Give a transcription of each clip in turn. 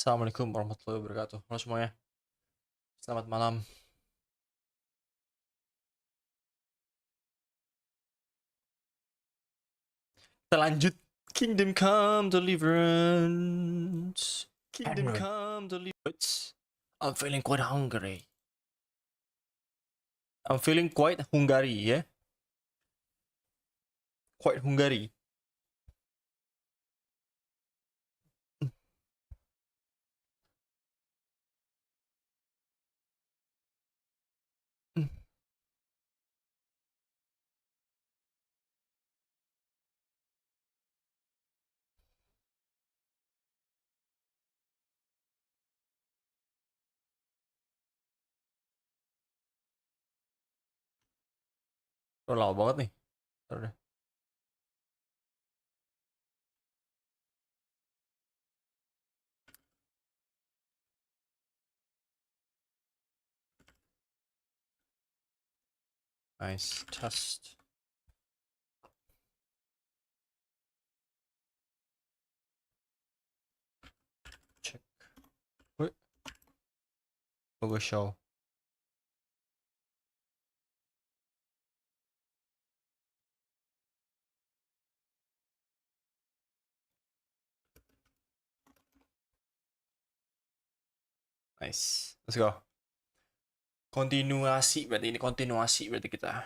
Assalamualaikum warahmatullahi wabarakatuh. Halo semuanya, selamat malam. Kita lanjut. Kingdom Come Deliverance. Kingdom Come Deliverance. I'm feeling quite hungry. I'm feeling quite Hungary, yeah? Quite Hungary. Udah lama banget nih. Udah. Nice. Test. Check. Wait. Logo show. Nice. Let's go. Kontinuasi berarti ini kontinuasi berarti kita.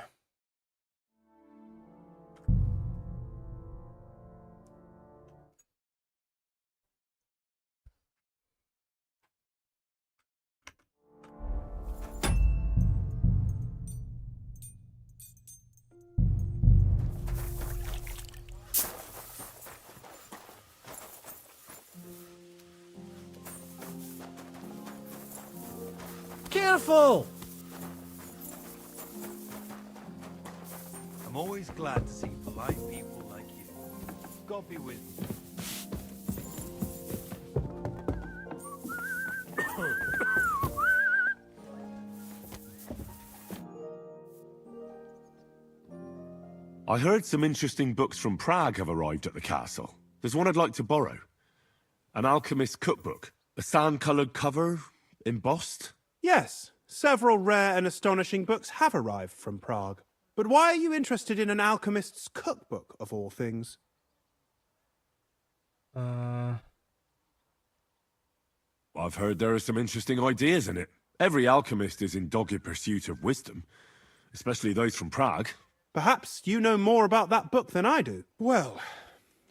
Careful! I'm always glad to see polite people like you. God be with you. I heard some interesting books from Prague have arrived at the castle. There's one I'd like to borrow. An alchemist's cookbook. A sand-coloured cover, embossed. Yes, several rare and astonishing books have arrived from Prague. But why are you interested in an alchemist's cookbook, of all things? I've heard there are some interesting ideas in it. Every alchemist is in dogged pursuit of wisdom, especially those from Prague. Perhaps you know more about that book than I do. Well,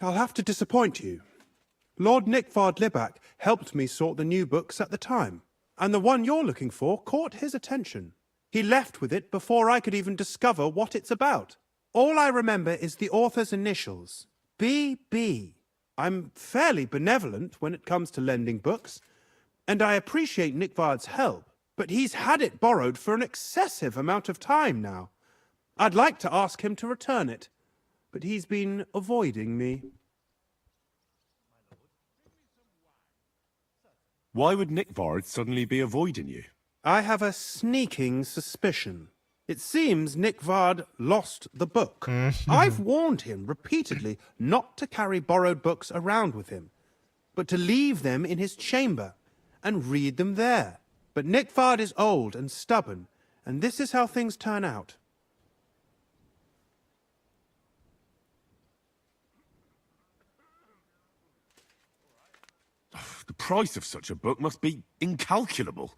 I'll have to disappoint you. Lord Nickvard Libak helped me sort the new books at the time, and the one you're looking for caught his attention. He left with it before I could even discover what it's about. All I remember is the author's initials, B.B. I'm fairly benevolent when it comes to lending books, and I appreciate Nickvard's help, but he's had it borrowed for an excessive amount of time now. I'd like to ask him to return it, but he's been avoiding me. Why would Nickvard suddenly be avoiding you? I have a sneaking suspicion. It seems Nickvard lost the book. I've warned him repeatedly not to carry borrowed books around with him, but to leave them in his chamber and read them there. But Nickvard is old and stubborn, and this is how things turn out. The price of such a book must be incalculable.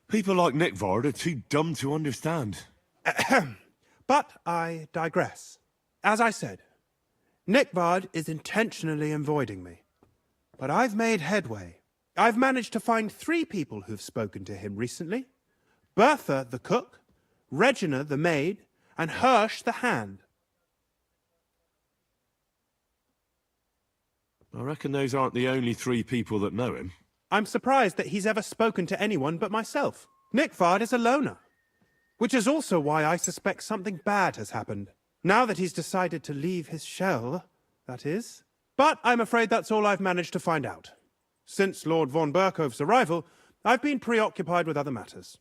People like Nickvard are too dumb to understand. But I digress. As I said, Nickvard is intentionally avoiding me. But I've made headway. I've managed to find 3 people who've spoken to him recently. Bertha, the cook, Regina, the maid, and Hirsch, the hand. I reckon those aren't the only 3 people that know him. I'm surprised that he's ever spoken to anyone but myself. Nickvard is a loner, which is also why I suspect something bad has happened. Now that he's decided to leave his shell, that is. But I'm afraid that's all I've managed to find out. Since Lord von Berkove's arrival, I've been preoccupied with other matters.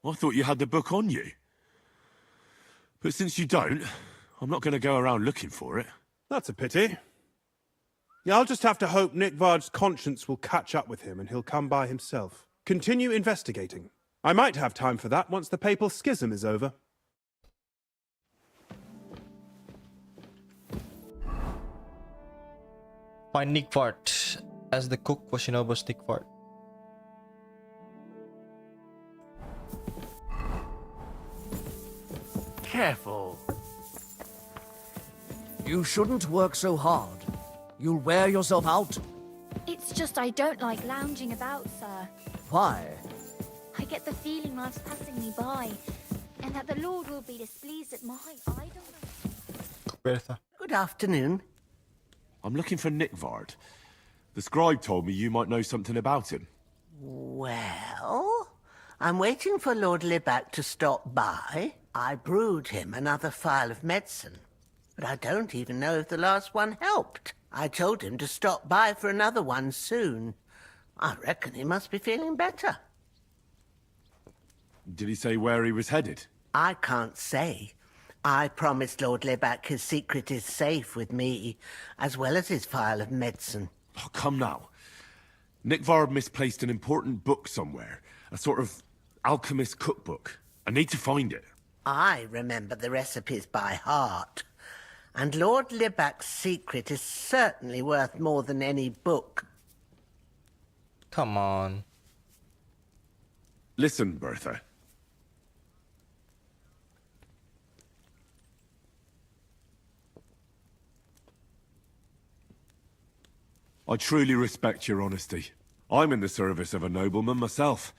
I thought you had the book on you. But since you don't, I'm not going to go around looking for it. That's a pity. Yeah, I'll just have to hope Nickvard's conscience will catch up with him and he'll come by himself. Continue investigating. I might have time for that once the papal schism is over. Find Nickvard as the cook for Shinobu's Nickvard. Careful. You shouldn't work so hard. You'll wear yourself out. It's just I don't like lounging about, sir. Why? I get the feeling life's passing me by, and that the Lord will be displeased at my idleness. Bertha. Good afternoon. I'm looking for Nickvard. The scribe told me you might know something about him. Well, I'm waiting for Lord Libac to stop by. I brewed him another phial of medicine, but I don't even know if the last one helped. I told him to stop by for another one soon. I reckon he must be feeling better. Did he say where he was headed? I can't say. I promised Lord Libac his secret is safe with me, as well as his phial of medicine. Oh, come now. Nickvard misplaced an important book somewhere. A sort of alchemist cookbook. I need to find it. I remember the recipes by heart. And Lord Libac's secret is certainly worth more than any book. Come on. Listen, Bertha. I truly respect your honesty. I'm in the service of a nobleman myself,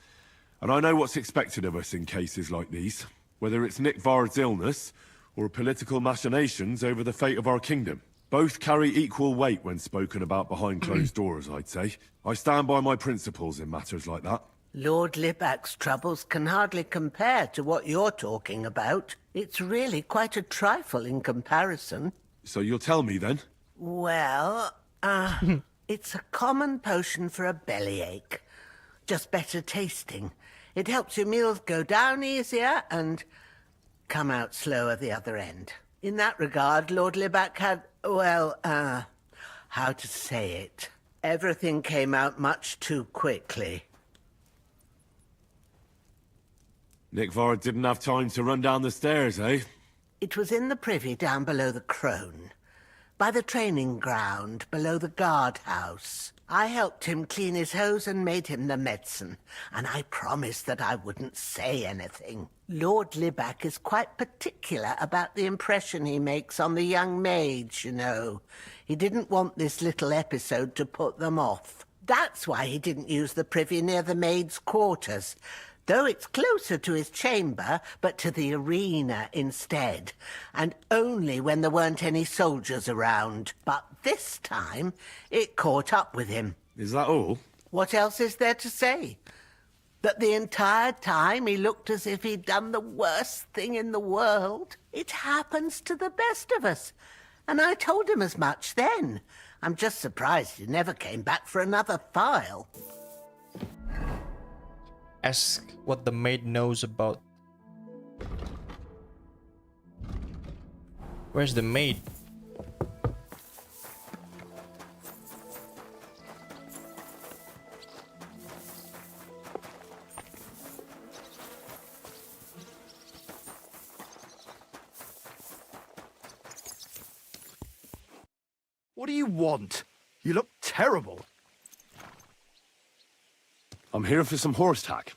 and I know what's expected of us in cases like these, whether it's Nickvard's illness or political machinations over the fate of our kingdom. Both carry equal weight when spoken about behind closed doors, I'd say. I stand by my principles in matters like that. Lord Libac's troubles can hardly compare to what you're talking about. It's really quite a trifle in comparison. So you'll tell me then? Well, it's a common potion for a bellyache. Just better tasting. It helps your meals go down easier and come out slower the other end. In that regard, Lord Libac had, well, how to say it? Everything came out much too quickly. Nickvard didn't have time to run down the stairs, eh? It was in the privy down below the crone, by the training ground below the guardhouse. I helped him clean his hose and made him the medicine, and I promised that I wouldn't say anything. Lord Libac is quite particular about the impression he makes on the young maids, you know. He didn't want this little episode to put them off. That's why he didn't use the privy near the maids' quarters, though it's closer to his chamber, but to the arena instead, and only when there weren't any soldiers around. But this time, it caught up with him. Is that all? What else is there to say? That the entire time he looked as if he'd done the worst thing in the world. It happens to the best of us. And I told him as much then. I'm just surprised he never came back for another file. Ask what the maid knows about. Where's the maid? What do you want? You look terrible. I'm here for some horse tack.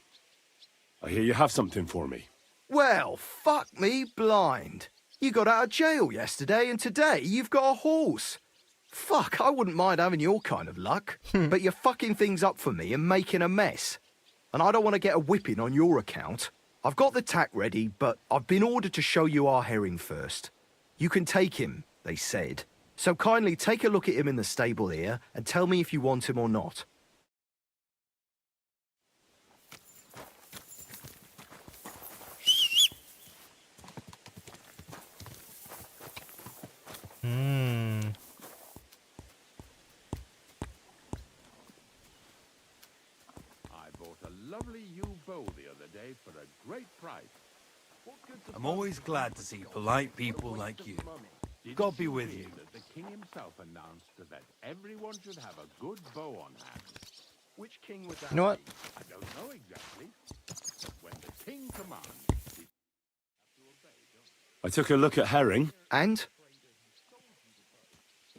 I hear you have something for me. Well, fuck me blind. You got out of jail yesterday, and today you've got a horse. Fuck, I wouldn't mind having your kind of luck. But you're fucking things up for me and making a mess. And I don't want to get a whipping on your account. I've got the tack ready, but I've been ordered to show you our herring first. You can take him, they said. So kindly take a look at him in the stable here and tell me if you want him or not. I bought a lovely yew bow the other day for a great always glad to see polite people like you. God be with you. The king himself announced that everyone should have a good bow on hand. Which king would that You know what? be? I don't know exactly. When the king commands, I took a look at Herring. And?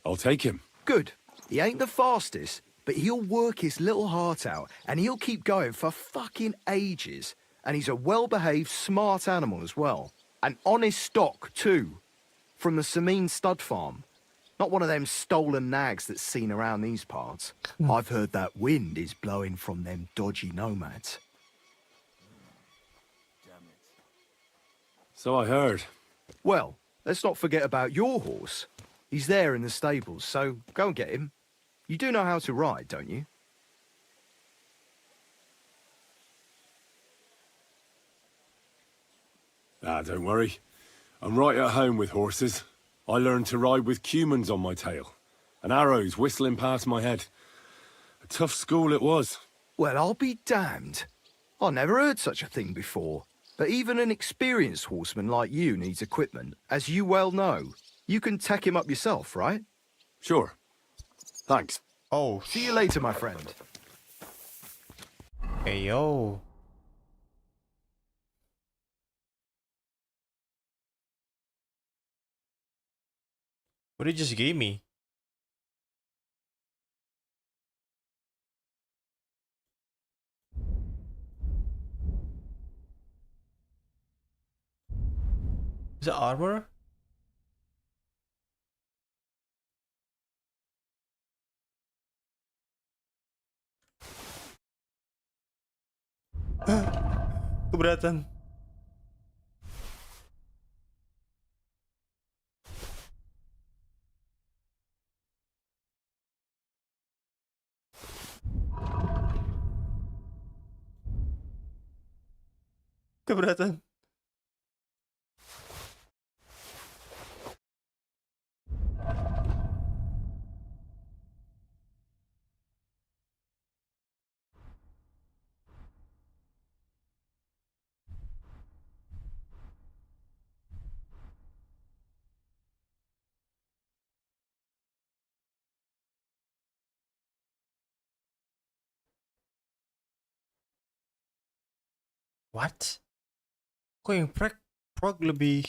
I'll take him. Good. He ain't the fastest, but he'll work his little heart out, and he'll keep going for fucking ages. And he's a well-behaved, smart animal as well. An honest stock, too. From the Sameen stud farm. Not one of them stolen nags that's seen around these parts. I've heard that wind is blowing from them dodgy nomads. So I heard. Well, let's not forget about your horse. He's there in the stables, so go and get him. You do know how to ride, don't you? Ah, don't worry. I'm right at home with horses. I learned to ride with cumans on my tail, and arrows whistling past my head. A tough school it was. Well, I'll be damned. I never heard such a thing before. But even an experienced horseman like you needs equipment, as you well know. You can tack him up yourself, right? Sure. Thanks. Oh, See you later, my friend. hey yo. What did you just gave me? Is it armor? Keberatan. Keberatan. What? Kok yang prog lebih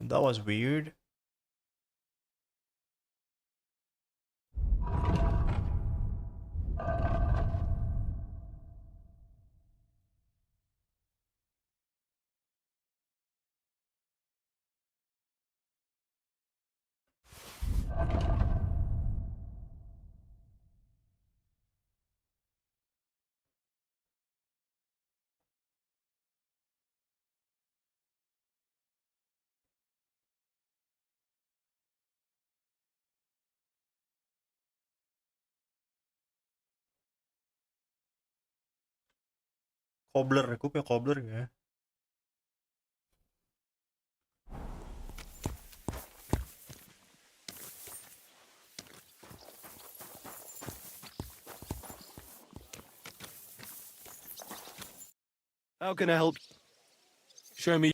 That was weird. Cobbler, aku punya cobbler ya. How can I help? Show me.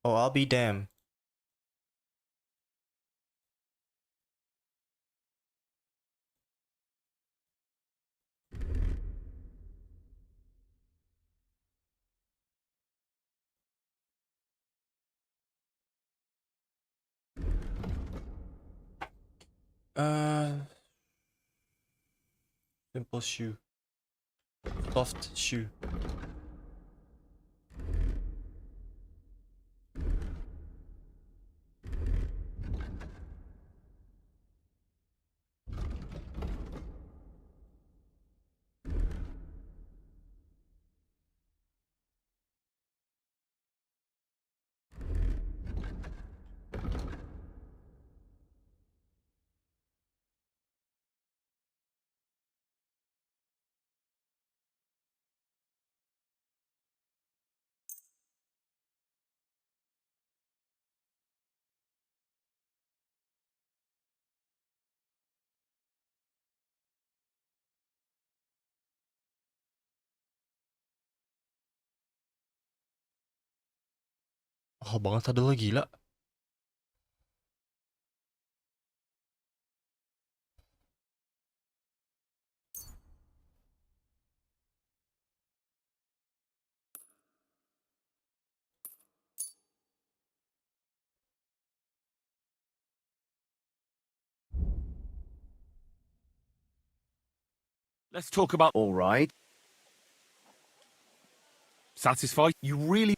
Oh, I'll be damned. Simple shoe. Soft shoe. Oh banget sadel gila. Let's talk about All right. satisfied. You really...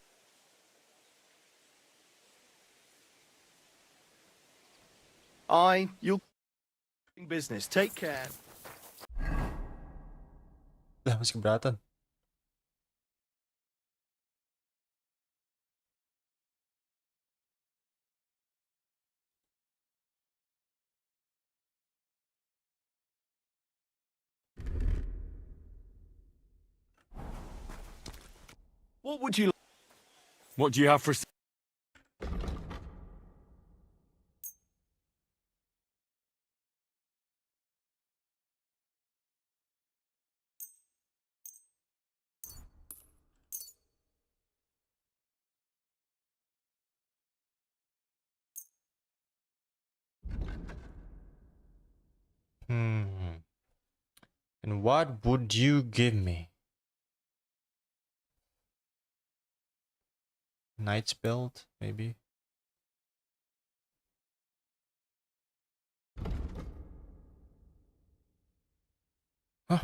You'll... business. Take care. Lah masih keberatan. What would you... What do you have for... Hmm. And what would you give me? Knight's build, maybe? Huh?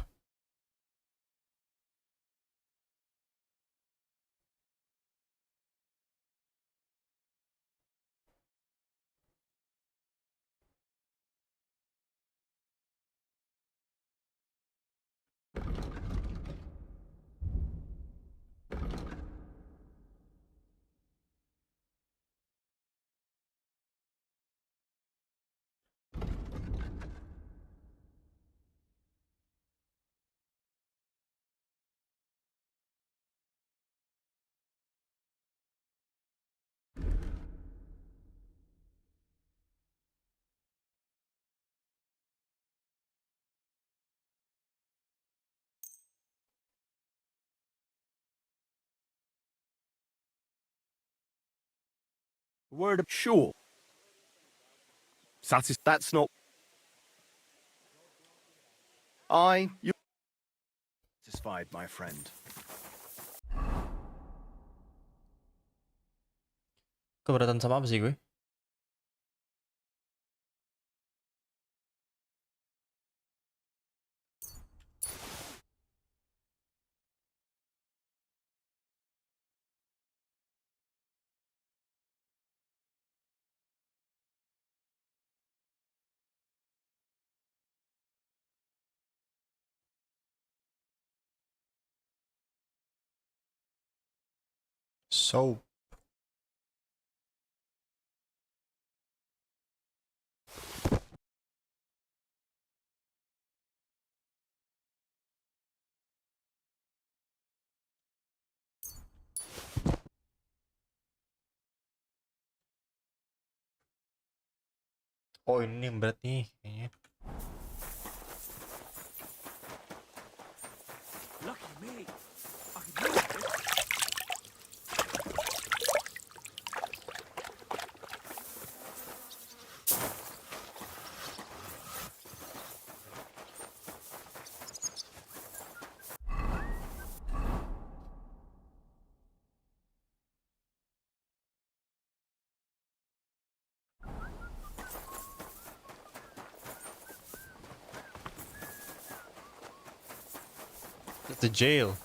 Word of... Sure. That's not... You're... satisfied, my friend. Keberatan sama apa sih gue? So. Oh ini yang berat nih kayaknya. Lucky me. I can use this. The jail.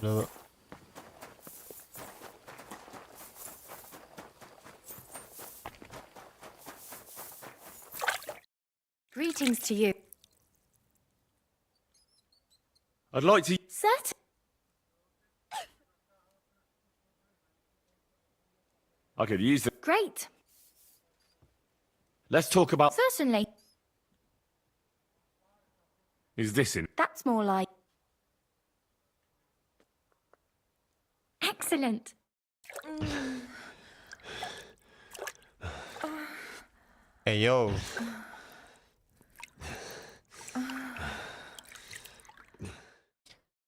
Hello. Greetings to you. I'd like to... Set. I could use it. Great. Let's talk about... Certainly. Is this in? That's more like... Excellent. Hey, yo.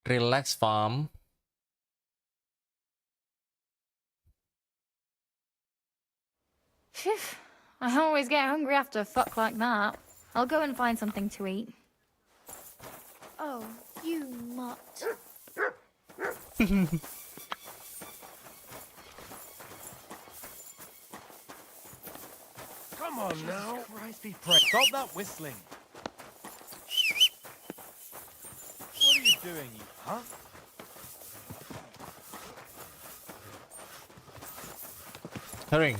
Relax, farm. Phew. I always get hungry after a fuck like that. I'll go and find something to eat. Oh, you mutt. Come on now. Christ be praised. Stop that whistling. What are you doing, you huh? Hurrying.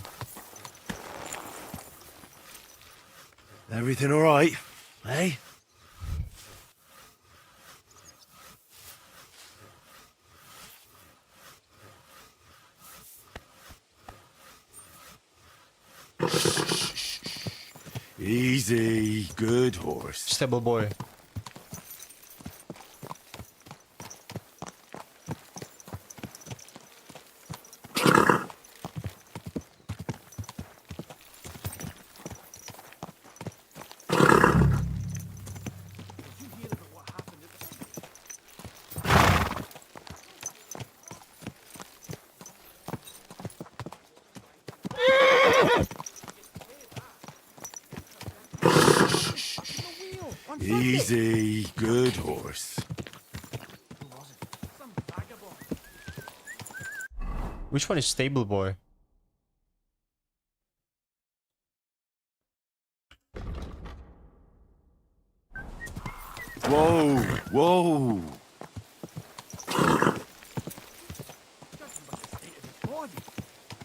Everything all right, eh? Easy, good horse. Stable boy. Easy, good horse. Which one is stable boy? Whoa, whoa.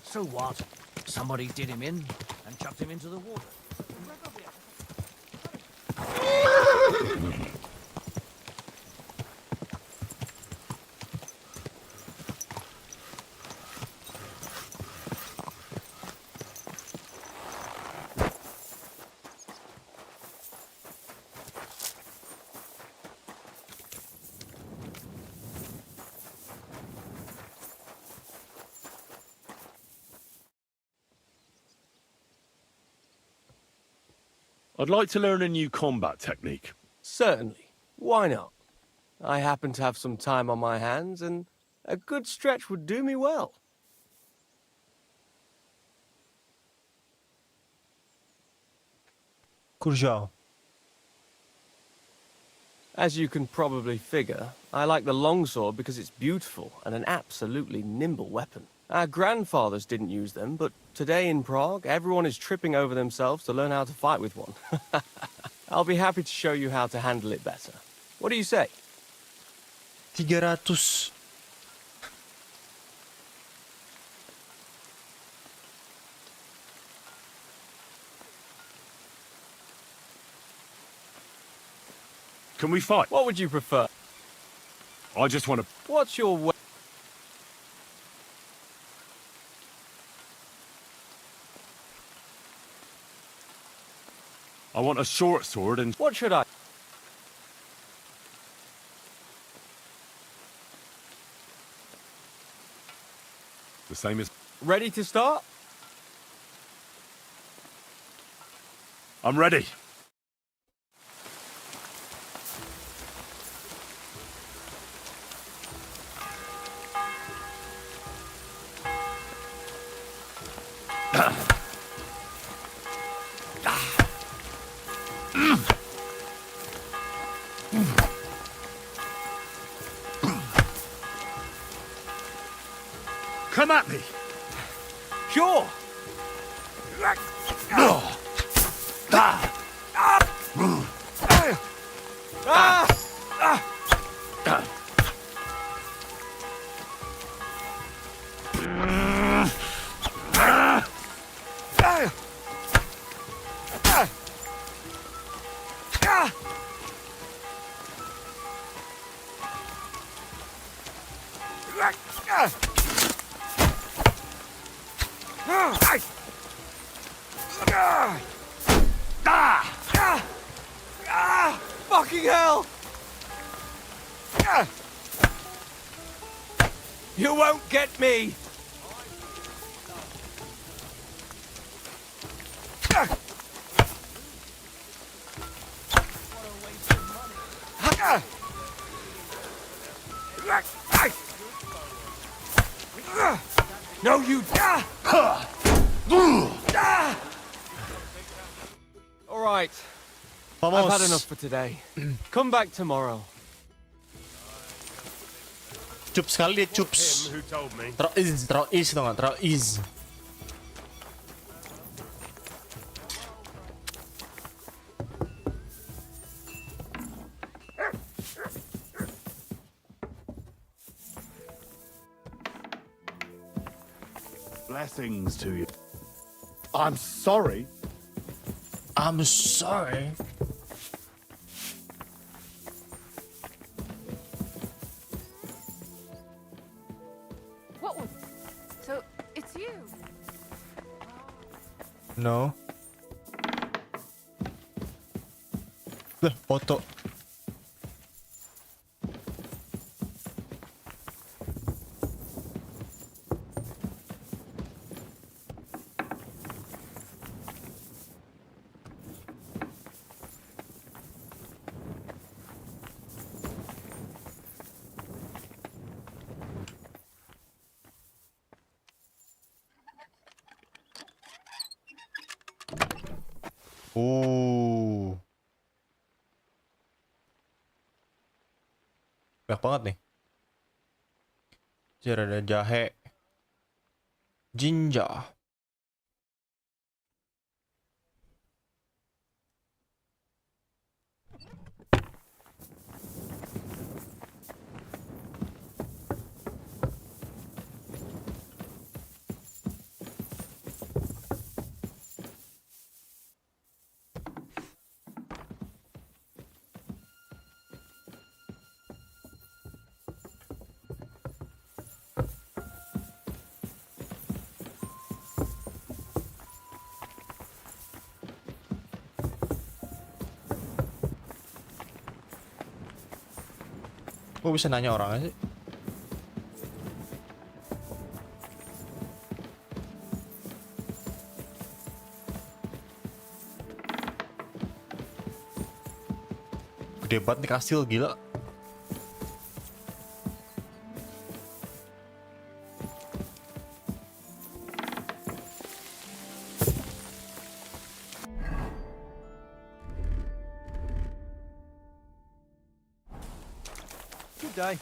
So what? Somebody did him in and chucked him into the water. I'd like to learn a new combat technique. Certainly. Why not? I happen to have some time on my hands, and a good stretch would do me well. Kurjao. As you can probably figure, I like the longsword because it's beautiful and an absolutely nimble weapon. Our grandfathers didn't use them, but today in Prague, everyone is tripping over themselves to learn how to fight with one. I'll be happy to show you how to handle it better. What do you say? 300. Can we fight? What would you prefer? I just want to... What's your way? I want a short sword and... What should I? The same as... Ready to start? I'm ready. Come at me. Sure. Fucking hell! You won't get me! No, you... All right. Vamos. I've had enough for today. Come back tomorrow. Cup sekali dia cups. Him who told me. Terus tau gak? Terus. Blessings to you. I'm sorry. I'm sorry. What was... So, it's you? No. Lah, foto. Banyak banget nih. Jadi ada jahe, ginger. Kok bisa nanya orangnya sih? Gede banget nih kastil, gila. Good day.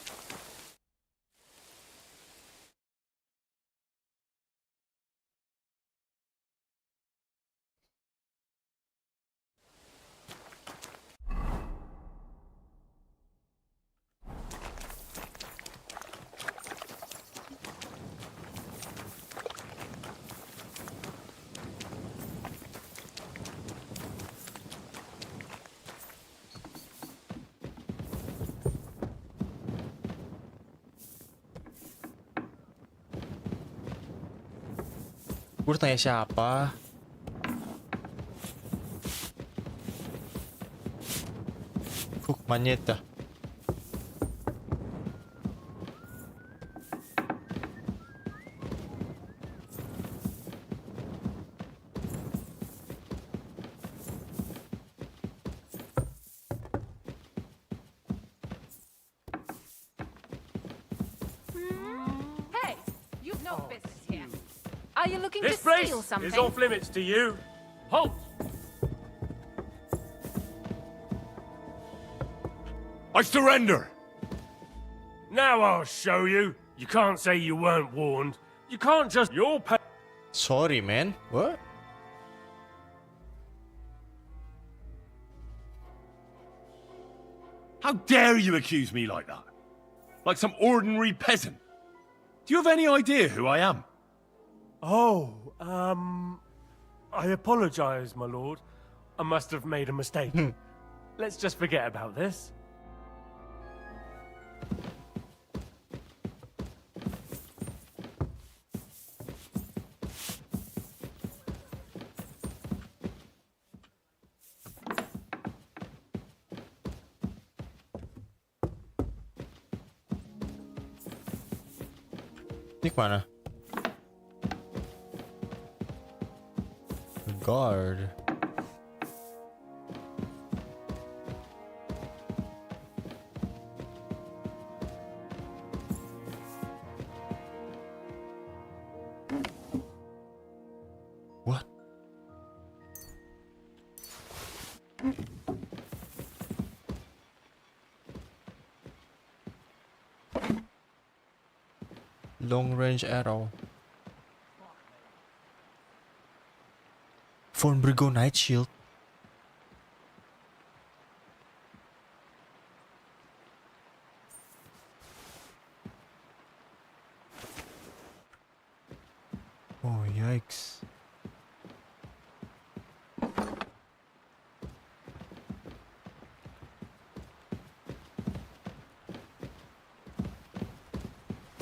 Gue harus tanya siapa? Monyet dah. Hey, you've no business here. I you looking This to place steal something? is off limits to you. Halt! I surrender! Now I'll show you. You can't say you weren't warned. You can't just... You'll pay... Sorry, man. What? How dare you accuse me like that? Like some ordinary peasant? Do you have any idea who I am? Oh, I apologize, my lord. I must have made a mistake. Let's just forget about this. Ini kemana? Guard. What? Long range arrow. Fornbrigo Night Shield. Oh, yikes.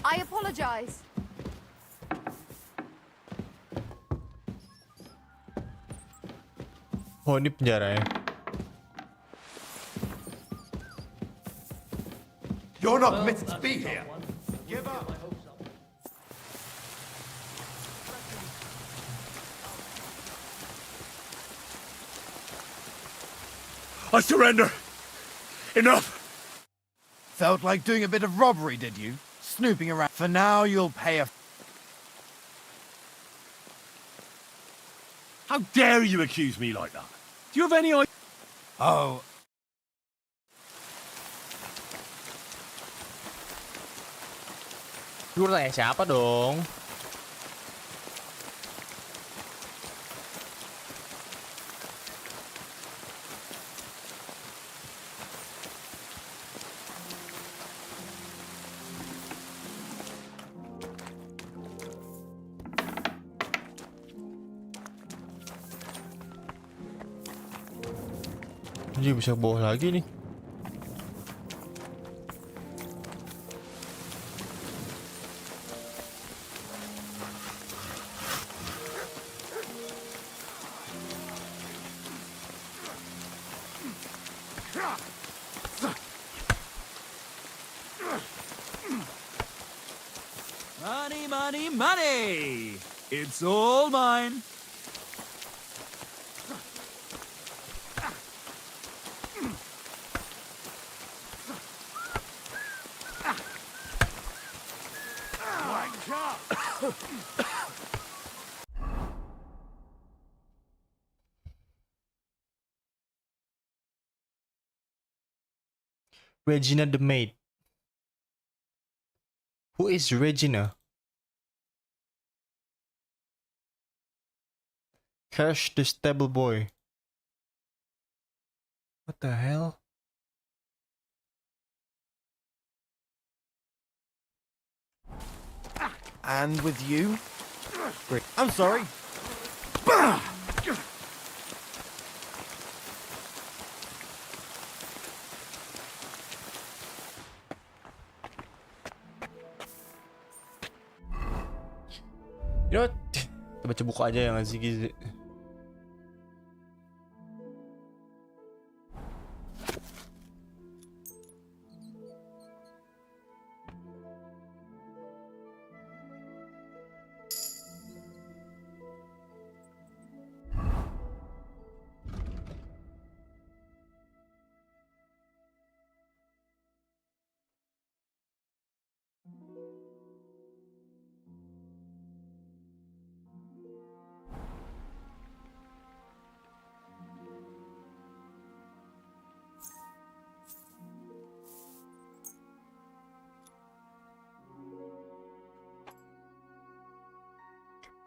I apologize. Oh, ini penjara ya. You're not permitted to be here. Give up. I surrender! Enough! Felt like doing a bit of robbery, did you? Snooping around. For now, you'll pay a... How dare you accuse me like that? Do you have any idea? Oh, Lu tanya siapa dong? Dia bisa ke bawah lagi nih. Money, money, money! It's all mine. Regina the maid. Who is Regina? Cash the stable boy. What the hell? and with you? I'm sorry. You know what? Kita baca buku aja yang Ziggy.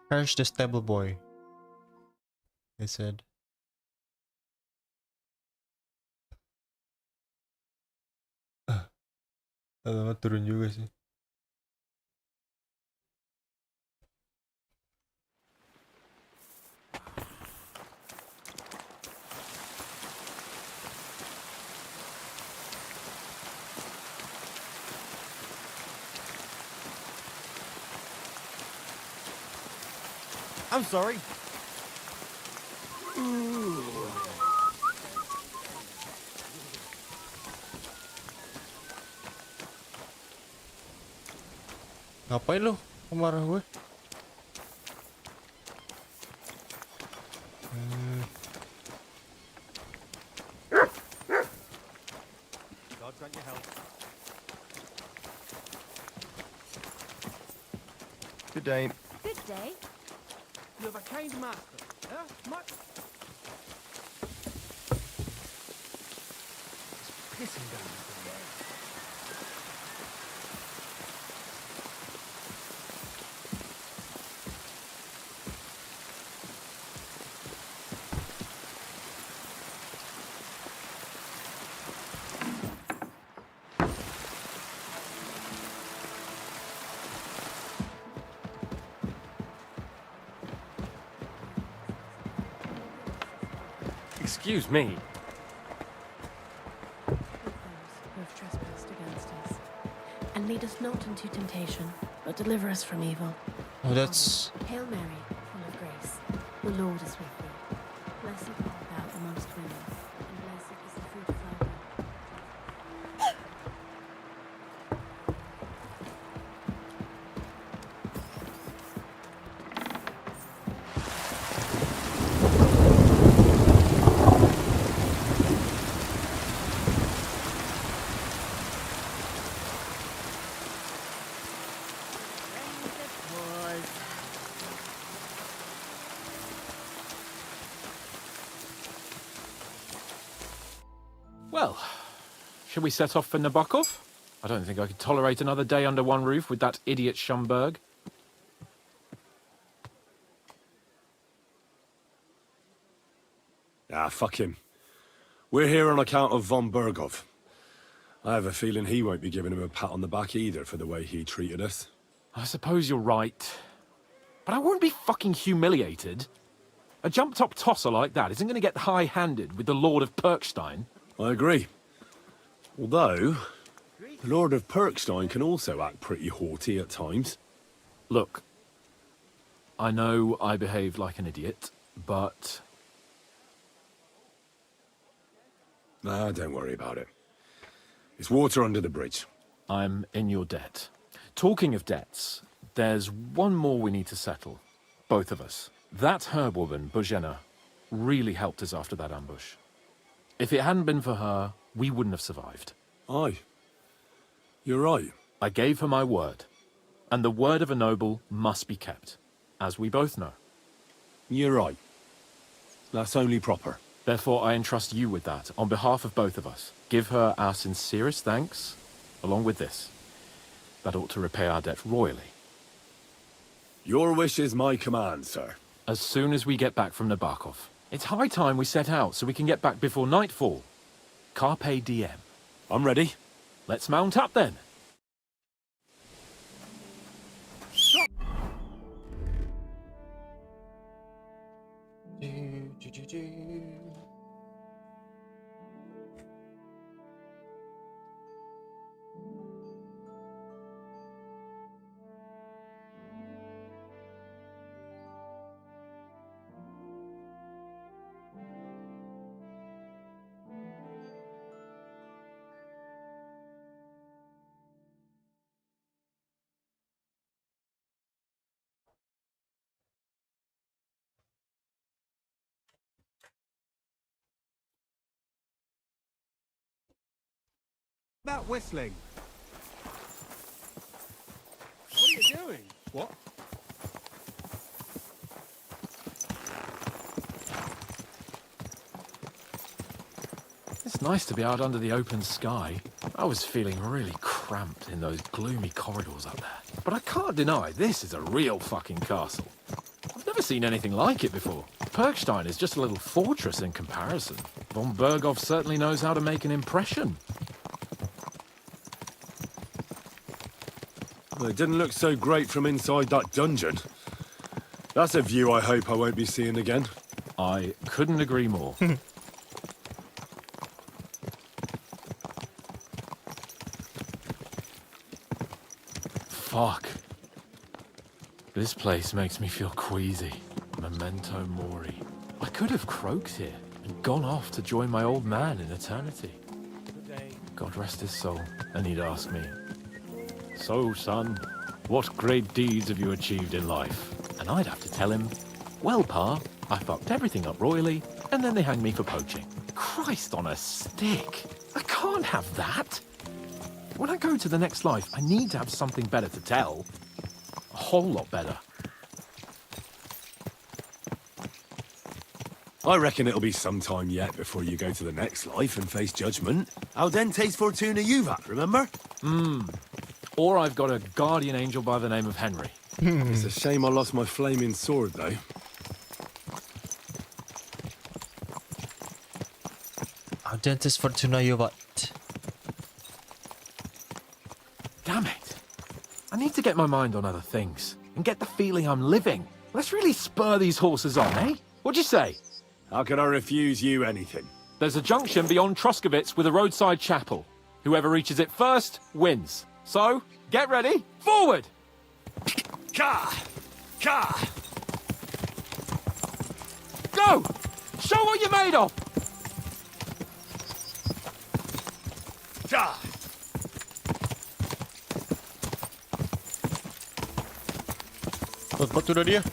Crash the stable boy. They said. Lama turun juga sih. I'm sorry. Ngapain lu? Kok marah gue? God grant you help. Good day. Good day. You have a kind master, yeah? Much. Pissing down the road. Excuse me. Who have trespassed against us. And lead us not into temptation, but deliver us from evil. Oh, that's... Hail Mary, full of grace. The Lord is with thee. Blessed art thou amongst women, and blessed is the fruit of thy womb. Well, shall we set off for Nabokov? I don't think I could tolerate another day under one roof with that idiot Schomburg. Ah, fuck him. We're here on account of von Bergov. I have a feeling he won't be giving him a pat on the back either for the way he treated us. I suppose you're right. But I won't be fucking humiliated. A jump-top tosser like that isn't going to get high-handed with the Lord of Perkstein. I agree. Although, the Lord of Perkstein can also act pretty haughty at times. Look, I know I behaved like an idiot, but... Nah, don't worry about it. It's water under the bridge. I'm in your debt. Talking of debts, there's one more we need to settle. Both of us. That herbwoman, Bozhena, really helped us after that ambush. If it hadn't been for her, we wouldn't have survived. Aye. You're right. I gave her my word. And the word of a noble must be kept, as we both know. You're right. That's only proper. Therefore, I entrust you with that, on behalf of both of us. Give her our sincerest thanks, along with this. That ought to repay our debt royally. Your wish is my command, sir. As soon as we get back from Nabokov. It's high time we set out so we can get back before nightfall. Carpe diem. I'm ready. Let's mount up then. That whistling. What are you doing? What? It's nice to be out under the open sky. I was feeling really cramped in those gloomy corridors up there. But I can't deny this is a real fucking castle. never seen anything like it before. Perkstein is just a little fortress in comparison. Von Berghoff certainly knows how to make an impression. Well, it didn't look so great from inside that dungeon. That's a view I hope I won't be seeing again. I couldn't agree more. Fuck. This place makes me feel queasy. Memento mori. I could have croaked here and gone off to join my old man in eternity. God rest his soul. And he'd ask me, "So, son, what great deeds have you achieved in life?" And I'd have to tell him, "Well, Pa, I fucked everything up royally, and then they hanged me for poaching." Christ on a stick. I can't have that. When I go to the next life, I need to have something better to tell. A whole lot better. I reckon it'll be some time yet before you go to the next life and face judgment. Audentes fortuna juvat, remember? Or I've got a guardian angel by the name of Henry. It's a shame I lost my flaming sword, though. Audentes fortuna juvat. Damn it. I need to get my mind on other things and get the feeling I'm living. Let's really spur these horses on, eh? What'd you say? How could I refuse you anything? There's a junction beyond Troskovitz with a roadside chapel. Whoever reaches it first wins. So, get ready. Forward! Ka! Ka! Go! Show what you're made of! Ka! What udah dia?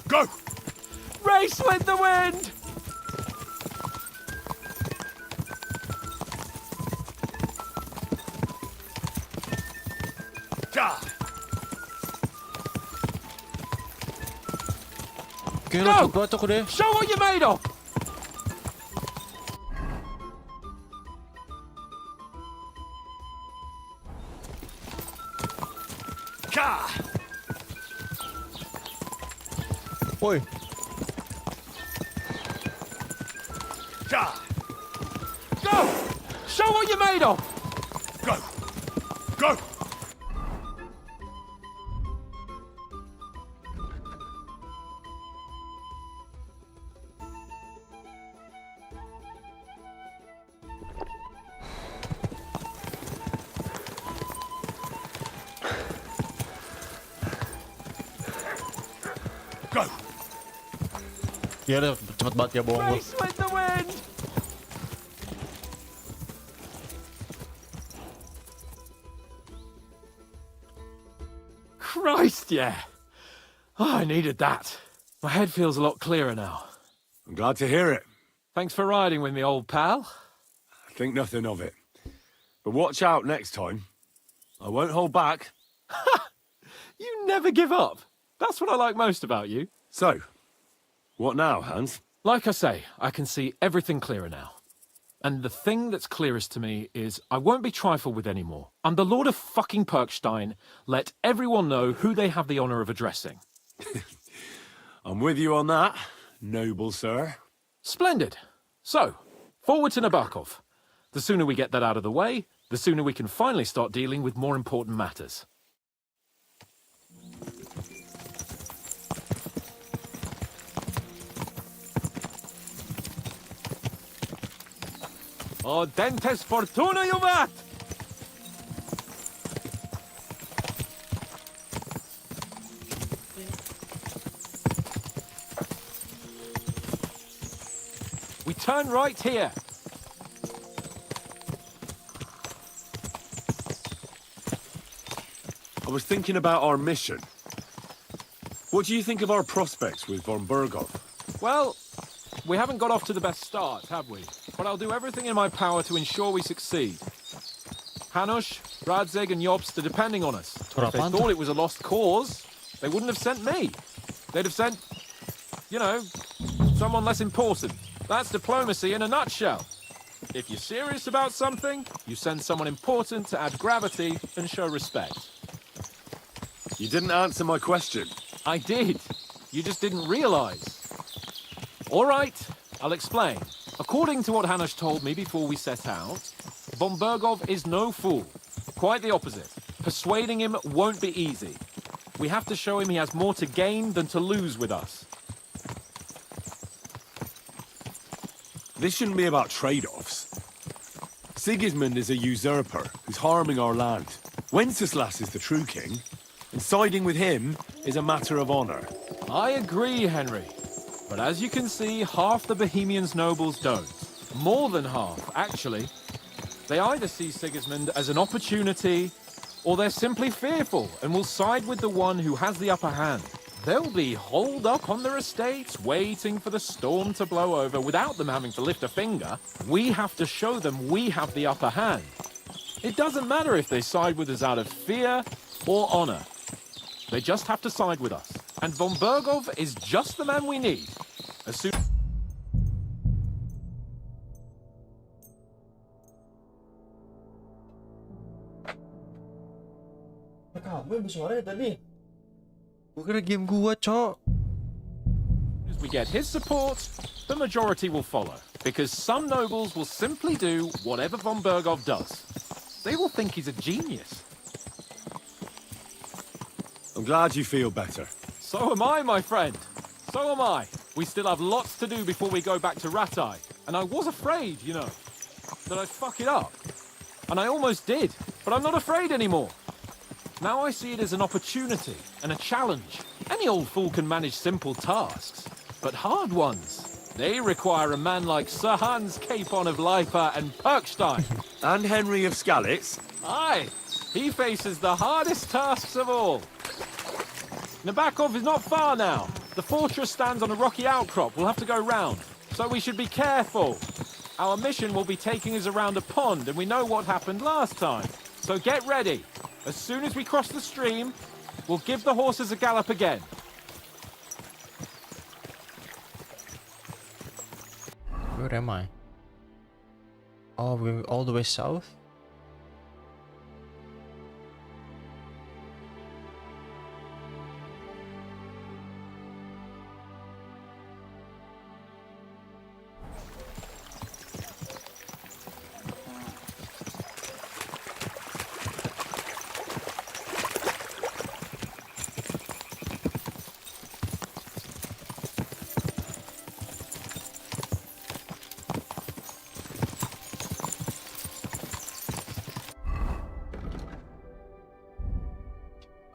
Go! Race with the wind! Ka! Gila, cepat aku deh. Show what you're made of! Ka! Oi. Ka! Go! Show what you're made of! Go! Go! Go! Ya udah cepet banget ya bohong gua. Race with the wind! Christ, yeah. Oh, I needed that. My head feels a lot clearer now. I'm glad to hear it. Thanks for riding with me, old pal. Think nothing of it. But watch out next time. I won't hold back. You never give up. That's what I like most about you. So, what now, Hans? Like I say, I can see everything clearer now. And the thing that's clearest to me is I won't be trifled with anymore. I'm the Lord of fucking Perkstein. Let everyone know who they have the honor of addressing. I'm with you on that, noble sir. Splendid. So, forward to Nabokov. The sooner we get that out of the way, the sooner we can finally start dealing with more important matters. Audentes fortuna juvat! We turn right here. I was thinking about our mission. What do you think of our prospects with von Berghoff? Well, we haven't got off to the best start, have we? But I'll do everything in my power to ensure we succeed. Hanush, Radzig and Jobst are depending on us. If they thought it was a lost cause, they wouldn't have sent me. They'd have sent, you know, someone less important. That's diplomacy in a nutshell. If you're serious about something, you send someone important to add gravity and show respect. You didn't answer my question. I did. You just didn't realize. All right, I'll explain. According to what Hanush told me before we set out, von Bergov is no fool. Quite the opposite. Persuading him won't be easy. We have to show him he has more to gain than to lose with us. This shouldn't be about trade-offs. Sigismund is a usurper who's harming our land. Wenceslas is the true king, and siding with him is a matter of honor. I agree, Henry. But as you can see, half the Bohemians nobles don't. More than half, actually. They either see Sigismund as an opportunity, or they're simply fearful and will side with the one who has the upper hand. They'll be holed up on their estates, waiting for the storm to blow over without them having to lift a finger. We have to show them we have the upper hand. It doesn't matter if they side with us out of fear or honor. They just have to side with us. And von Bergov is just the man we need. As soon... As we get his support, the majority will follow. Because some nobles will simply do whatever von Bergov does. They will think he's a genius. I'm glad you feel better. So am I, my friend. So am I. We still have lots to do before we go back to Ratai. And I was afraid, you know, that I'd fuck it up. And I almost did. But I'm not afraid anymore. Now I see it as an opportunity and a challenge. Any old fool can manage simple tasks. But hard ones, they require a man like Sir Hans Capon of Lipa and Perkstein. And Henry of Skalitz. Aye, he faces the hardest tasks of all. Nabokov is not far now. The fortress stands on a rocky outcrop. We'll have to go round. So we should be careful. Our mission will be taking us around a pond, and we know what happened last time. So get ready. As soon as we cross the stream, we'll give the horses a gallop again. Where am I? Oh, we're all the way south?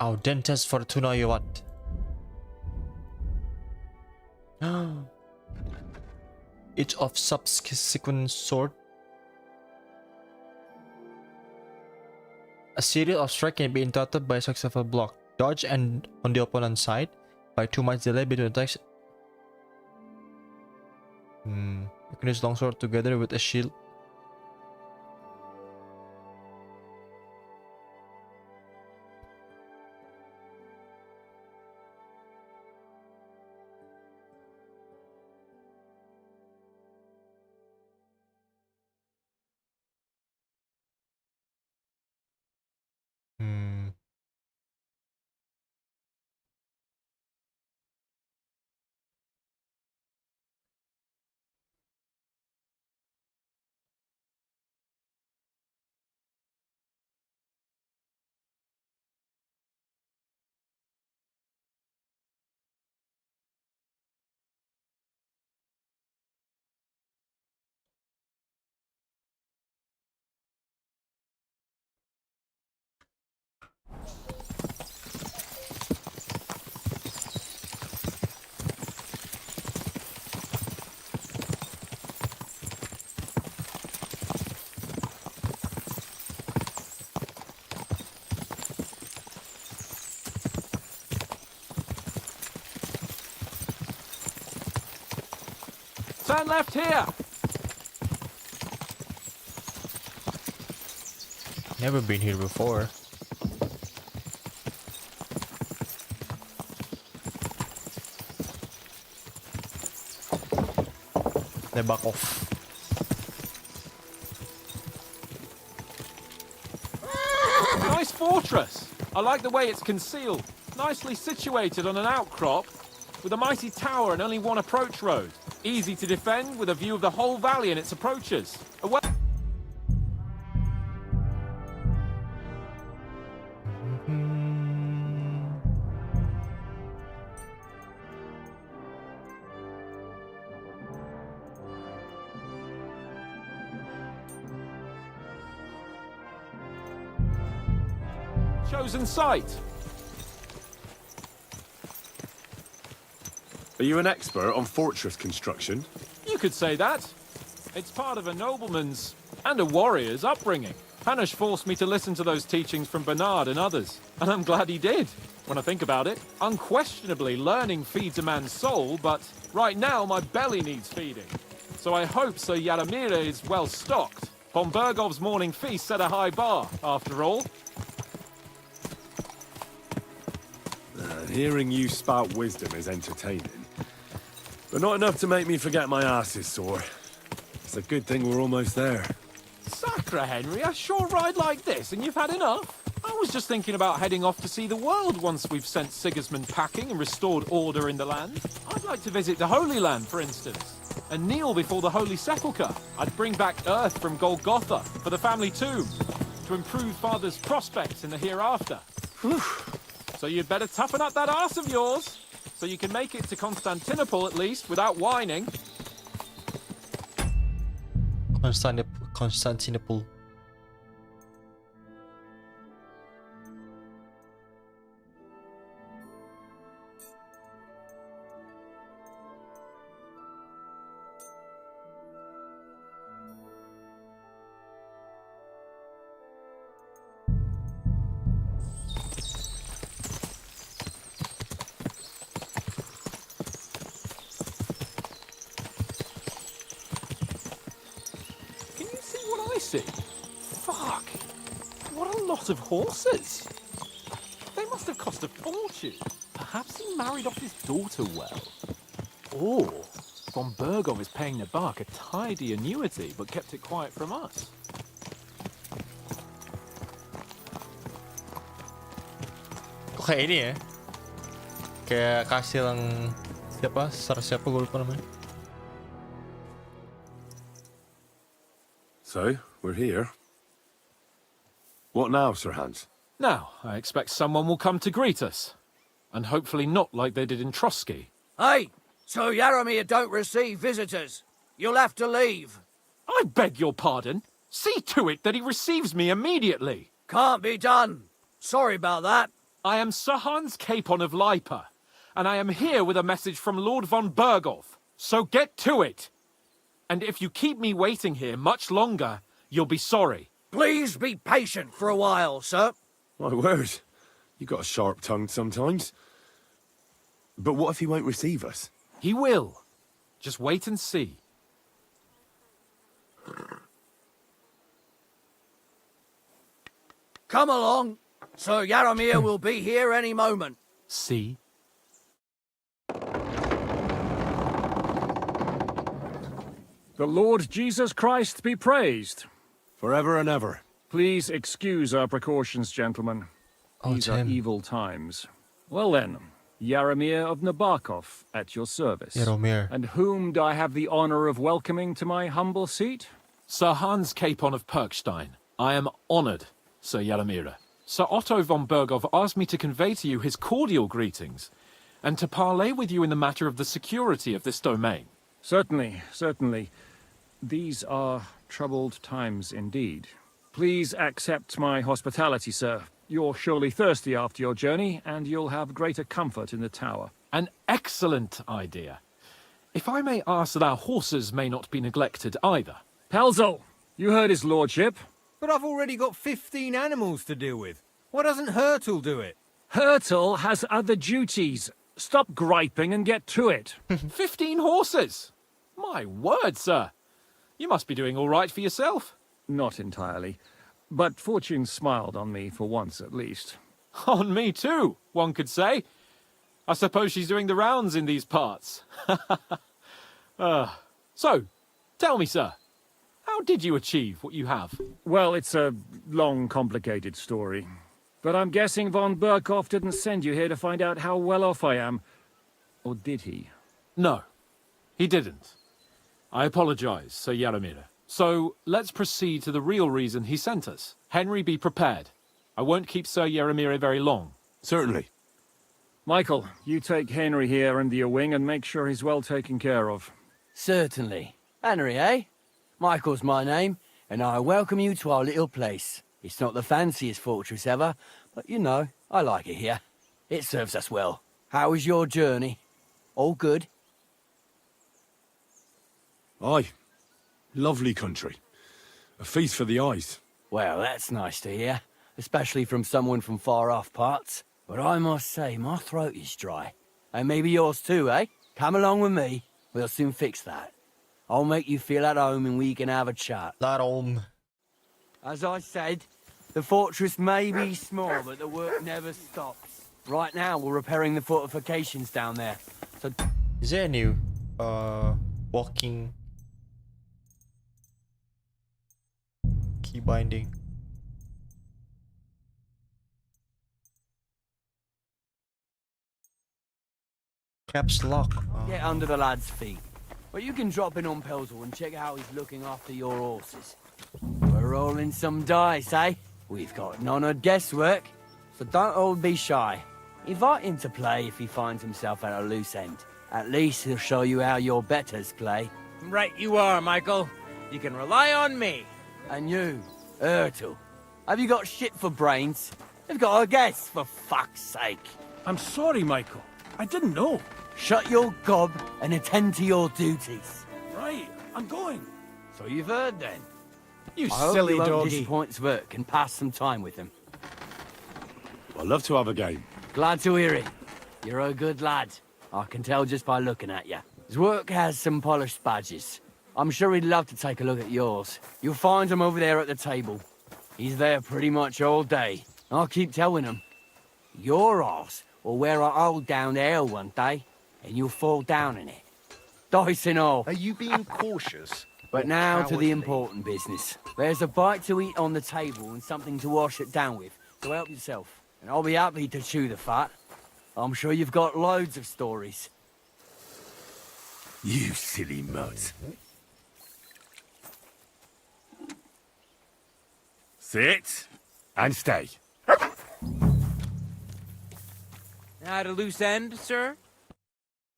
Audentes Fortuna Iovat. Each of subsequent sword. A series of strikes can be interrupted by a successful block, dodge, and on the opponent's side by 2 much delay between attacks. You can use longsword together with a shield. Turn left here! Never been here before. They back off. Nice fortress! I like the way it's concealed. Nicely situated on an outcrop, with a mighty tower and only one approach road. Easy to defend, with a view of the whole valley and its approaches. Chosen site. Are you an expert on fortress construction? You could say that. It's part of a nobleman's and a warrior's upbringing. Hanush forced me to listen to those teachings from Bernard and others, and I'm glad he did. When I think about it, unquestionably learning feeds a man's soul, but right now my belly needs feeding. So I hope Sir Yaramira is well stocked. Von Bergov's morning feast set a high bar, after all. Hearing you spout wisdom is entertaining, but not enough to make me forget my ass is sore. It's a good thing we're almost there. Sacre, Henry, a short ride like this and you've had enough? I was just thinking about heading off to see the world once we've sent Sigismund packing and restored order in the land. I'd like to visit the Holy Land, for instance, and kneel before the Holy Sepulchre. I'd bring back earth from Golgotha for the family tomb, to improve Father's prospects in the hereafter. So you'd better toughen up that arse of yours, so you can make it to Constantinople at least, without whining. Constantinople. Fuck! What a lot of horses! They must have cost a fortune. Perhaps he married off his daughter well. Or von Bergov is paying the bark a tidy annuity, but kept it quiet from us. Kok kayak ini ya? Kayak kasih yang siapa gue lupa namanya. So, we're here. What now, Sir Hans? Now, I expect someone will come to greet us. And hopefully not like they did in Trotsky. Hey! So Yaramir don't receive visitors. You'll have to leave. I beg your pardon. See to it that he receives me immediately. Can't be done. Sorry about that. I am Sir Hans Capon of Lipa, and I am here with a message from Lord von Bergov. So get to it. And if you keep me waiting here much longer, you'll be sorry. Please be patient for a while, sir. My word. You got a sharp tongue sometimes. But what if he won't receive us? He will. Just wait and see. Come along. Sir Yaramir will be here any moment. See? The Lord Jesus Christ be praised. Forever and ever. Please excuse our precautions, gentlemen. These are evil times. Well then, Yaramir of Nabokov at your service. Yaramir. And whom do I have the honor of welcoming to my humble seat? Sir Hans Capon of Perkstein. I am honored, Sir Yaramir. Sir Otto von Bergov asked me to convey to you his cordial greetings, and to parley with you in the matter of the security of this domain. Certainly, certainly. These are troubled times indeed. Please accept my hospitality, sir. You're surely thirsty after your journey, and you'll have greater comfort in the tower. An excellent idea. If I may ask that our horses may not be neglected either. Pelzel, you heard his lordship. But I've already got 15 animals to deal with. Why doesn't Hurtle do it? Hurtle has other duties. Stop griping and get to it. 15 horses? My word, sir. You must be doing all right for yourself. Not entirely. But fortune smiled on me for once at least. On me too, one could say. I suppose she's doing the rounds in these parts. So, tell me, sir. How did you achieve what you have? Well, it's a long, complicated story. But I'm guessing von Burkhoff didn't send you here to find out how well off I am. Or did he? No, he didn't. I apologize, Sir Yaramir. So, let's proceed to the real reason he sent us. Henry, be prepared. I won't keep Sir Yaramir very long. Certainly. Michael, you take Henry here under your wing and make sure he's well taken care of. Certainly. Henry, eh? Michael's my name, and I welcome you to our little place. It's not the fanciest fortress ever, but you know, I like it here. It serves us well. How was your journey? All good? Aye. Lovely country. A feast for the eyes. Well, that's nice to hear, especially from someone from far-off parts. But I must say, my throat is dry. And maybe yours too, eh? Come along with me. We'll soon fix that. I'll make you feel at home and we can have a chat. At home. As I said, the fortress may be small, but the work never stops. Right now, we're repairing the fortifications down there. So, is there a new walking key binding? Caps lock. get under the lad's feet. But you can drop in on Pelzel and check how he's looking after your horses. We're rolling some dice, eh? We've got none of guesswork, so don't all be shy. Invite him to play if he finds himself at a loose end. At least he'll show you how your betters play. Right you are, Michael. You can rely on me. And you, Ertel, have you got shit for brains? You've got a guess, for fuck's sake. I'm sorry, Michael. I didn't know. Shut your gob and attend to your duties. Right, I'm going. So you've heard then. You I hope silly you won't doggy. disappoint Svert and pass some time with him. I'd love to have a game. Glad to hear it. You're a good lad. I can tell just by looking at you. His work has some polished badges. I'm sure he'd love to take a look at yours. You'll find him over there at the table. He's there pretty much all day. I'll keep telling him. Your arse will wear a hole down the ale one day, and you'll fall down in it. Dice and all. Are you being cautious? But or now to the cowardly? important business. There's a bite to eat on the table and something to wash it down with, so help yourself. And I'll be happy to chew the fat. I'm sure you've got loads of stories. You silly mutt. Sit and stay. At a loose end, sir?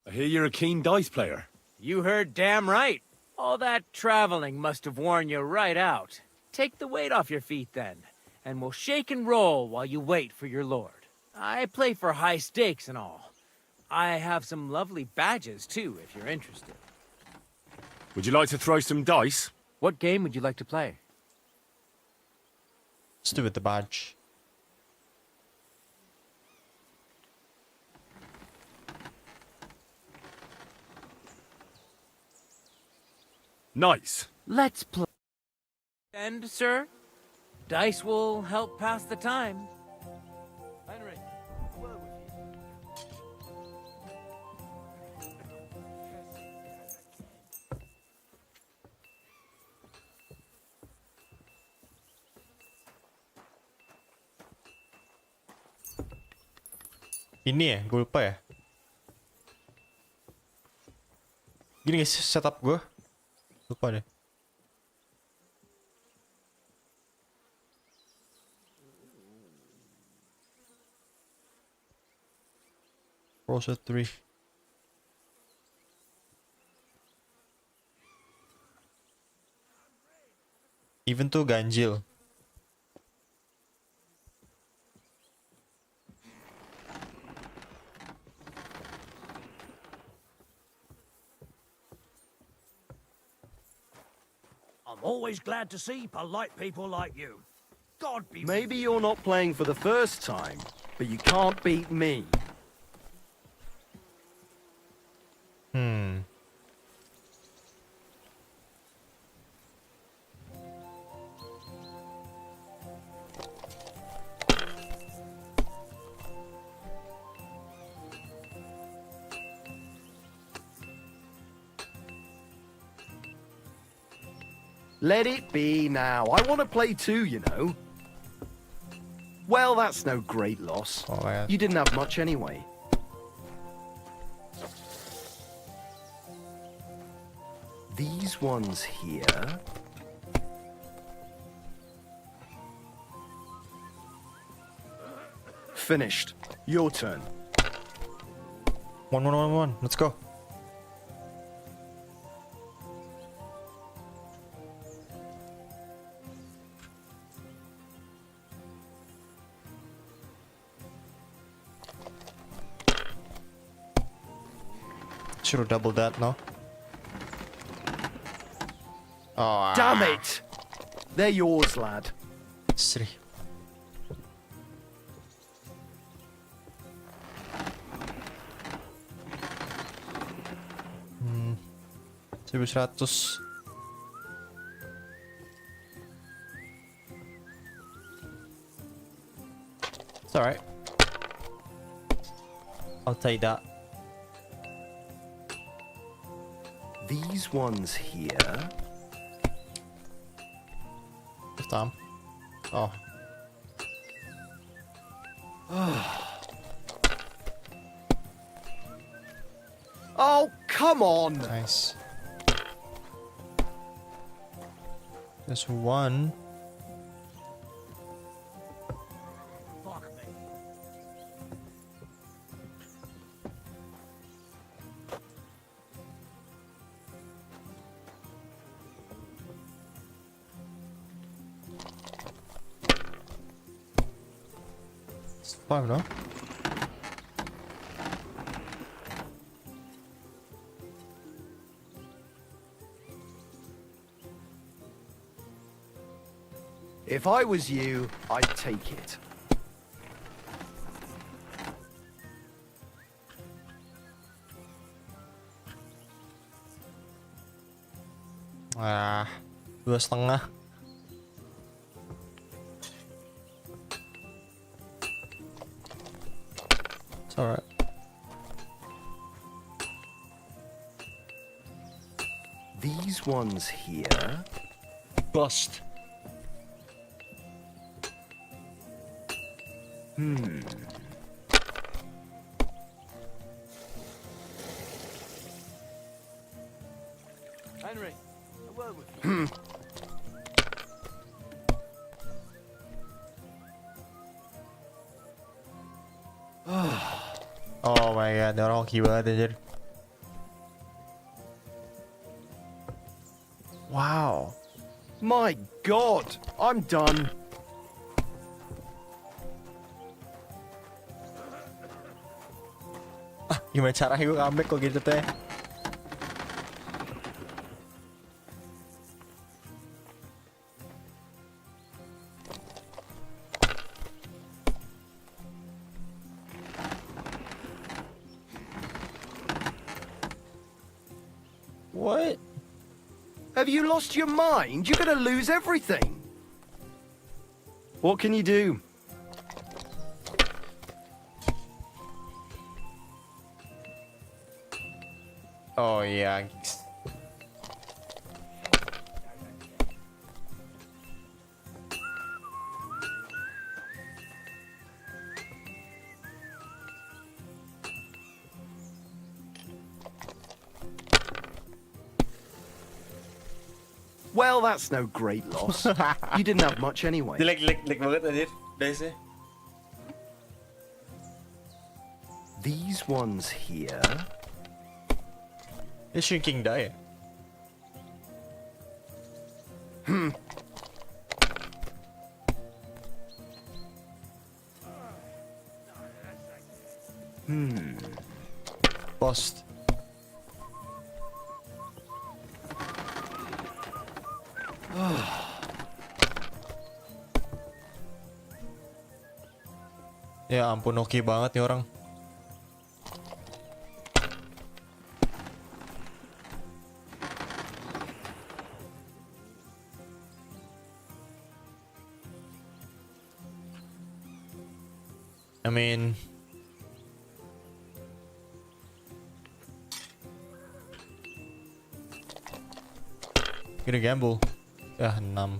I hear you're a keen dice player. You heard damn right. All that traveling must have worn you right out. Take the weight off your feet then, and we'll shake and roll while you wait for your lord. I play for high stakes and all. I have some lovely badges too, if you're interested. Would you like to throw some dice? What game would you like to play? Let's do it, the badge. Nice. Let's play. And, sir? Dice will help pass the time. Henry, a word with you. Ini ya, gue lupa ya. Gini guys, setup gue. Lupa deh. Process 3. Even tuh ganjil. I'm always glad to see polite people like you. God be... Maybe you're not playing for the first time, but you can't beat me. Let it be now. I want to play too, you know. Well, that's no great loss. Oh, man. You didn't have much anyway. These ones here. Finished. Your turn. 1. Let's go. Should have doubled that, no? Oh, Damn it! They're yours, lad. 3. Hmm. 1,100. It's alright. I'll take that. These ones here. This time. Oh. Oh, come on! Nice. There's 1. It's 5, no? If I was you, I'd take it. Ah, 2,5. It's alright. These ones here. Bust. Henry, a word with you. Oh my god, nó không keyword anjir. Wow. My God, I'm done. Gimana cara gue comeback kok gitu teh? What? Have you lost your mind? You're gonna lose everything. What can you do? Oh yeah. Well, that's no great loss. You didn't have much anyway. Dia like banget anjir, biasanya. These ones here. It's shrinking die. Bust. Ya ampun, oke banget nih orang. I mean, gonna gamble. Ya 6.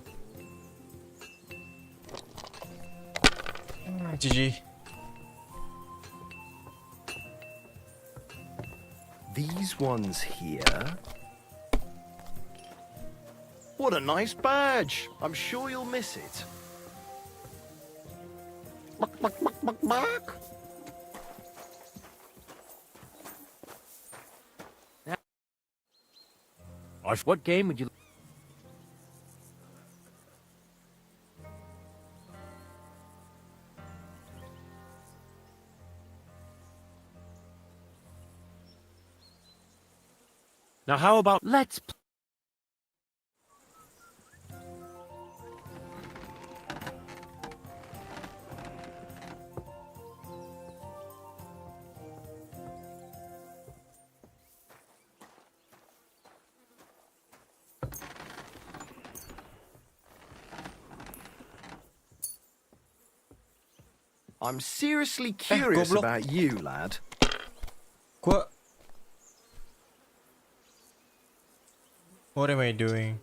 GG. These ones here. What a nice badge. I'm sure you'll miss it. What game would you... Now how about... Let's... I'm seriously curious goblok. about you, lad. What am I doing?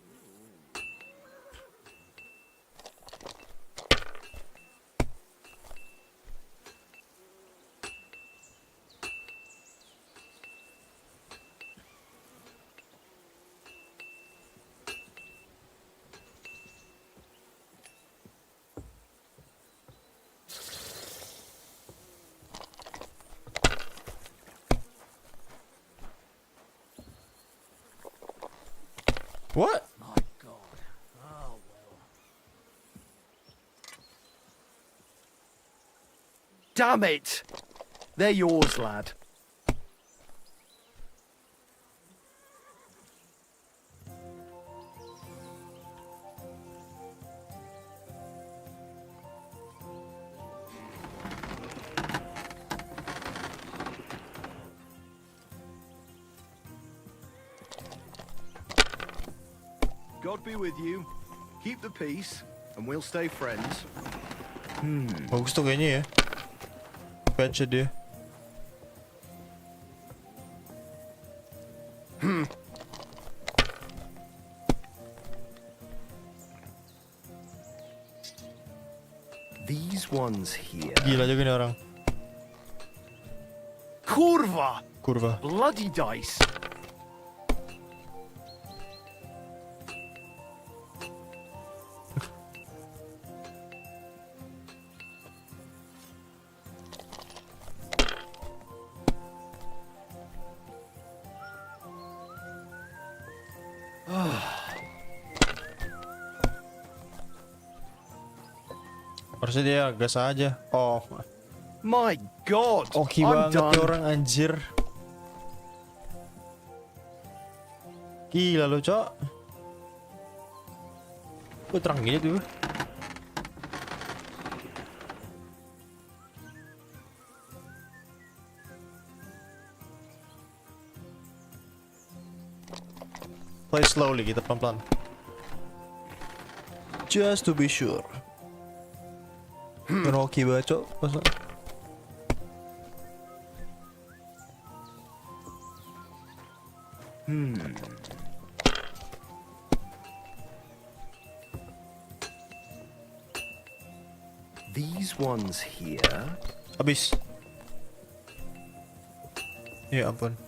What? My God. Oh, well. Damn it! They're yours, lad. God be with you. Keep the peace, and we'll stay friends. Bagus tuh kayaknya ya. Patch dia. These ones here. Gila juga nih orang. Kurva! Kurva. Bloody dice! Harusnya dia gas aja. Oh. My God! Oke I'm banget done. ya orang anjir. Gila lo, Cok. Terang gini tuh. Play slowly, kita pelan-pelan. Just to be sure. Rocky banget, Cok. Masa? These ones here. Habis. Ya ampun.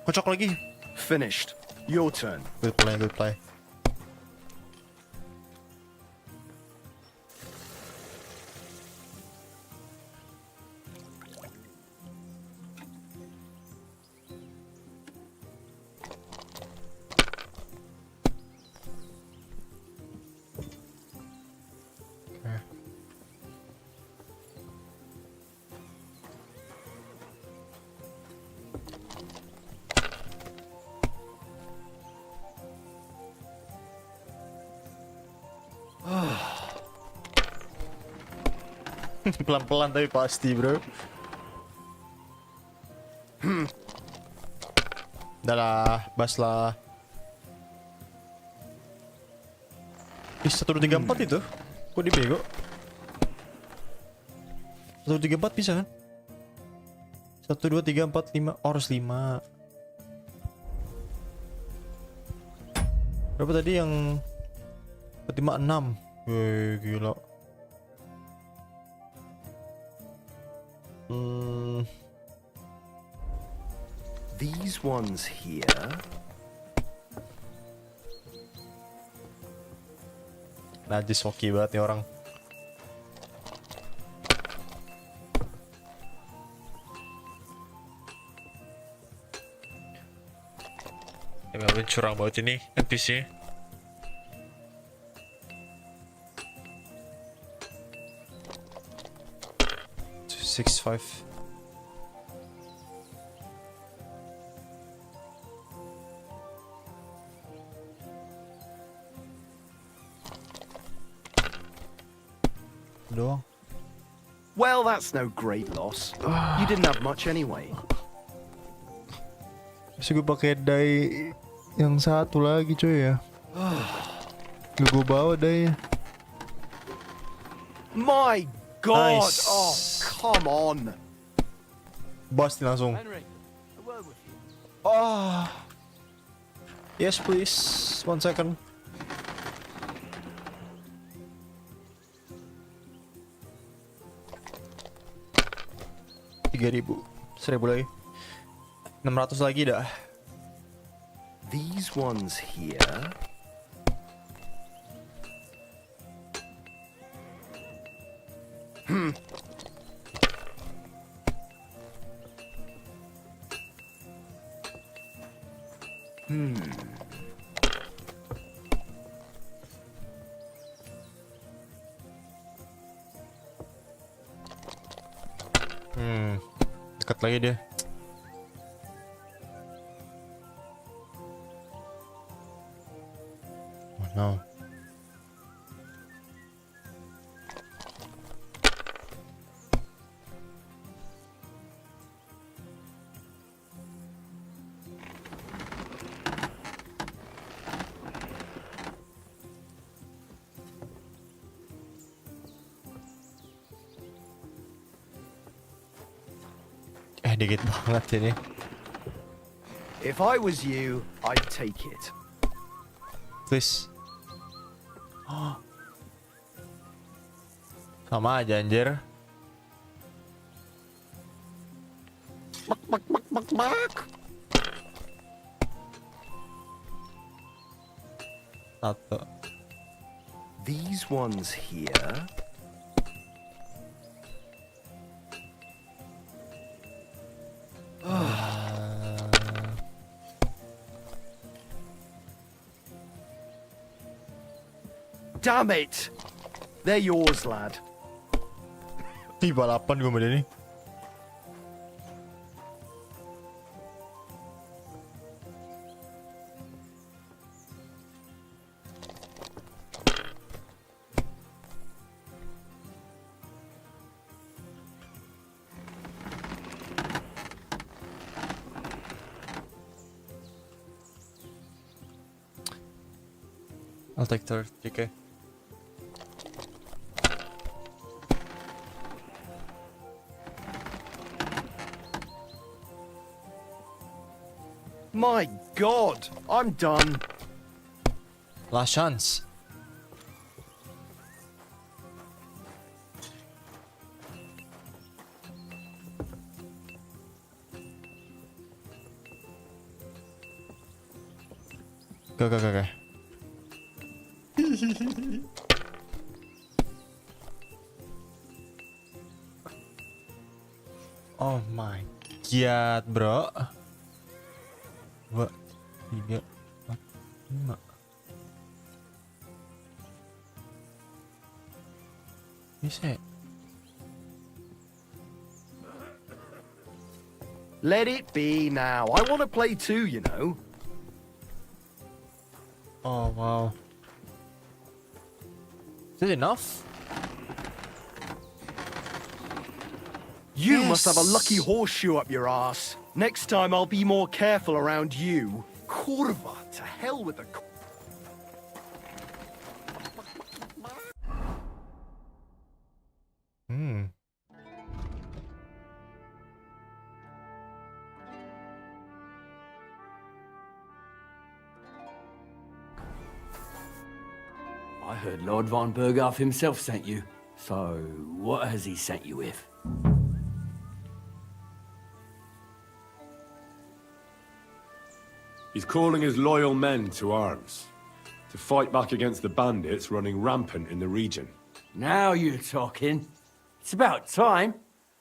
Kocok lagi. Finished. Your turn. Good play, good play. Pelan-pelan tapi pasti, bro. Udah lah, bas lah. 1, 2, 3, 4 itu? Kok dibego? 1, 2, 3, 4 bisa kan? 1, 2, 3, 4, 5. Oh, harus 5. Berapa tadi yang 5, 6? Wih, gila. These ones here. Najis hoki banget nih orang. Emang curang banget ini NPC. Six five. Doang. Well, that's no great loss. You didn't have much anyway. Bisa gue pakai dye yang satu lagi coy ya. Gue bawa dye. My God! Nice. Oh, come on. Bust langsung. Oh. Yes please. 1 second. $3,000 lagi. 600 lagi dah. These ones here. Dekat lagi dia. Oh no. Dikit banget ini. If I was you, I'd take it. Please. Sama aja anjir. Satu. These ones here. Damn it! They're yours, lad. Ih, balapan gue sama dia nih. I'll take 30k. My God, I'm done. Last chance. Go. Oh my god, bro. 2, 3, 4, 5. Bisa. Let it be now. I want to play too, you know. Oh wow. Is it enough? You must have a lucky horseshoe up your ass. Next time I'll be more careful around you. Kurva, to hell with the... I heard Lord von Berghoff himself sent you. So, what has he sent you with? He's calling his loyal men to arms, to fight back against the bandits running rampant in the region. Now you're talking. It's about time.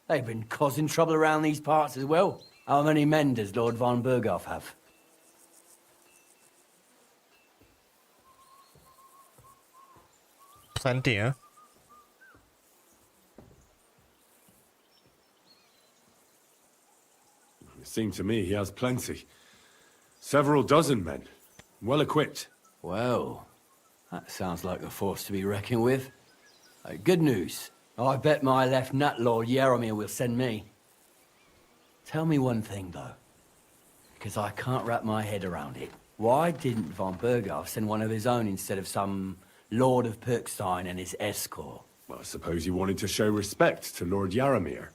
They've been causing trouble around these parts as well. How many men does Lord von Berghoff have? Plenty, huh? It seemed to me he has plenty. Several dozen men, well equipped. Well, that sounds like a force to be reckoned with. Good news. I bet my left nut Lord Yaromir will send me. Tell me one thing, though, because I can't wrap my head around it. Why didn't von Berghoff send one of his own instead of some Lord of Pirkstein and his escort? Well, I suppose he wanted to show respect to Lord Yaromir.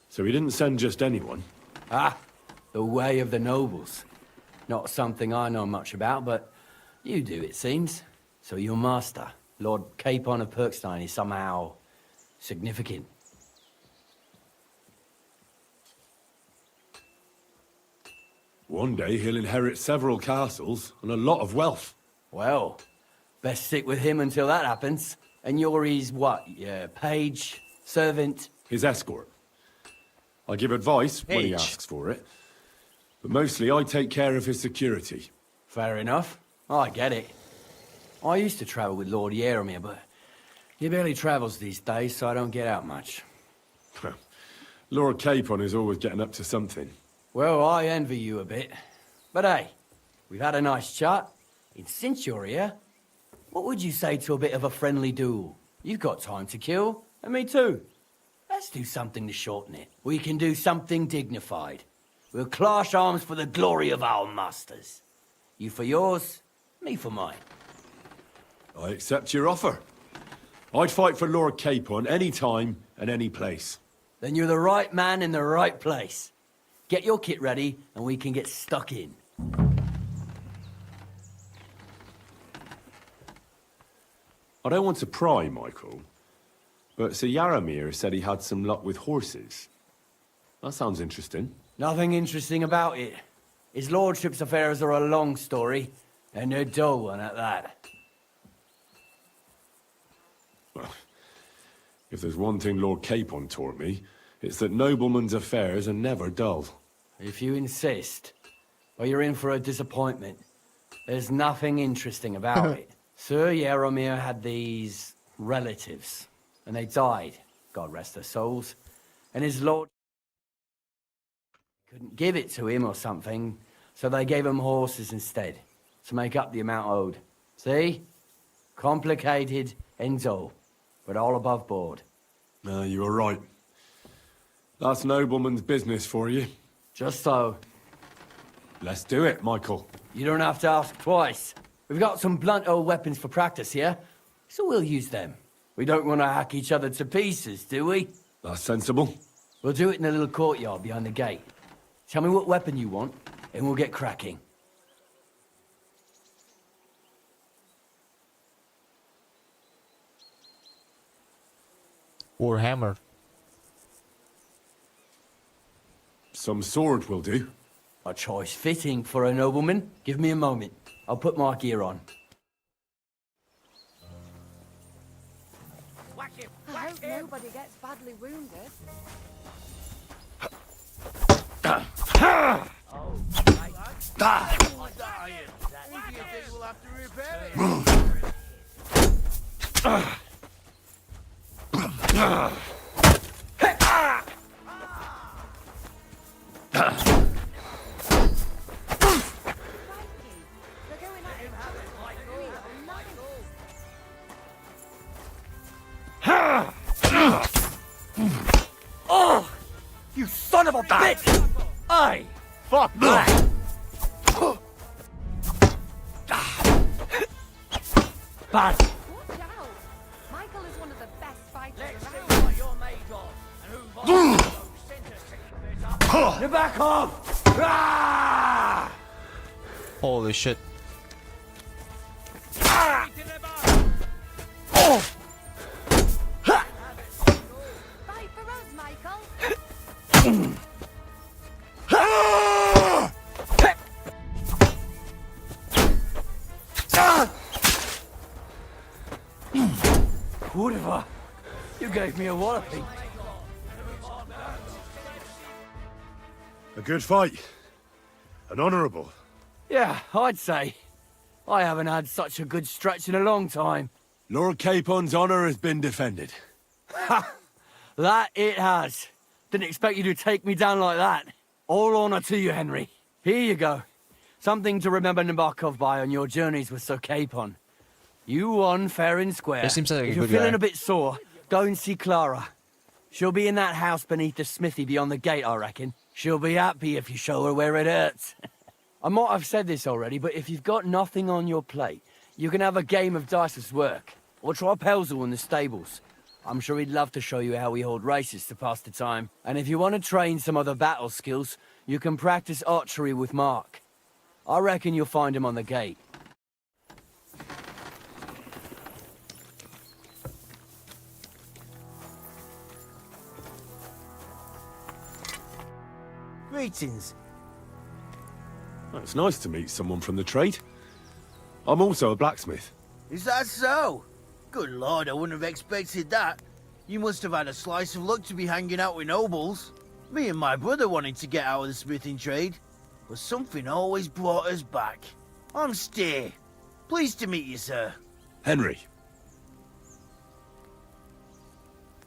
So he didn't send just anyone. Ah, the way of the nobles. Not something I know much about, but you do, it seems. So your master, Lord Capon of Pirkstein, is somehow significant. One day he'll inherit several castles and a lot of wealth. Well, best stick with him until that happens. And you're his what? Yeah, page, servant? His escort. I give advice when he asks for it. But mostly I take care of his security. Fair enough. I get it. I used to travel with Lord Yaromir, but he barely travels these days, so I don't get out much. Lord Capon is always getting up to something. Well, I envy you a bit. But hey, we've had a nice chat. And since you're here, what would you say to a bit of a friendly duel? You've got time to kill, and me too. Let's do something to shorten it. We can do something dignified. We'll clash arms for the glory of our masters. You for yours, me for mine. I accept your offer. I'd fight for Lord Capon any time and any place. Then you're the right man in the right place. Get your kit ready, and we can get stuck in. I don't want to pry, Michael, but Sir Yaromir said he had some luck with horses. That sounds interesting. Nothing interesting about it. His lordship's affairs are a long story, and they're dull one at that. Well, if there's one thing Lord Capon taught me, it's that noblemen's affairs are never dull. If you insist, or you're in for a disappointment. There's nothing interesting about it. Sir Yaromir had these relatives, and they died, God rest their souls, and his lord couldn't give it to him or something, so they gave him horses instead, to make up the amount owed. See? Complicated and dull, but all above board. You were right. That's nobleman's business for you. Just so. Let's do it, Michael. You don't have to ask twice. We've got some blunt old weapons for practice here, so we'll use them. We don't want to hack each other to pieces, do we? That's sensible. We'll do it in the little courtyard behind the gate. Tell me what weapon you want, and we'll get cracking. Warhammer. Some sword will do. A choice fitting for a nobleman. Give me a moment. I'll put my gear on. I hope nobody gets badly wounded. Oh! You son of a bitch! Aye! Fuck that! Bad! Watch out! Michael is one of the best fighters around. What you're made of, and who You're back off! Ah! Holy shit. Oh! Fight for us, Michael! gave me a walloping. A good fight. An honourable. Yeah, I'd say. I haven't had such a good stretch in a long time. Lord Capon's honour has been defended. Ha! That it has. Didn't expect you to take me down like that. All honour to you, Henry. Here you go. Something to remember Nabokov by on your journeys with Sir Capon. You won fair and square. He seems like a if you're good feeling guy. a bit sore, go and see Clara. She'll be in that house beneath the smithy beyond the gate, I reckon. She'll be happy if you show her where it hurts. I might have said this already, but if you've got nothing on your plate, you can have a game of dice's work. Or try Pelzel in the stables. I'm sure he'd love to show you how we hold races to pass the time. And if you want to train some other battle skills, you can practice archery with Mark. I reckon you'll find him on the gate. Greetings. It's nice to meet someone from the trade. I'm also a blacksmith. Is that so? Good lord, I wouldn't have expected that. You must have had a slice of luck to be hanging out with nobles. Me and my brother wanted to get out of the smithing trade, but something always brought us back. I'm Steer. Pleased to meet you, sir. Henry.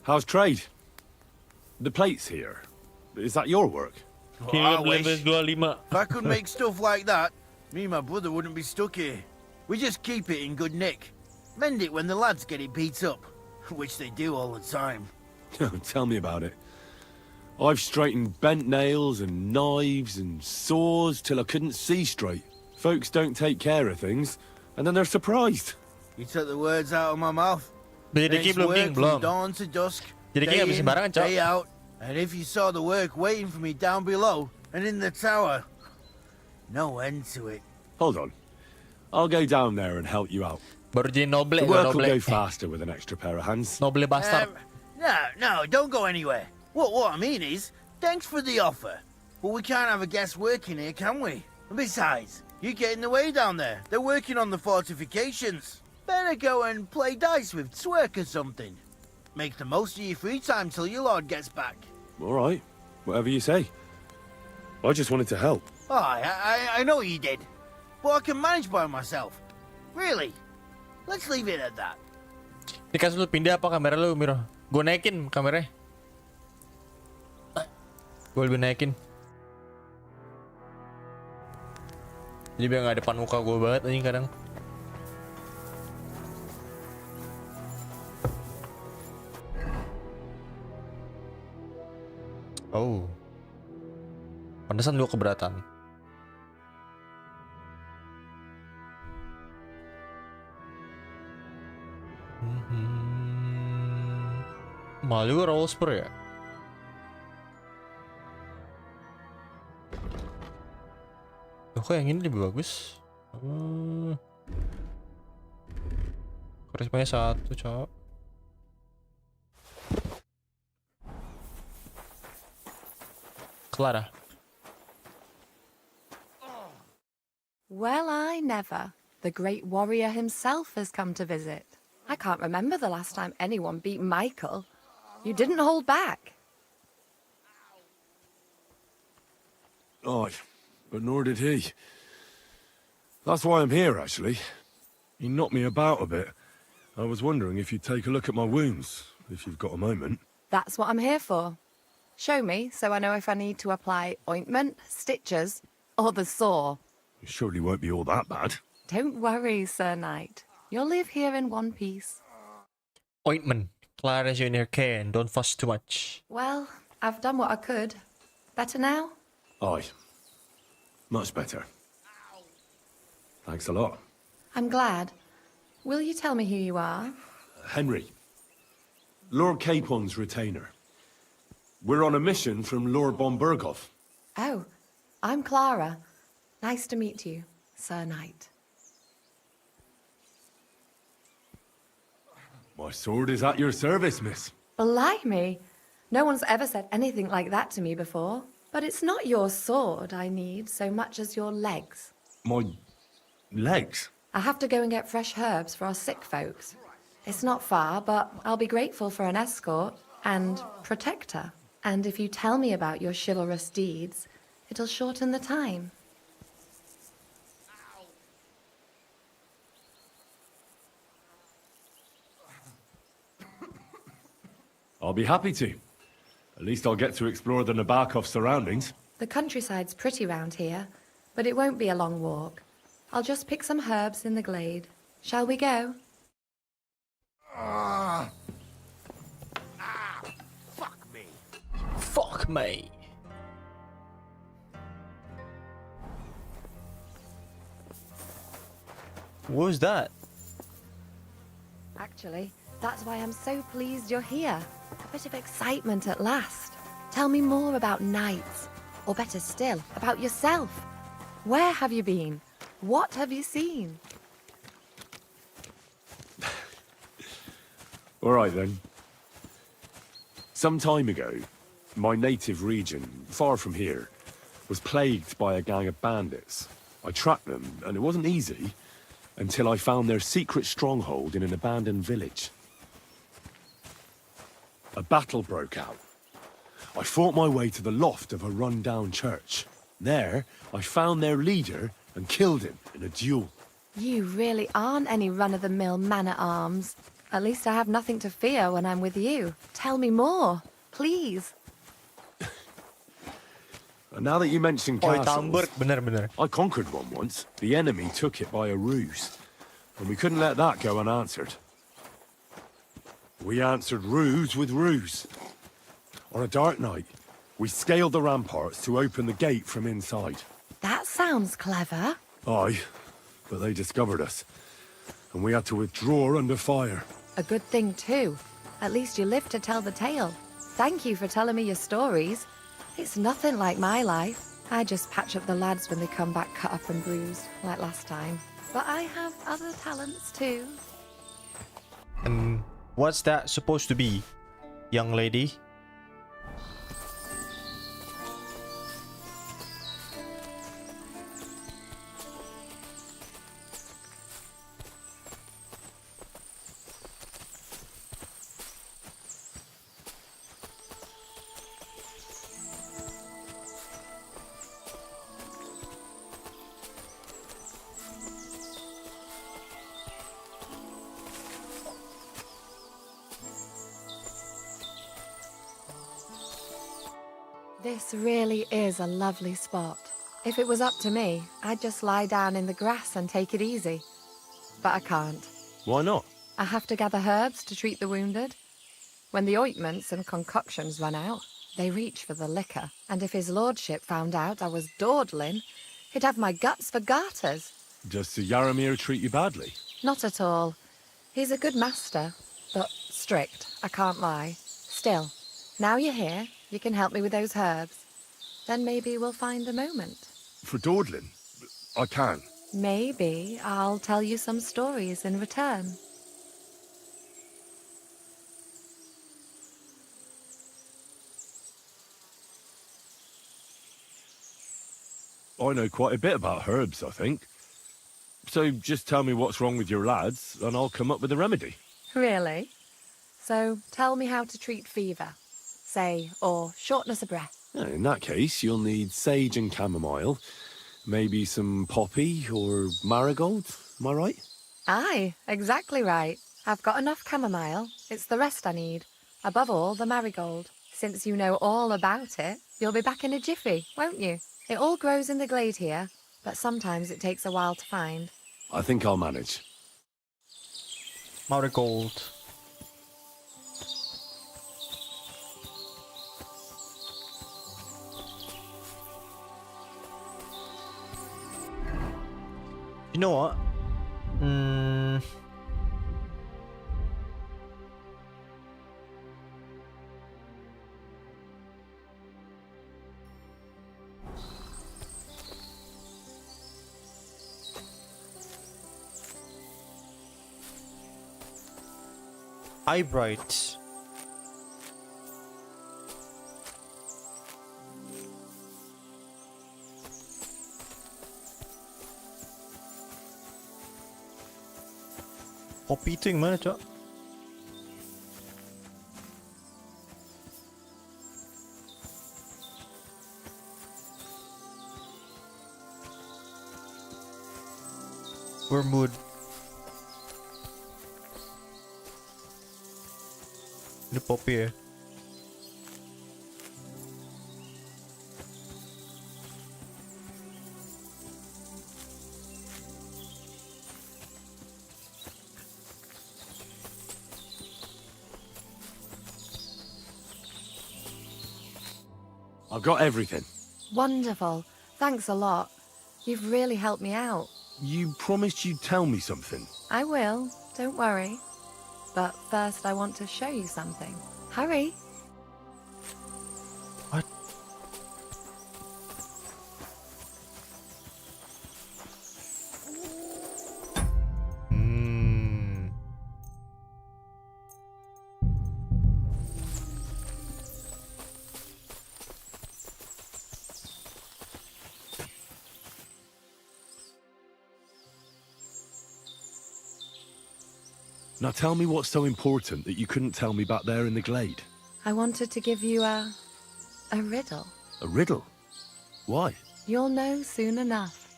How's trade? The plates here. Is that your work? Oh, I wish. If I could make stuff like that, me and my brother wouldn't be stuck here. We just keep it in good nick. Mend it when the lads get it beat up, which they do all the time. Tell me about it. I've straightened bent nails and knives and saws till I couldn't see straight. Folks don't take care of things, and then they're surprised. You took the words out of my mouth. Jadi It's belum work king, from belum. dawn to dusk, Jadi day habis in, sembarangan, Cok. day out. And if you saw the work waiting for me down below and in the tower, no end to it. Hold on. I'll go down there and help you out. Baru jadi noble, The work will noble. go faster with an extra pair of hands. Noble bastard. No, don't go anywhere. What I mean is, thanks for the offer. But we can't have a guest working here, can we? And besides, you get in the way down there. They're working on the fortifications. Better go and play dice with Twerk or something. Make the most of your free time till your lord gets back. All right. Whatever you say. I just wanted to help. Oh, I know you did. But I can manage by myself. Really. Let's leave it at that. Dikasih lu pindah apa kamera lu, Miro? Gue naikin kameranya. Gue lebih naikin. Jadi biar gak depan muka gue banget anjing kadang. Oh. Pantesan lu keberatan. Mahal juga roll spur ya? Loh, kok yang ini lebih bagus? Karismanya 1, cok. Clara. Well, I never. The great warrior himself has come to visit. I can't remember the last time anyone beat Michael. You didn't hold back. Oh, but nor did he. That's why I'm here, actually. He knocked me about a bit. I was wondering if you'd take a look at my wounds, if you've got a moment. That's what I'm here for. Show me so I know if I need to apply ointment, stitches, or the saw. It surely won't be all that bad. Don't worry, Sir Knight. You'll live here in one piece. Ointment. Clara's in her care and don't fuss too much. Well, I've done what I could. Better now? Aye. Much better. Thanks a lot. I'm glad. Will you tell me who you are? Henry. Lord Capon's retainer. We're on a mission from Lord Bombergov. Oh, I'm Clara. Nice to meet you, Sir Knight. My sword is at your service, miss. Blimey! No one's ever said anything like that to me before. But it's not your sword I need so much as your legs. My legs? I have to go and get fresh herbs for our sick folks. It's not far, but I'll be grateful for an escort and protector. And if you tell me about your chivalrous deeds, it'll shorten the time. I'll be happy to. At least I'll get to explore the Nabokov surroundings. The countryside's pretty round here, but it won't be a long walk. I'll just pick some herbs in the glade. Shall we go? Fuck me. Fuck me. What was that? Actually, that's why I'm so pleased you're here. A bit of excitement at last. Tell me more about knights, or better still, about yourself. Where have you been? What have you seen? All right then. Some time ago, my native region, far from here, was plagued by a gang of bandits. I tracked them, and it wasn't easy, until I found their secret stronghold in an abandoned village. A battle broke out. I fought my way to the loft of a run-down church. There, I found their leader and killed him in a duel. You really aren't any run-of-the-mill man-at-arms. At least I have nothing to fear when I'm with you. Tell me more, please. And now that you mention Oh, castles, bener. I conquered one once. The enemy took it by a ruse, and we couldn't let that go unanswered. We answered ruse with ruse. On a dark night, we scaled the ramparts to open the gate from inside. That sounds clever. Aye, but they discovered us, and we had to withdraw under fire. A good thing, too. At least you lived to tell the tale. Thank you for telling me your stories. It's nothing like my life. I just patch up the lads when they come back cut up and bruised, like last time. But I have other talents, too. And what's that supposed to be, young lady? This really is a lovely spot. If it was up to me, I'd just lie down in the grass and take it easy. But I can't. Why not? I have to gather herbs to treat the wounded. When the ointments and concoctions run out, they reach for the liquor. And if his lordship found out I was dawdling, he'd have my guts for garters. Does Sir Yaramir treat you badly? Not at all. He's a good master, but strict, I can't lie. Still, now you're here, you can help me with those herbs. Then maybe we'll find a moment. For dawdling? I can. Maybe I'll tell you some stories in return. I know quite a bit about herbs, I think. So just tell me what's wrong with your lads, and I'll come up with a remedy. Really? So tell me how to treat fever, say, or shortness of breath. In that case, you'll need sage and chamomile, maybe some poppy or marigold, am I right? Aye, exactly right. I've got enough chamomile. It's the rest I need. Above all, the marigold. Since you know all about it, you'll be back in a jiffy, won't you? It all grows in the glade here, but sometimes it takes a while to find. I think I'll manage. Marigold. You know what? Eyebright. Kopi itu yang mana, Cok? Wormwood. Ini poppy ya. I've got everything. Wonderful. Thanks a lot. You've really helped me out. You promised you'd tell me something. I will. Don't worry. But first I want to show you something. Hurry. What? Now tell me what's so important that you couldn't tell me back there in the glade. I wanted to give you a riddle. A riddle? Why? You'll know soon enough.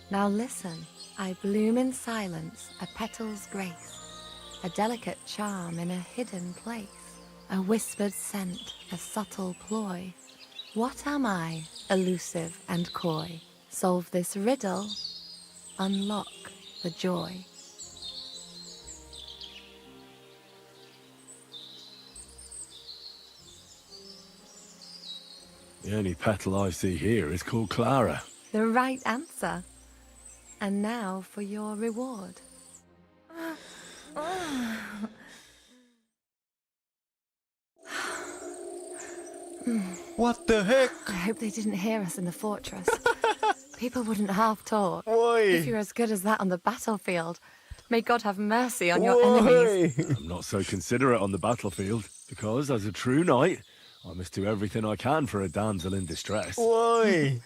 Now listen. I bloom in silence, a petal's grace, a delicate charm in a hidden place, a whispered scent, a subtle ploy. What am I, elusive and coy? Solve this riddle, unlock the joy. The only petal I see here is called Clara. The right answer. And now for your reward. What the heck? I hope they didn't hear us in the fortress. People wouldn't half talk. Why? If you're as good as that on the battlefield, may God have mercy on your enemies. I'm not so considerate on the battlefield, because as a true knight, I must do everything I can for a damsel in distress. Why?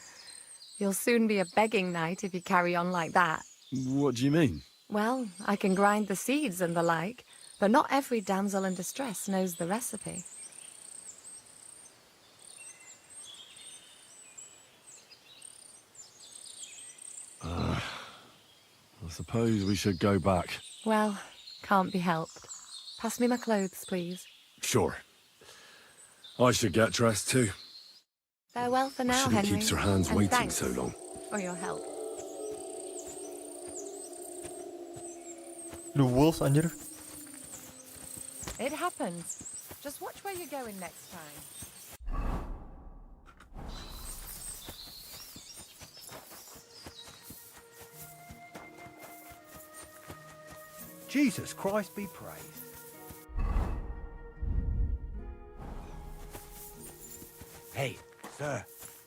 You'll soon be a begging knight if you carry on like that. What do you mean? Well, I can grind the seeds and the like, but not every damsel in distress knows the recipe. I suppose we should go back. Well, can't be helped. Pass me my clothes, please. Sure. I should get dressed too. Farewell for now, Shouldn't Henry. keep Sir Hans and waiting thanks so long. for your help. The wolf, anjir. It happens. Just watch where you're going next time. Jesus Christ be praised. Hey, sir,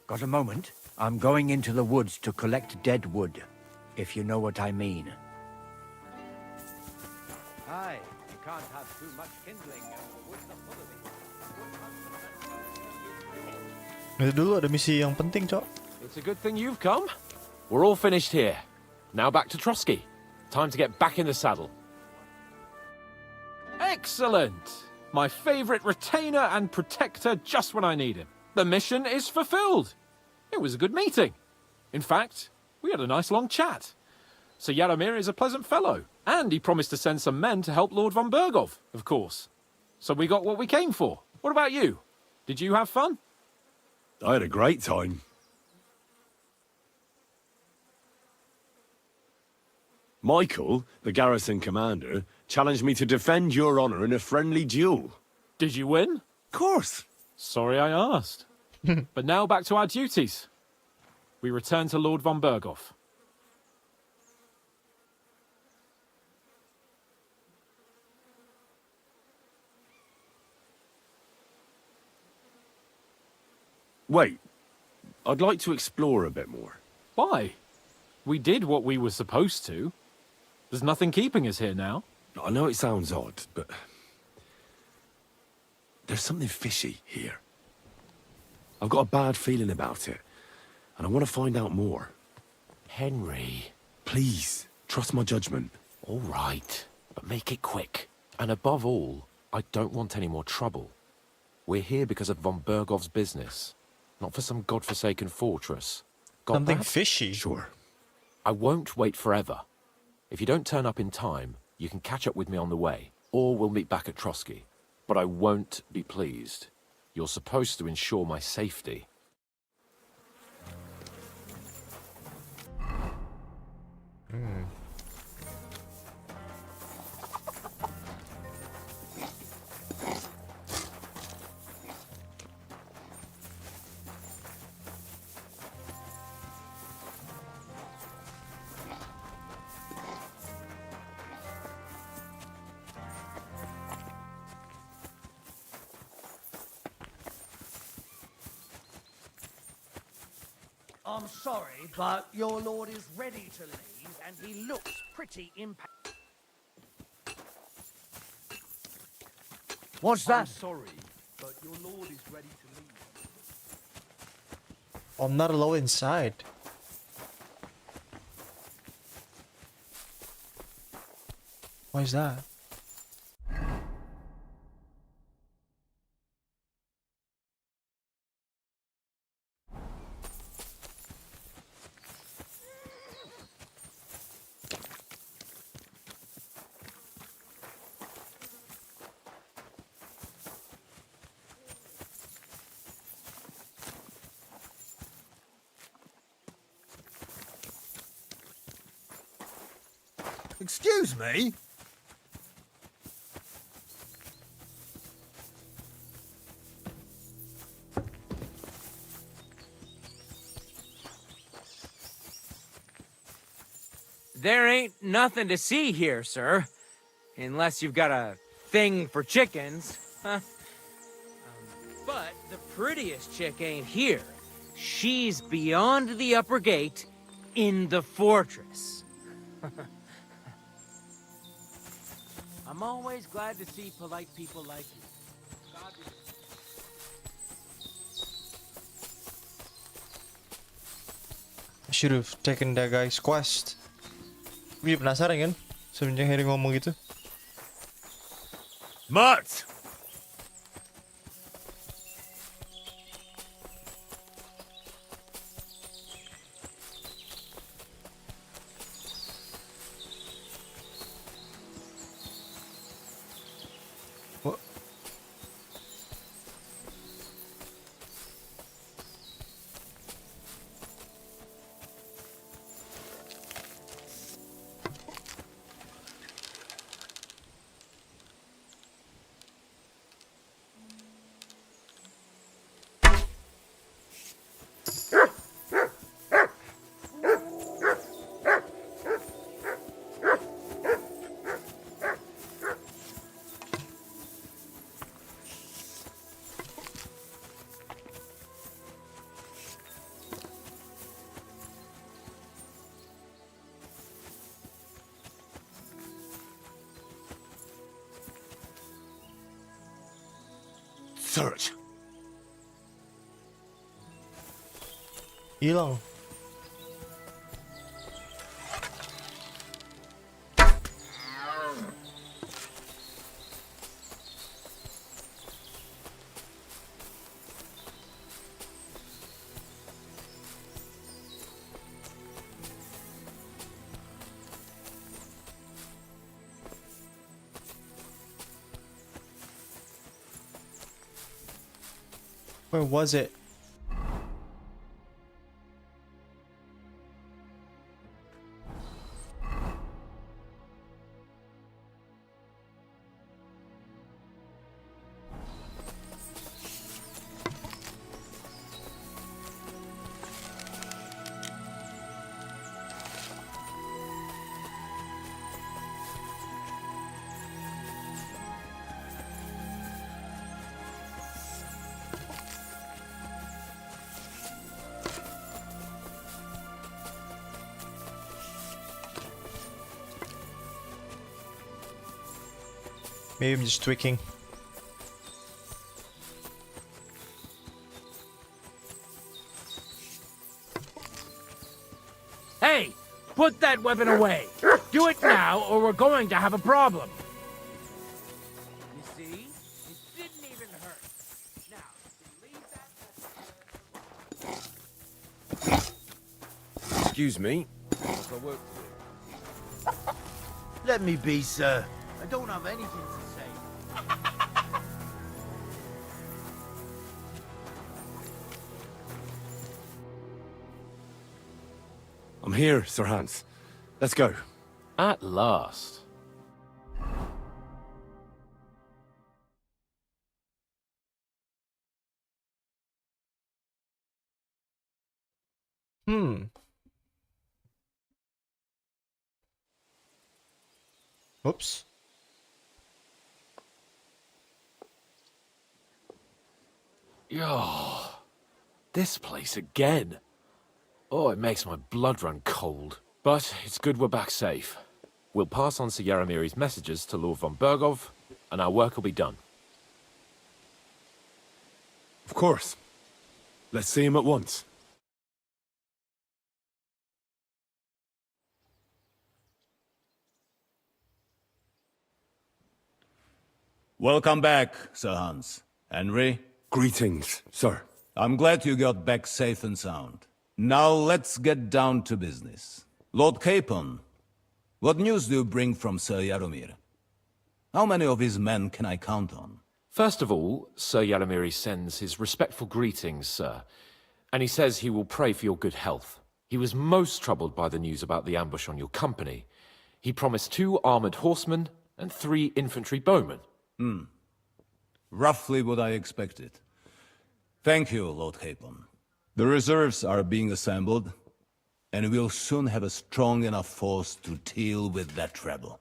got a moment? I'm going into the woods to collect dead wood, if you know what I mean. Aye, you can't have too much kindling and the woods are full of it. Dulu ada misi yang penting, Cok. It's a good thing you've come. We're all finished here. Now back to Trotsky. Time to get back in the saddle. Excellent! My favourite retainer and protector just when I need him. The mission is fulfilled. It was a good meeting. In fact, we had a nice long chat. Sir Yaromir is a pleasant fellow, and he promised to send some men to help Lord von Bergov, of course. So we got what we came for. What about you? Did you have fun? I had a great time. Michael, the garrison commander, challenged me to defend your honor in a friendly duel. Did you win? Of course. Sorry I asked. But now back to our duties. We return to Lord von Bergov. Wait, I'd like to explore a bit more. Why? We did what we were supposed to. There's nothing keeping us here now. I know it sounds odd, but there's something fishy here. I've got a bad feeling about it, and I want to find out more. Henry. Please, trust my judgment. All right, but make it quick. And above all, I don't want any more trouble. We're here because of von Bergov's business, not for some godforsaken fortress. Got Something that? fishy. Sure. I won't wait forever. If you don't turn up in time, you can catch up with me on the way, or we'll meet back at Trotsky. But I won't be pleased. You're supposed to ensure my safety. I'm sorry, but your lord is ready to leave, and he looks pretty impacted. What's that? I'm sorry, but your lord is ready to leave. I'm not alone inside. Why is that? Excuse me? There ain't nothing to see here, sir. Unless you've got a thing for chickens. Huh? But the prettiest chick ain't here. She's beyond the upper gate in the fortress. I'm always glad to see polite people like you. I should have taken that guy's quest. Gue penasaran kan semenjak Harry ngomong gitu. Mutt! What? Search. Hilang. Where was it? Maybe I'm just tweaking. Hey, put that weapon away. Do it now, or we're going to have a problem. You see? It didn't even hurt. Now, leave that. Excuse me. I've got work to do. Let me be, sir. I don't have anything to say. I'm here, Sir Hans. Let's go. At last. Oops. Yo, this place again. Oh, it makes my blood run cold. But it's good we're back safe. We'll pass on Sir Yaromir's messages to Lord von Bergov, and our work will be done. Of course. Let's see him at once. Welcome back, Sir Hans. Henry? Greetings, sir. I'm glad you got back safe and sound. Now let's get down to business. Lord Capon, what news do you bring from Sir Yaromir? How many of his men can I count on? First of all, Sir Yaromir sends his respectful greetings, sir. And he says he will pray for your good health. He was most troubled by the news about the ambush on your company. He promised 2 armored horsemen and 3 infantry bowmen. Roughly what I expected. Thank you, Lord Capon. The reserves are being assembled, and we'll soon have a strong enough force to deal with that rebel.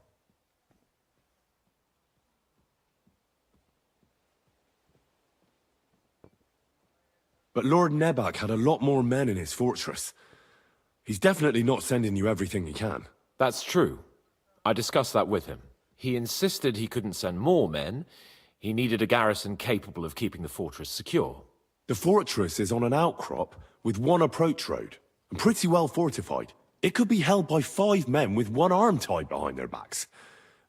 But Lord Nebak had a lot more men in his fortress. He's definitely not sending you everything he can. That's true. I discussed that with him. He insisted he couldn't send more men. He needed a garrison capable of keeping the fortress secure. The fortress is on an outcrop with 1 approach road, and pretty well fortified. It could be held by 5 men with 1 arm tied behind their backs,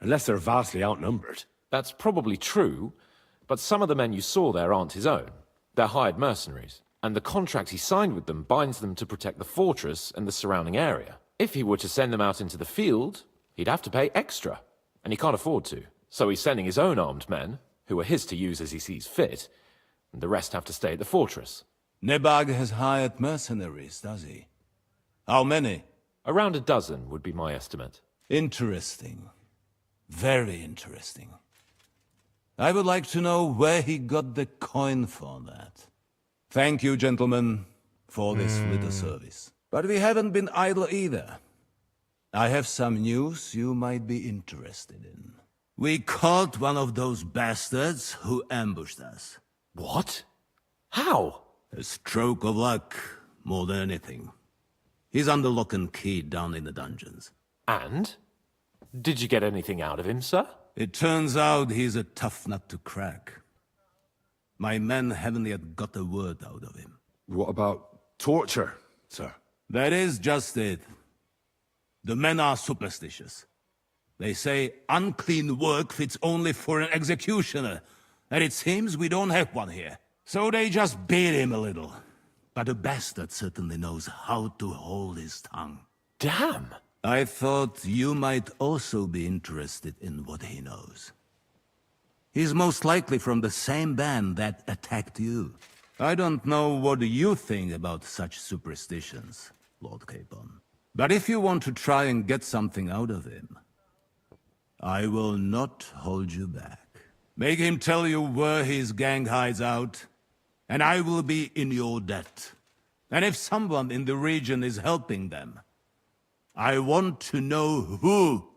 unless they're vastly outnumbered. That's probably true, but some of the men you saw there aren't his own. They're hired mercenaries, and the contract he signed with them binds them to protect the fortress and the surrounding area. If he were to send them out into the field, he'd have to pay extra, and he can't afford to. So he's sending his own armed men, who are his to use as he sees fit, and the rest have to stay at the fortress. Nebag has hired mercenaries, does he? How many? Around a dozen would be my estimate. Interesting. Very interesting. I would like to know where he got the coin for that. Thank you, gentlemen, for this little service. But we haven't been idle either. I have some news you might be interested in. We caught one of those bastards who ambushed us. What? How? A stroke of luck, more than anything. He's under lock and key down in the dungeons. And? Did you get anything out of him, sir? It turns out he's a tough nut to crack. My men haven't yet got a word out of him. What about torture, sir? That is just it. The men are superstitious. They say unclean work fits only for an executioner, and it seems we don't have one here. So they just beat him a little. But the bastard certainly knows how to hold his tongue. Damn! I thought you might also be interested in what he knows. He's most likely from the same band that attacked you. I don't know what you think about such superstitions, Lord Capon. But if you want to try and get something out of him, I will not hold you back. Make him tell you where his gang hides out, and I will be in your debt. And if someone in the region is helping them, I want to know who.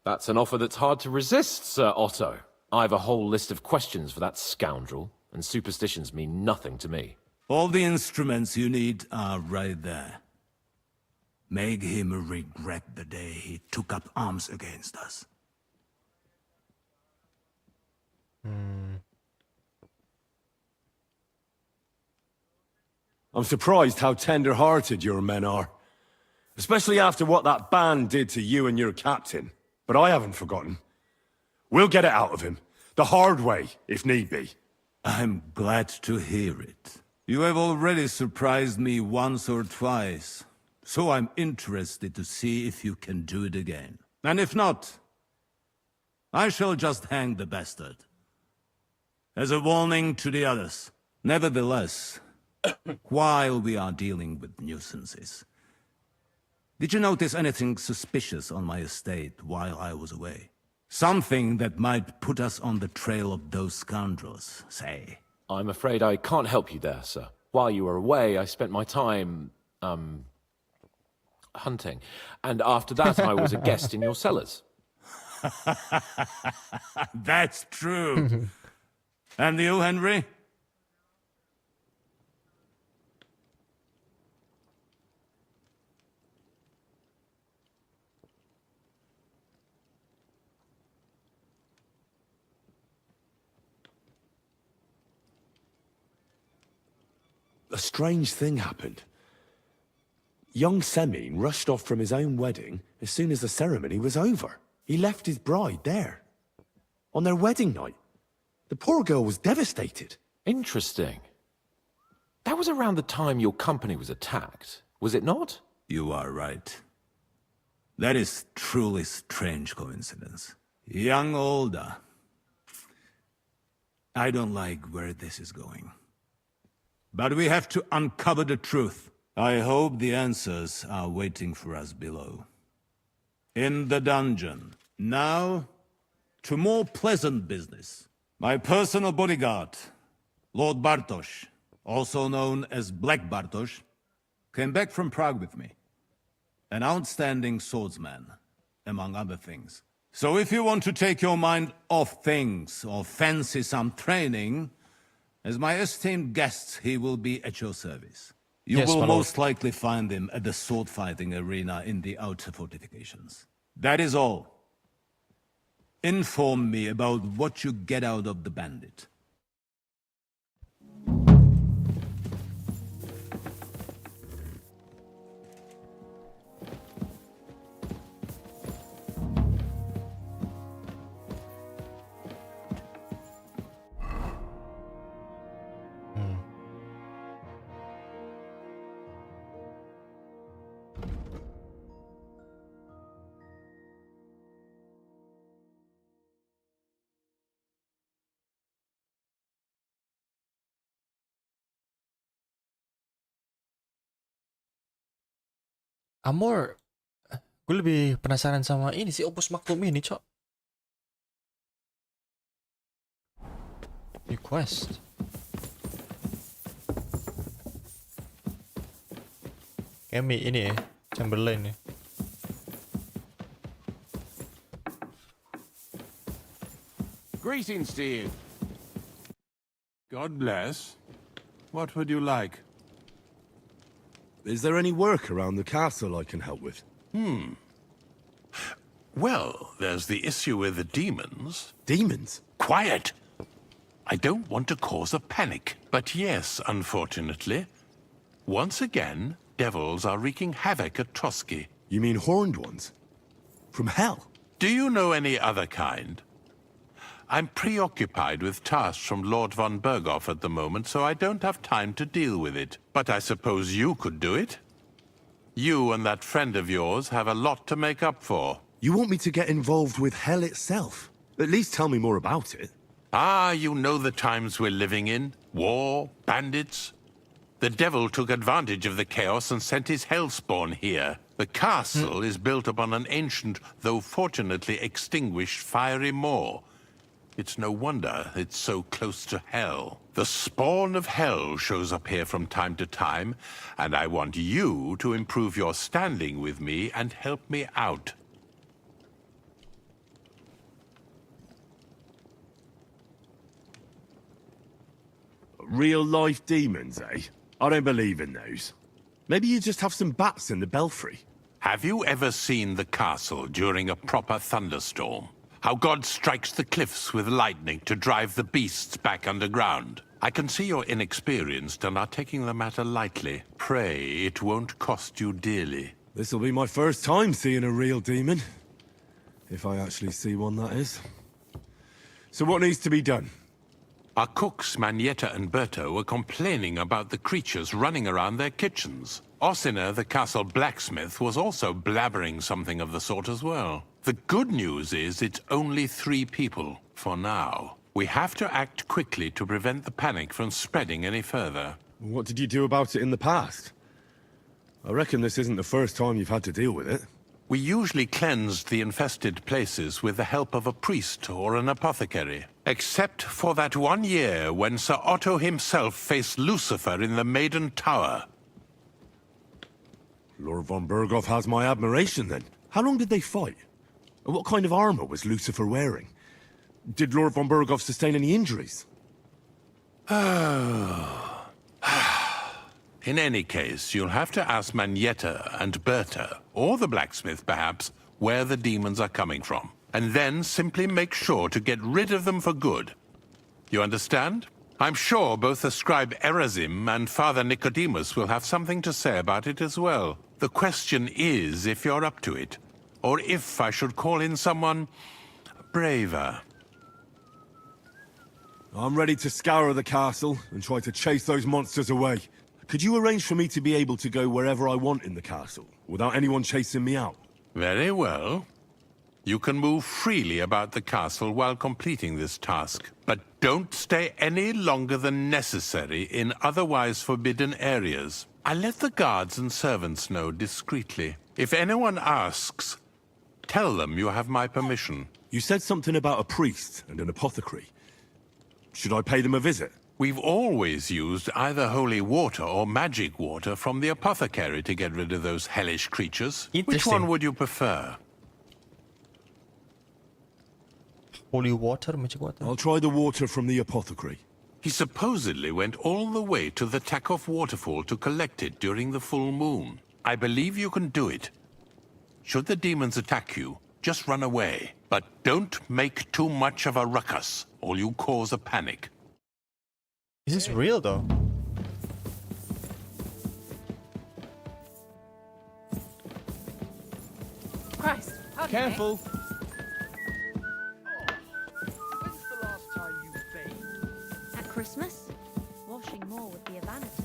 That's an offer that's hard to resist, Sir Otto. I've a whole list of questions for that scoundrel, and superstitions mean nothing to me. All the instruments you need are right there. Make him regret the day he took up arms against us. I'm surprised how tender-hearted your men are. Especially after what that band did to you and your captain. But I haven't forgotten. We'll get it out of him. The hard way, if need be. I'm glad to hear it. You have already surprised me once or twice, so I'm interested to see if you can do it again. And if not, I shall just hang the bastard. As a warning to the others. Nevertheless, while we are dealing with nuisances, did you notice anything suspicious on my estate while I was away? Something that might put us on the trail of those scoundrels, say? I'm afraid I can't help you there, sir. While you were away, I spent my time, hunting. And after that, I was a guest in your cellars. That's true. And you, Henry? A strange thing happened. Young Semine rushed off from his own wedding as soon as the ceremony was over. He left his bride there. On their wedding night. The poor girl was devastated. Interesting. That was around the time your company was attacked, was it not? You are right. That is truly strange coincidence. Young Olda. I don't like where this is going. But we have to uncover the truth. I hope the answers are waiting for us below. In the dungeon. Now, to more pleasant business. My personal bodyguard, Lord Bartosz, also known as Black Bartosz, came back from Prague with me. An outstanding swordsman, among other things. So if you want to take your mind off things or fancy some training, as my esteemed guest, he will be at your service. You Yes, will my lord. most likely find him at the sword-fighting arena in the outer fortifications. That is all. Inform me about what you get out of the bandit. Amor, gue lebih penasaran sama ini sih Opus Magnum ini, cok. New quest. Kayak ini ya, Chamberlain ya. Greetings to you. God bless. What would you like? Is there any work around the castle I can help with? Well, there's the issue with the demons. Demons? Quiet! I don't want to cause a panic, but yes, unfortunately. Once again, devils are wreaking havoc at Trotsky. You mean horned ones? From hell? Do you know any other kind? I'm preoccupied with tasks from Lord von Berghoff at the moment, so I don't have time to deal with it. But I suppose you could do it? You and that friend of yours have a lot to make up for. You want me to get involved with hell itself? At least tell me more about it. Ah, you know the times we're living in. War, bandits. The devil took advantage of the chaos and sent his hellspawn here. The castle is built upon an ancient, though fortunately extinguished, fiery moor. It's no wonder it's so close to hell. The spawn of hell shows up here from time to time, and I want you to improve your standing with me and help me out. Real-life demons, eh? I don't believe in those. Maybe you just have some bats in the belfry. Have you ever seen the castle during a proper thunderstorm? How God strikes the cliffs with lightning to drive the beasts back underground. I can see you're inexperienced and are taking the matter lightly. Pray it won't cost you dearly. This'll be my first time seeing a real demon. If I actually see one, that is. So what needs to be done? Our cooks, Manietta and Berto, were complaining about the creatures running around their kitchens. Ossina, the castle blacksmith, was also blabbering something of the sort as well. The good news is it's only 3 people, for now. We have to act quickly to prevent the panic from spreading any further. What did you do about it in the past? I reckon this isn't the first time you've had to deal with it. We usually cleansed the infested places with the help of a priest or an apothecary. Except for that one year when Sir Otto himself faced Lucifer in the Maiden Tower. Lord von Berghoff has my admiration, then. How long did they fight? What kind of armor was Lucifer wearing? Did Lord von Berghoff sustain any injuries? In any case, you'll have to ask Manietta and Berta, or the blacksmith perhaps, where the demons are coming from. And then simply make sure to get rid of them for good. You understand? I'm sure both the scribe Erazim and Father Nicodemus will have something to say about it as well. The question is if you're up to it, or if I should call in someone braver. I'm ready to scour the castle and try to chase those monsters away. Could you arrange for me to be able to go wherever I want in the castle, without anyone chasing me out? Very well. You can move freely about the castle while completing this task, but don't stay any longer than necessary in otherwise forbidden areas. I'll let the guards and servants know discreetly. If anyone asks, tell them you have my permission. You said something about a priest and an apothecary. Should I pay them a visit? We've always used either holy water or magic water from the apothecary to get rid of those hellish creatures. Which one would you prefer? Holy water, magic water? I'll try the water from the apothecary. He supposedly went all the way to the Takov waterfall to collect it during the full moon. I believe you can do it. Should the demons attack you, just run away. But don't make too much of a ruckus, or you cause a panic. Is this real though? Christ, okay. Careful. When's the last time you bathed? At Christmas, washing more would be a vanity.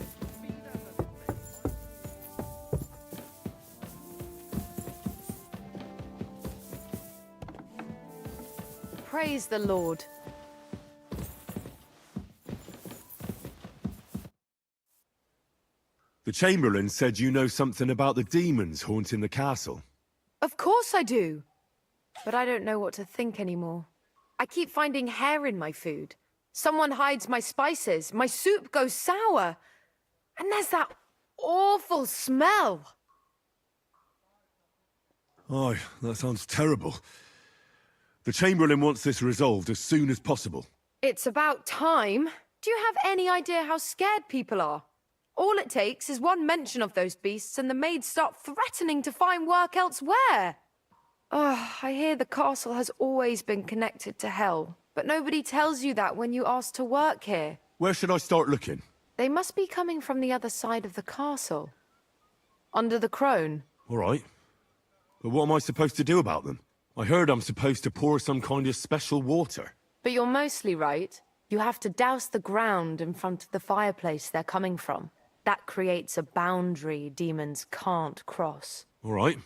Praise the Lord. The Chamberlain said you know something about the demons haunting the castle. Of course I do. But I don't know what to think anymore. I keep finding hair in my food. Someone hides my spices. My soup goes sour. And there's that awful smell. Oh, that sounds terrible. The Chamberlain wants this resolved as soon as possible. It's about time. Do you have any idea how scared people are? All it takes is one mention of those beasts and the maids start threatening to find work elsewhere. I hear the castle has always been connected to hell, but nobody tells you that when you ask to work here. Where should I start looking? They must be coming from the other side of the castle. Under the crone. All right. But what am I supposed to do about them? I heard I'm supposed to pour some kind of special water. But you're mostly right. You have to douse the ground in front of the fireplace they're coming from. That creates a boundary demons can't cross. All right.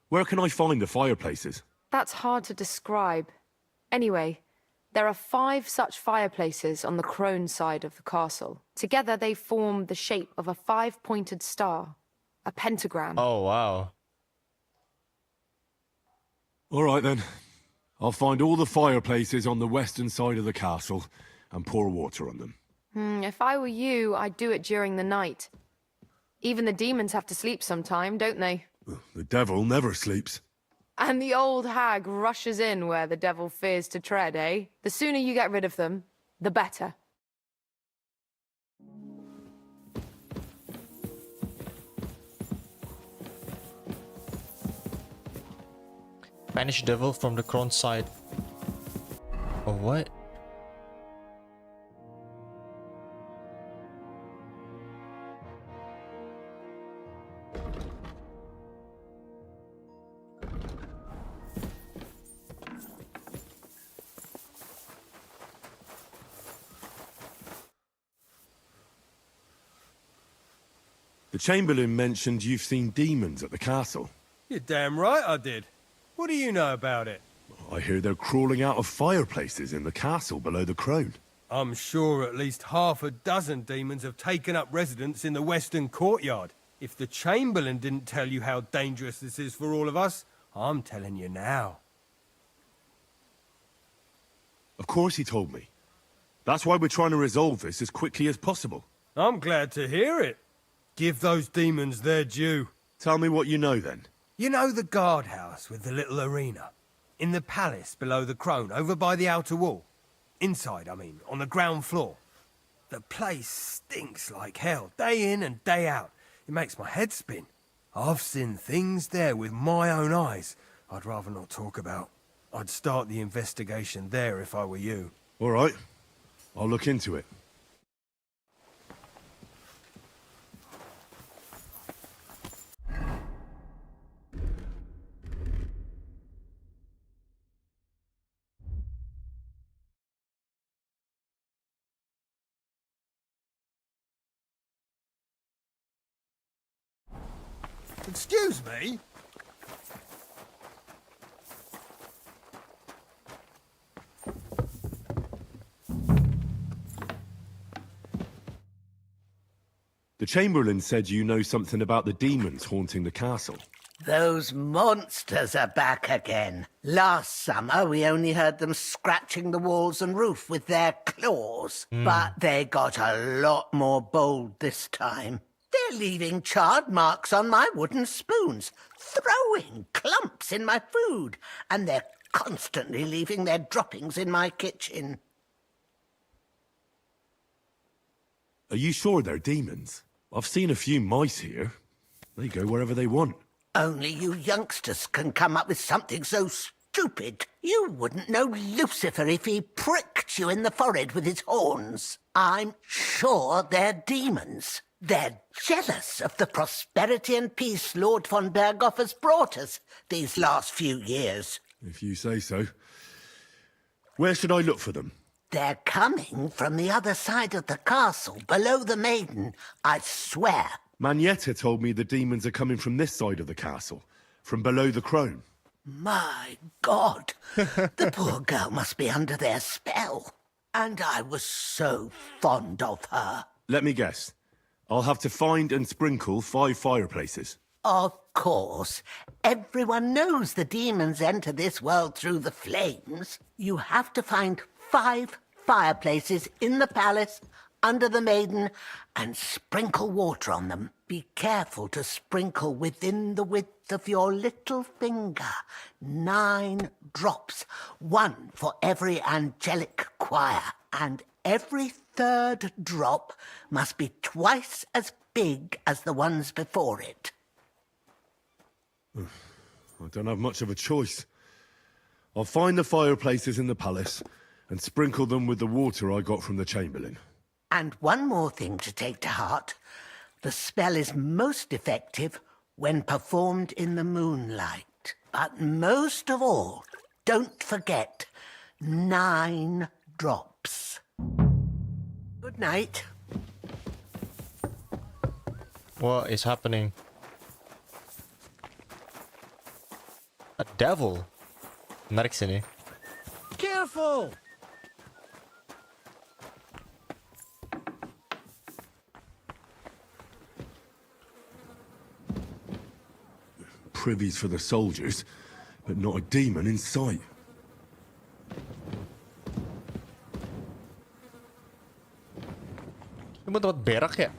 Where can I find the fireplaces? That's hard to describe. Anyway, there are 5 such fireplaces on the crone side of the castle. Together they form the shape of a 5-pointed star, a pentagram. Oh, wow. All right, then. I'll find all the fireplaces on the western side of the castle and pour water on them. If I were you, I'd do it during the night. Even the demons have to sleep sometime, don't they? The devil never sleeps. And the old hag rushes in where the devil fears to tread, eh? The sooner you get rid of them, the better. Banish devil from the crone side. Oh, what? The Chamberlain mentioned you've seen demons at the castle. You're damn right I did. What do you know about it? I hear they're crawling out of fireplaces in the castle below the Crone. I'm sure at least half a dozen demons have taken up residence in the western courtyard. If the Chamberlain didn't tell you how dangerous this is for all of us, I'm telling you now. Of course he told me. That's why we're trying to resolve this as quickly as possible. I'm glad to hear it. Give those demons their due. Tell me what you know, then. You know the guardhouse with the little arena? In the palace below the Crone, over by the outer wall? Inside, I mean, on the ground floor. The place stinks like hell, day in and day out. It makes my head spin. I've seen things there with my own eyes I'd rather not talk about. I'd start the investigation there if I were you. All right. I'll look into it. Excuse me? The Chamberlain said you know something about the demons haunting the castle. Those monsters are back again. Last summer, we only heard them scratching the walls and roof with their claws. But they got a lot more bold this time. They're leaving charred marks on my wooden spoons, throwing clumps in my food, and they're constantly leaving their droppings in my kitchen. Are you sure they're demons? I've seen a few mice here. They go wherever they want. Only you youngsters can come up with something so stupid. You wouldn't know Lucifer if he pricked you in the forehead with his horns. I'm sure they're demons. They're jealous of the prosperity and peace Lord von Berghoff has brought us these last few years. If you say so. Where should I look for them? They're coming from the other side of the castle, below the Maiden, I swear. Manietta told me the demons are coming from this side of the castle, from below the Crone. My God, the poor girl must be under their spell. And I was so fond of her. Let me guess. I'll have to find and sprinkle 5 fireplaces. Of course. Everyone knows the demons enter this world through the flames. You have to find 5 fireplaces in the palace, under the Maiden, and sprinkle water on them. Be careful to sprinkle within the width of your little finger. 9 drops, 1 for every angelic choir, and every 3rd drop must be twice as big as the ones before it. I don't have much of a choice. I'll find the fireplaces in the palace and sprinkle them with the water I got from the Chamberlain. And one more thing to take to heart. The spell is most effective when performed in the moonlight. But most of all, don't forget 9 drops. Good night. What is happening? A devil? Menarik sini. Careful! Privies for the soldiers, but not a demon in sight. Ini buat tempat berak ya?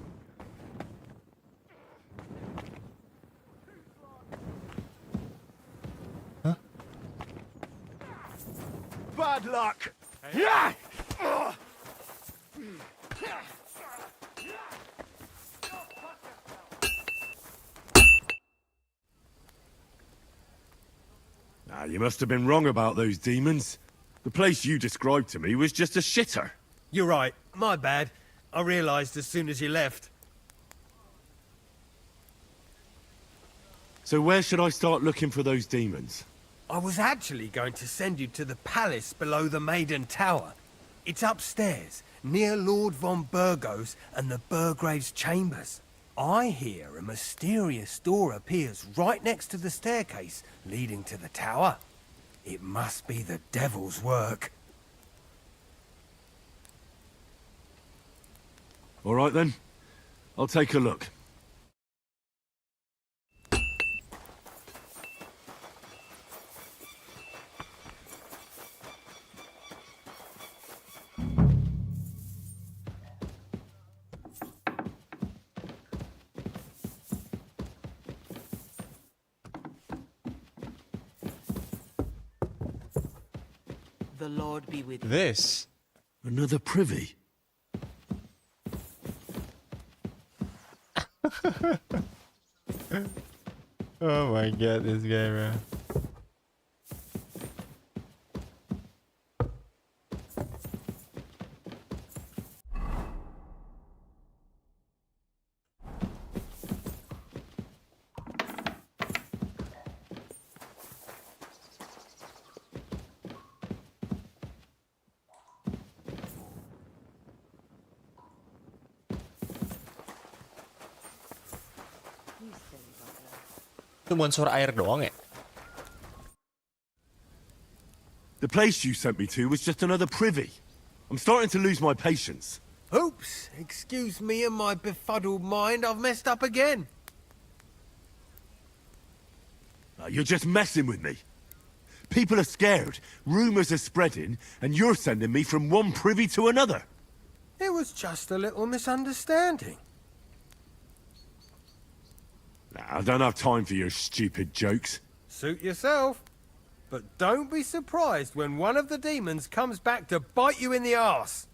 Bad luck! You must have been wrong about those demons. The place you described to me was just a shitter. You're right. My bad. I realised as soon as you left. So where should I start looking for those demons? I was actually going to send you to the palace below the Maiden Tower. It's upstairs, near Lord von Burgos and the Burgrave's chambers. I hear a mysterious door appears right next to the staircase leading to the tower. It must be the devil's work. All right then. I'll take a look. The Lord be with you. This. Another privy. Oh my god, this guy, bro. Itu unsur air doang ya? The place you sent me to was just another privy. I'm starting to lose my patience. Oops, excuse me and my befuddled mind, I've messed up again. You're just messing with me. People are scared, rumours are spreading, and you're sending me from one privy to another. It was just a little misunderstanding. I don't have time for your stupid jokes. Suit yourself. But don't be surprised when one of the demons comes back to bite you in the arse.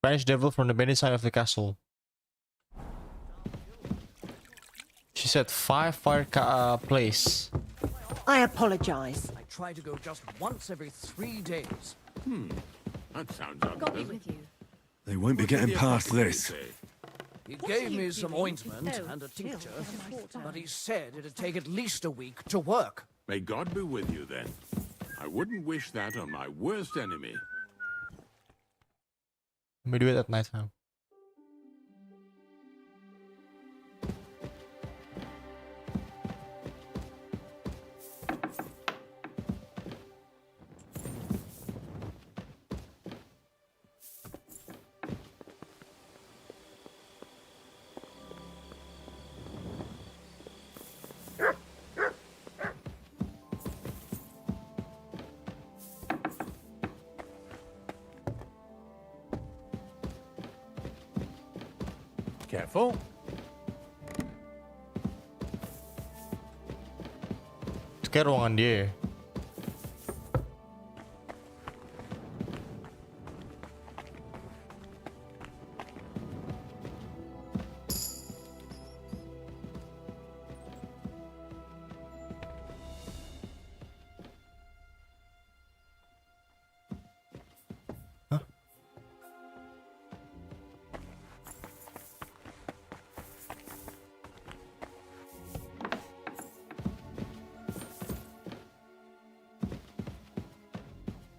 Banish devil from the many side of the castle. She said 5 fire place. I apologize. I try to go just once every 3 days. That sounds Got me with you. They won't be getting past this. He What gave are you me some doing? ointment Oh, and a tincture, chill. but he said it'd take at least a week to work. May God be with you then. I wouldn't wish that on my worst enemy. We do it at night time. Careful. Itu kayak ruangan dia.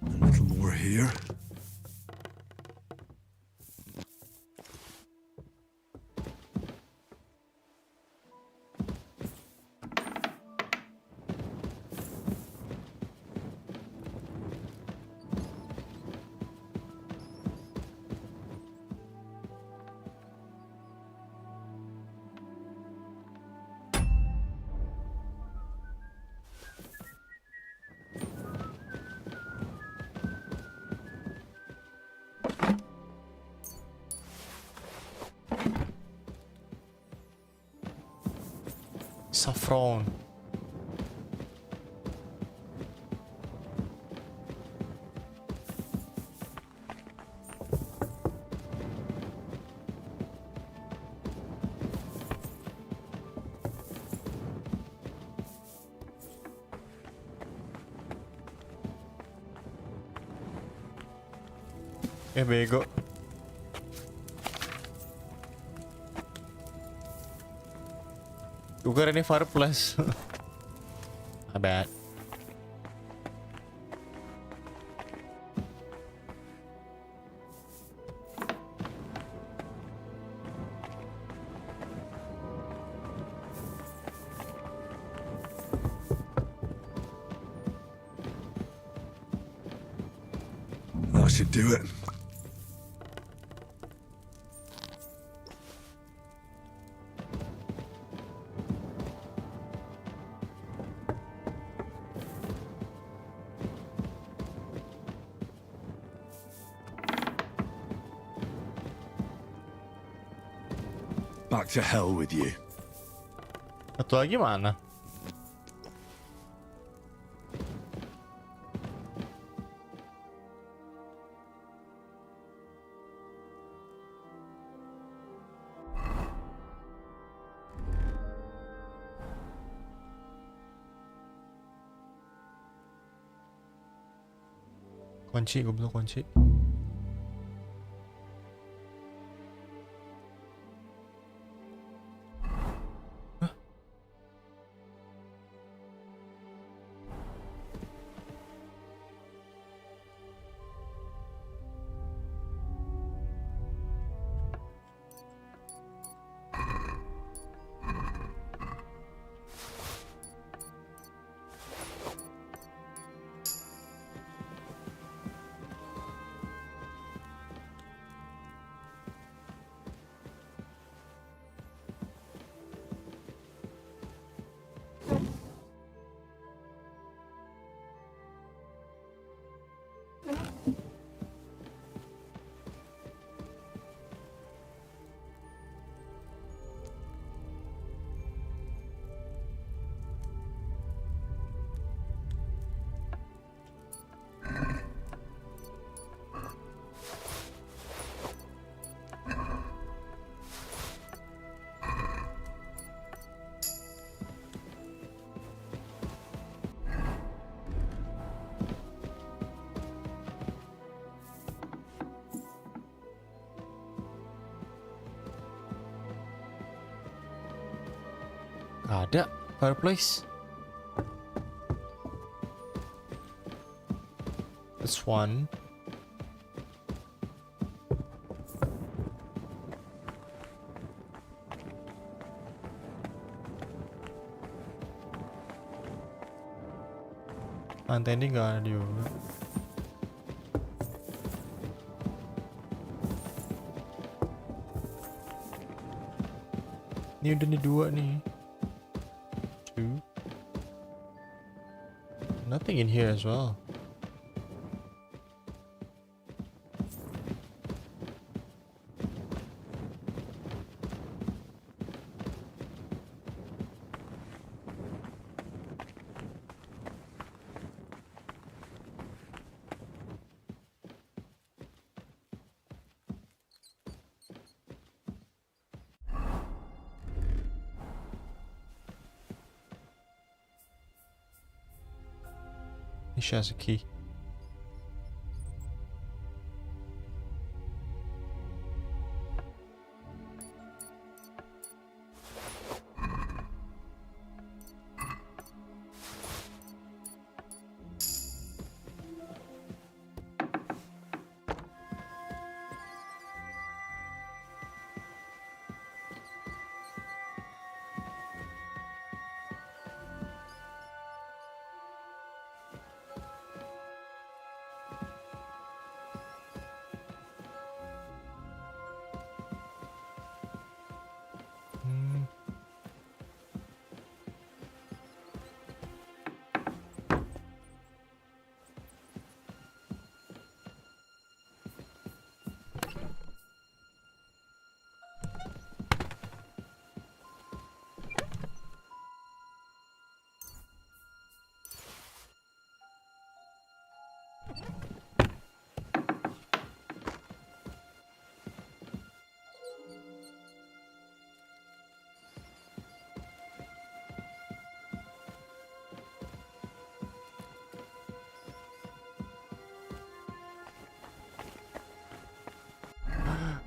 A little more here. Saffron. Bego. Gue kira ini fireplace. I bet. That should do it. Back to hell with you. Satu lagi mana? Kunci, gue belum kunci. Ada fireplace. This one. Lantai ini nggak ada juga. Ini udah nih dua nih. Nothing in here as well. She has a key.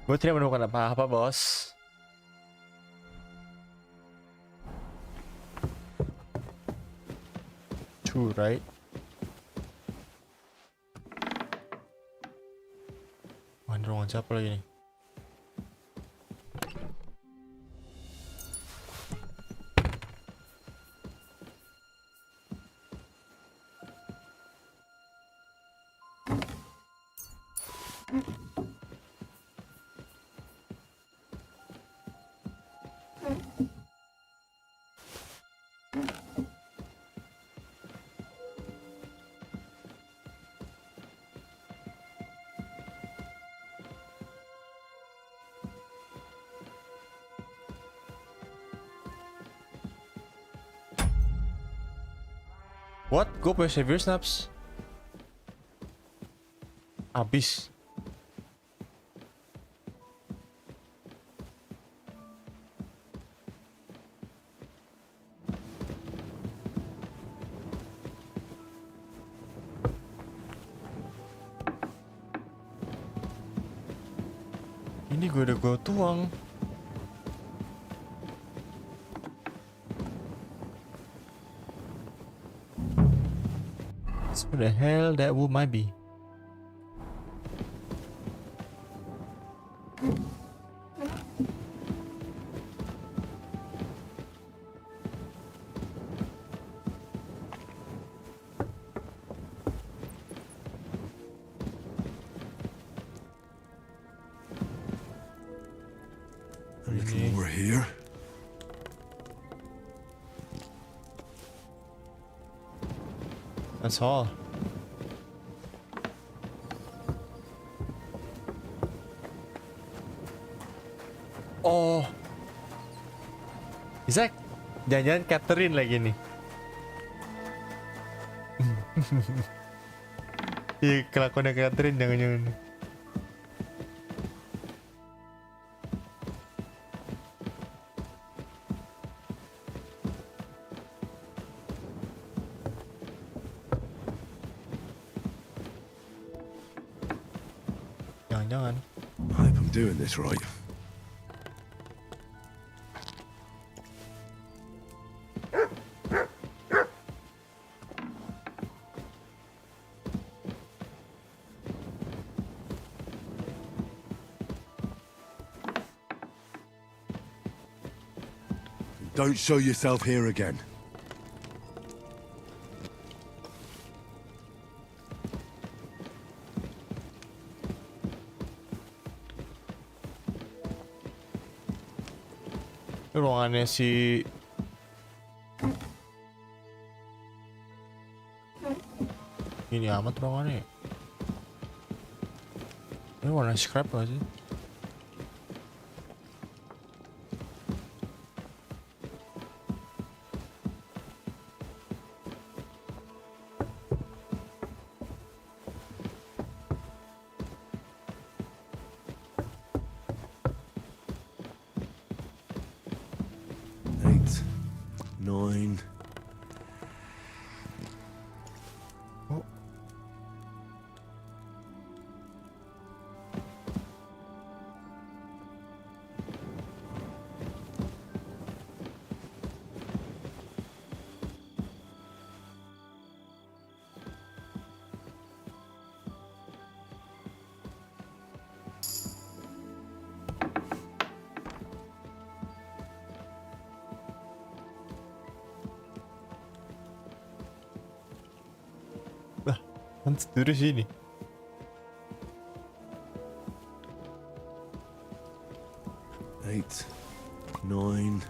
Gue tidak menemukan apa-apa, bos. 2, right? Wah, ini ruangan siapa lagi nih? What? Go play Savior Snaps? Habis. Ini gue udah gue tuang. What the hell that would might be? A little more here. That's all. Oh, Isaac, jangan-jangan Catherine lagi nih. Iya, kelakuannya Catherine jangan-jangan. Jangan-jangan. I hope I'm doing this right. Don't show yourself here again. Ruangannya si ini amat ruangannya. Ini warna scrap gak sih? Nine. Oh. Kan tidur di sini. Eight. Nine.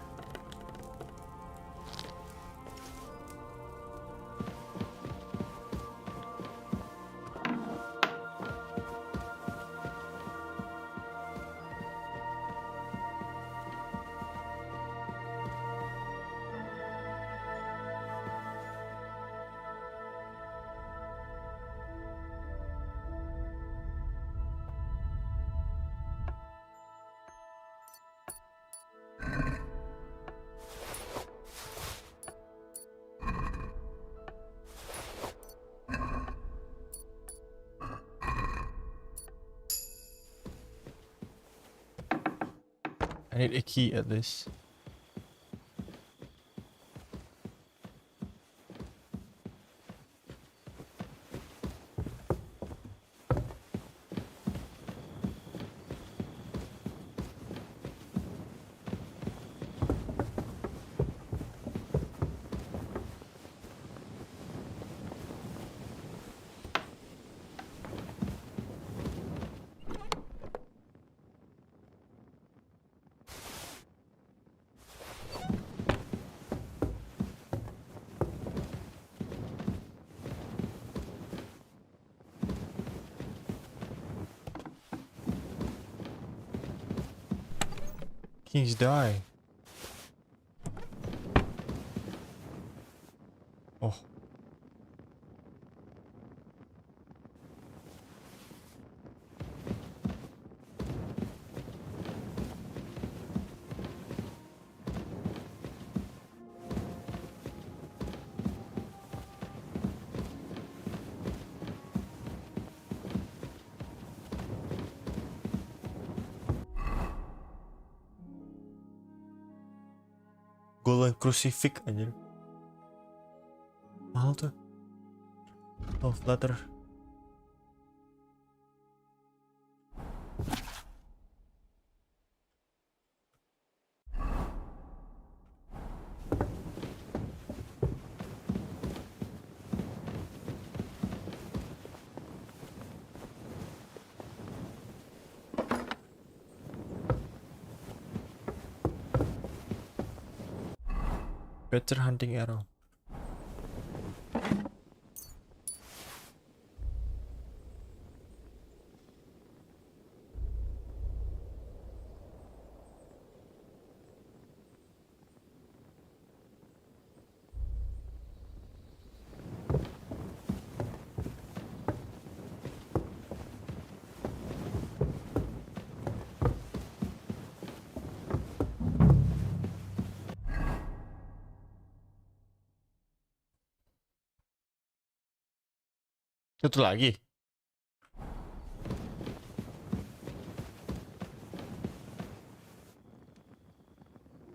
I need a key at this. Kings die. Oh. Golden crucifix anjir. Mahal tuh. Love letter. Better hunting arrow. Satu lagi.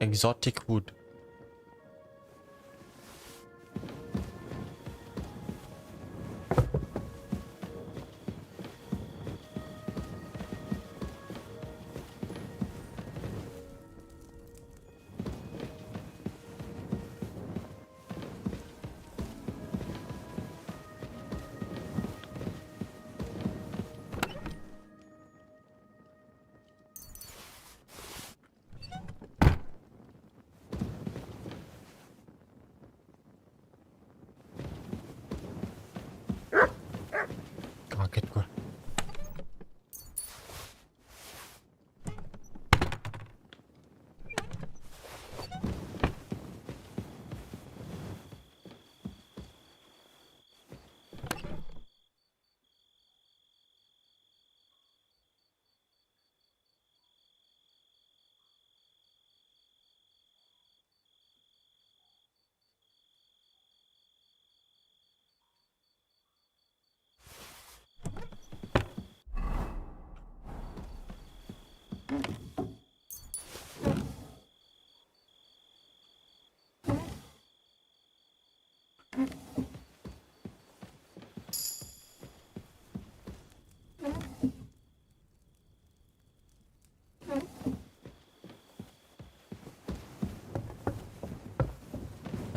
Exotic wood. Kaget gua.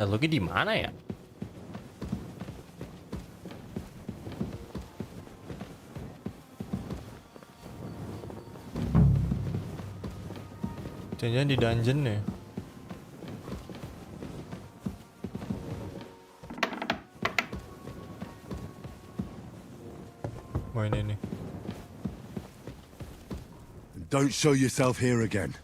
Logi di mana ya? Jangan di dungeon ya. Wah ini nih. Don't show yourself here again.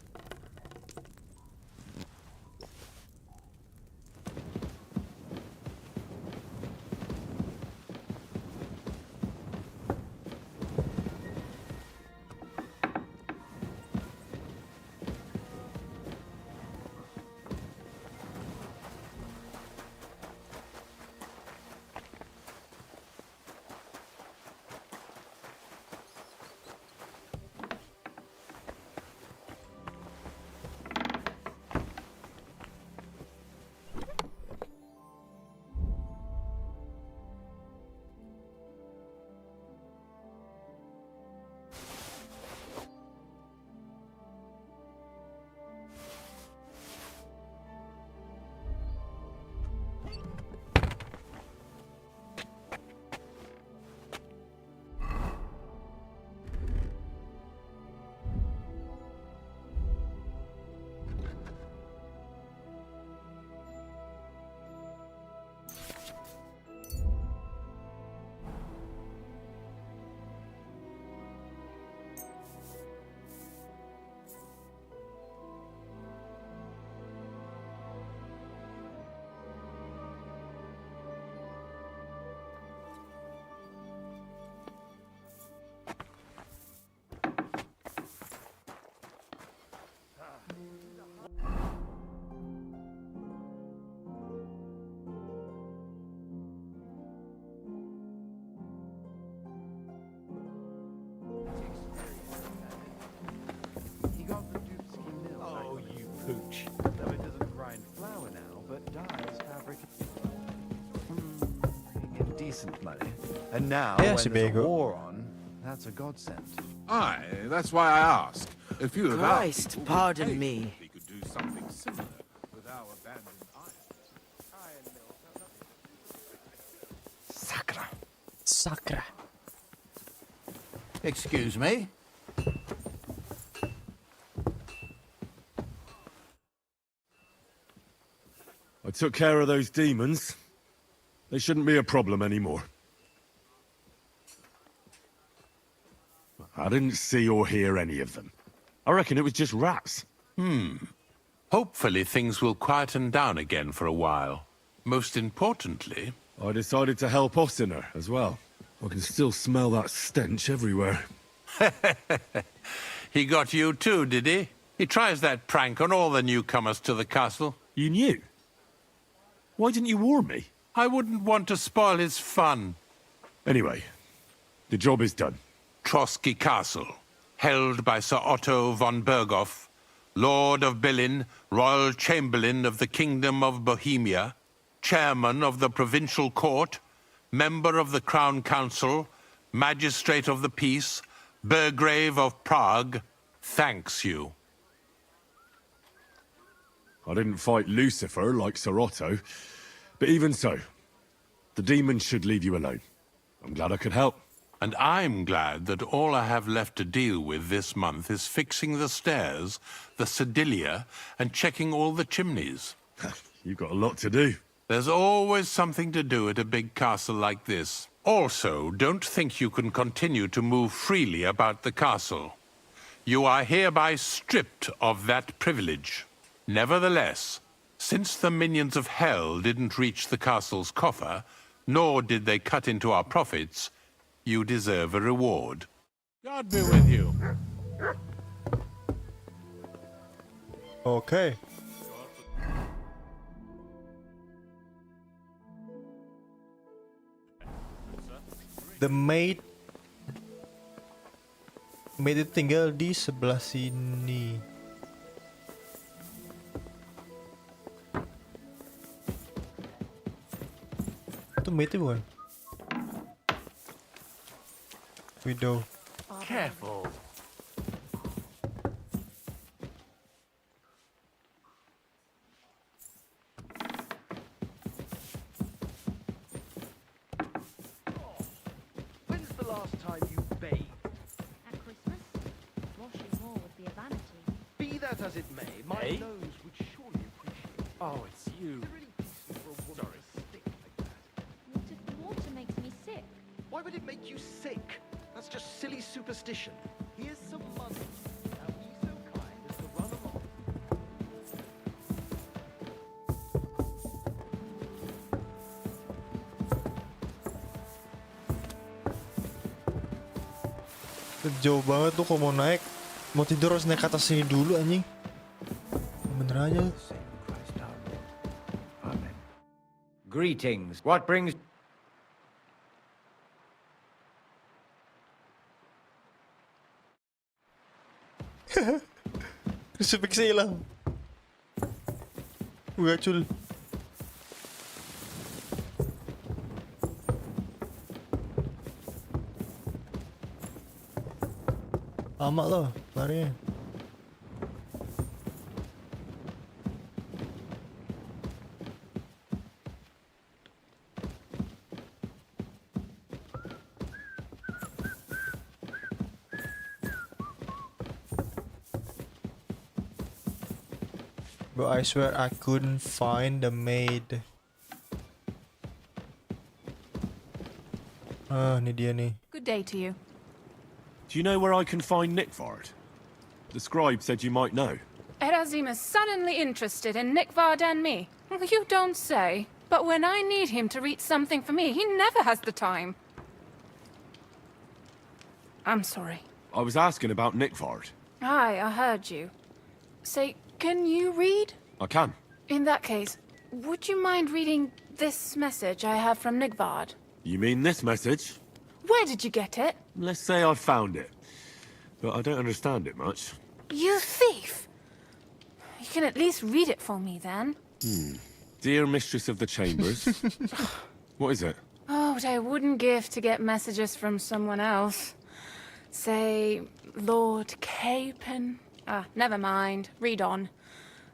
pooch. Though it doesn't grind flour now, but dyes fabric. In decent money. And now, Yeah, when there's a Sebago. war on, that's a godsend. Aye, that's why I ask. If you have Christ, pardon me. we could do something similar with our abandoned iron. Sacra. Sacra. Excuse me? I took care of those demons. They shouldn't be a problem anymore. I didn't see or hear any of them. I reckon it was just rats. Hopefully things will quieten down again for a while. Most importantly... I decided to help Ossiner as well. I can still smell that stench everywhere. He got you too, did he? He tries that prank on all the newcomers to the castle. You knew? Why didn't you warn me? I wouldn't want to spoil his fun. Anyway, the job is done. Trotsky Castle, held by Sir Otto von Berghoff, Lord of Billin, Royal Chamberlain of the Kingdom of Bohemia, Chairman of the Provincial Court, Member of the Crown Council, Magistrate of the Peace, Burgrave of Prague, thanks you. I didn't fight Lucifer like Sir Otto, but even so, the demons should leave you alone. I'm glad I could help. And I'm glad that all I have left to deal with this month is fixing the stairs, the sedilia, and checking all the chimneys. You've got a lot to do. There's always something to do at a big castle like this. Also, don't think you can continue to move freely about the castle. You are hereby stripped of that privilege. Nevertheless, since the minions of hell didn't reach the castle's coffer, nor did they cut into our profits, you deserve a reward. God be with you. Okay. The maid itu tinggal di sebelah sini. Itu maid bukan? Widow. Careful. When's the last time you bathed? At Christmas, washing more would be a vanity. Be that as it may, my Hey? nose would surely appreciate it. Oh, it's you. Is it really decent for a woman to stick like that? What if the water makes me sick? Why would it make you sick? That's just silly superstition. Here's some money. Now be so kind as to run along. Jauh banget tuh kalau mau naik. Mau tidur harus naik ke atas sini dulu anjing. Bener aja. Greetings. What brings... Crucifix hilang. Gacul. Lama loh larinya. But I swear I couldn't find the maid. Ah, ini dia nih. Good day to you. Do you know where I can find Nickvard? The scribe said you might know. Erazim is suddenly interested in Nickvard and me. You don't say. But when I need him to read something for me, he never has the time. I'm sorry. I was asking about Nickvard. Aye, I heard you. Say, can you read? I can. In that case, would you mind reading this message I have from Nickvard? You mean this message? Where did you get it? Let's say I found it. But I don't understand it much. You thief! You can at least read it for me then. Dear Mistress of the Chambers. What is it? Oh, what I wouldn't give to get messages from someone else. Say, Lord Capon. Ah, never mind. Read on.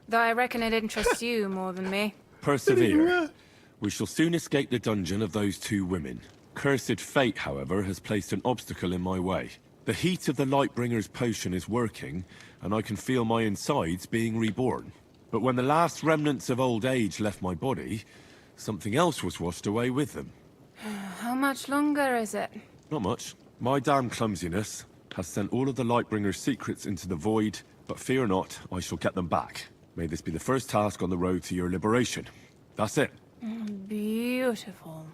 Though I reckon it interests you more than me. Persevere. We shall soon escape the dungeon of those two women. Cursed fate, however, has placed an obstacle in my way. The heat of the Lightbringer's potion is working, and I can feel my insides being reborn. But when the last remnants of old age left my body, something else was washed away with them. How much longer is it? Not much. My damn clumsiness has sent all of the Lightbringer's secrets into the void, but fear not, I shall get them back. May this be the first task on the road to your liberation. That's it. Beautiful.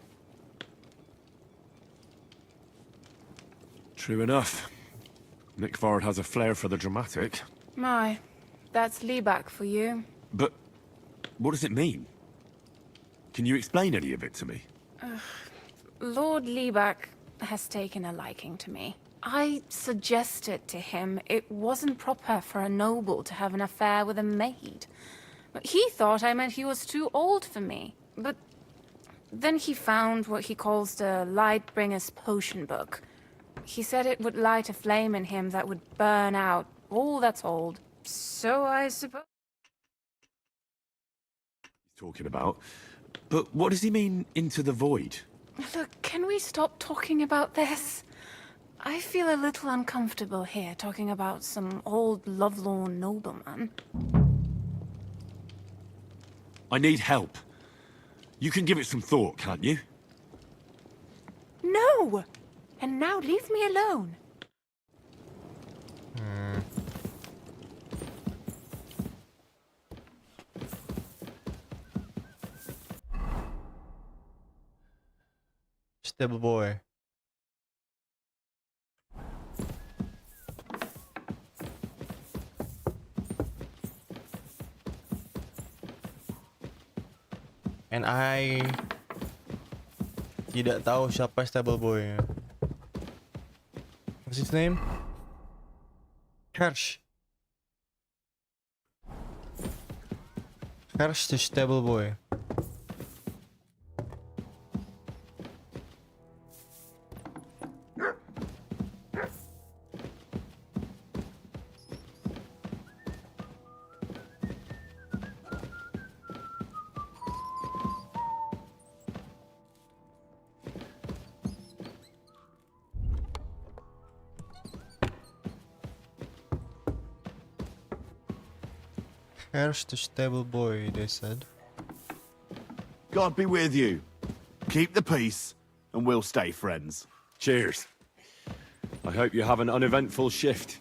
True enough. Nick Vard has a flair for the dramatic. My, that's Liebach for you. But what does it mean? Can you explain any of it to me? Lord Liebach has taken a liking to me. I suggested to him it wasn't proper for a noble to have an affair with a maid. But he thought I meant he was too old for me. But then he found what he calls the Lightbringer's potion book. He said it would light a flame in him that would burn out all that's old. So I suppose... He's talking about. But what does he mean, into the void? Look, can we stop talking about this? I feel a little uncomfortable here, talking about some old lovelorn nobleman. I need help. You can give it some thought, can't you? No! And now leave me alone. Stable boy. And I tidak tahu siapa stable boy. What's his name? Hirsch. Hirsch the stable boy. Here's the stable boy, they said. God be with you. Keep the peace, and we'll stay friends. Cheers. I hope you have an uneventful shift.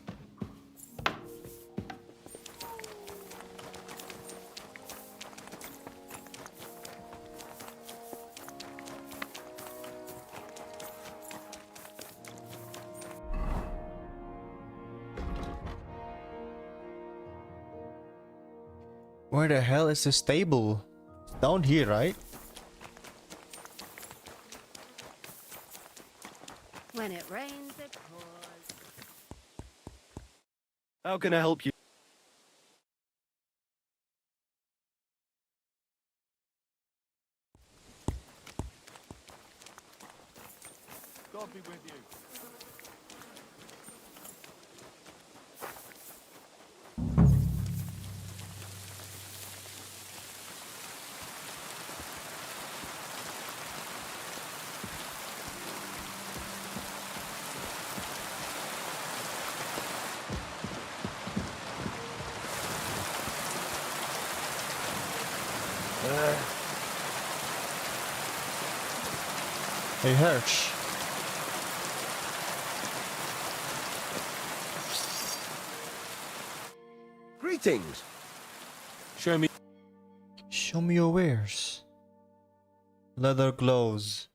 Where the hell is the stable? It's down here, right? When it rains, it pours. How can I help you? God be with you. Hey, Hirsch. Greetings. Show me your wares. Leather gloves.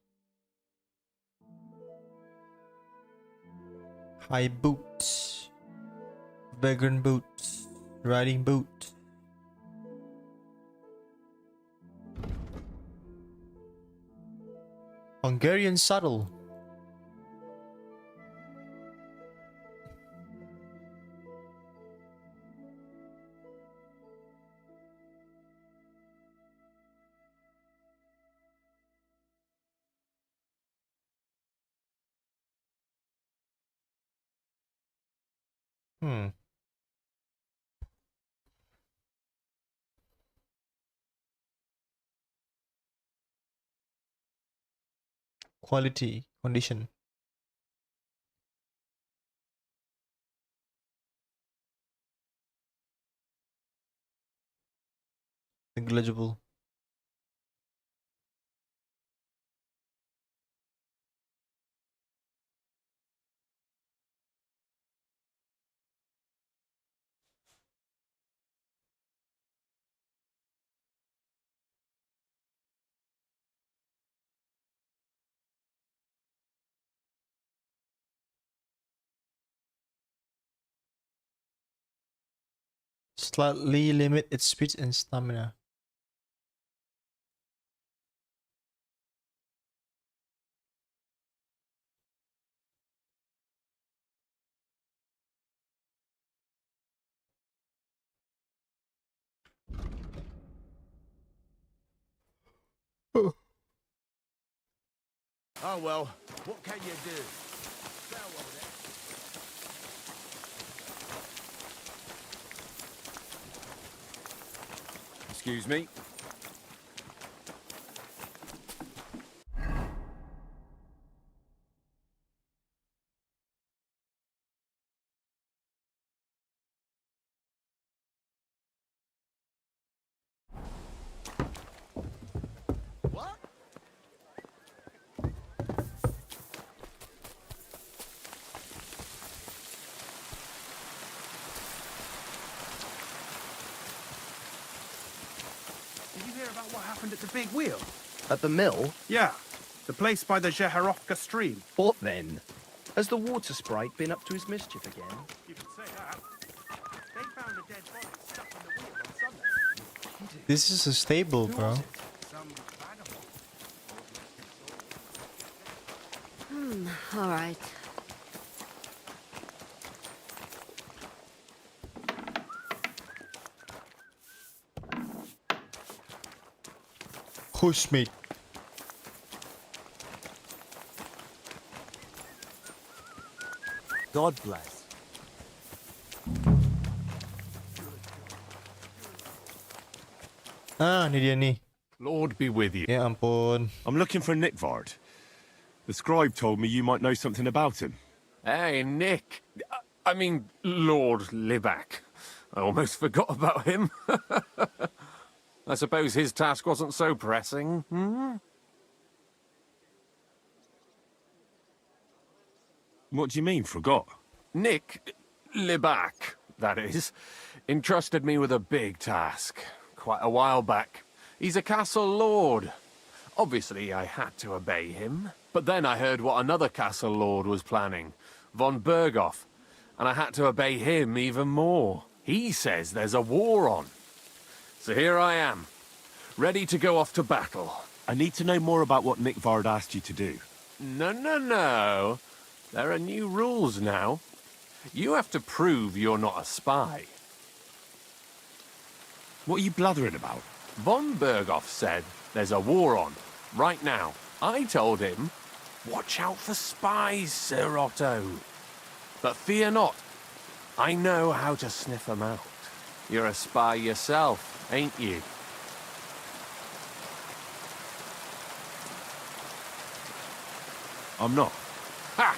High boots. Vegan boots. Riding boots. Hungarian saddle. Hmm. Quality condition. Negligible. Slightly limit its speed and stamina. Oh well, what can you do? Excuse me. Did you hear about what happened at the big wheel? At the mill? Yeah, the place by the Jeherovka stream. What then? Has the water sprite been up to his mischief again? You can say that. They found a dead body stuck in the wheel on Sunday. This is a stable, bro. Some vagabond. All right. Who's mate? God bless. Ah, ni dia ni. Lord be with you. Ya ampun. I'm looking for Nickvard. The scribe told me you might know something about him. Hey, Nick. I mean, Lord Libak. I almost forgot about him. I suppose his task wasn't so pressing, hmm? What do you mean, forgot? Nick Libak, that is, entrusted me with a big task quite a while back. He's a castle lord. Obviously, I had to obey him. But then I heard what another castle lord was planning, von Berghoff, and I had to obey him even more. He says there's a war on. So here I am, ready to go off to battle. I need to know more about what Nickvard asked you to do. No. There are new rules now. You have to prove you're not a spy. What are you blathering about? Von Berghoff said there's a war on, right now. I told him, watch out for spies, Sir Otto. But fear not, I know how to sniff them out. You're a spy yourself, ain't you? I'm not. Ha!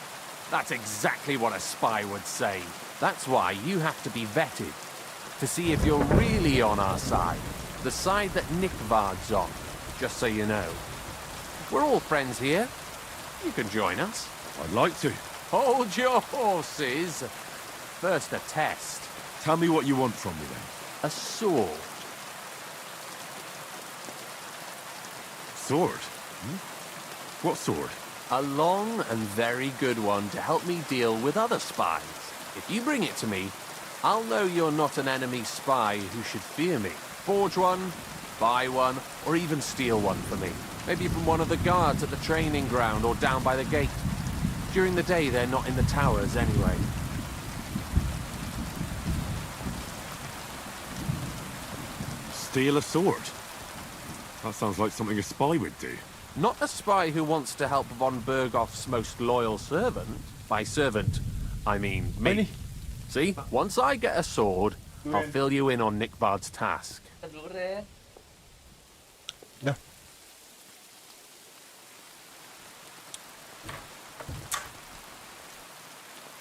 That's exactly what a spy would say. That's why you have to be vetted, to see if you're really on our side. The side that Nickvard's on, just so you know. We're all friends here. You can join us. I'd like to. Hold your horses. First a test. Tell me what you want from me then. A sword. Sword? What sword? A long and very good one to help me deal with other spies. If you bring it to me, I'll know you're not an enemy spy who should fear me. Forge one, buy one, or even steal one for me. Maybe from one of the guards at the training ground or down by the gate. During the day, they're not in the towers anyway. Steal a sword? That sounds like something a spy would do. Not a spy who wants to help von Berghoff's most loyal servant. By servant, I mean me. See, once I get a sword, I'll fill you in on Nick Bard's task. Yeah.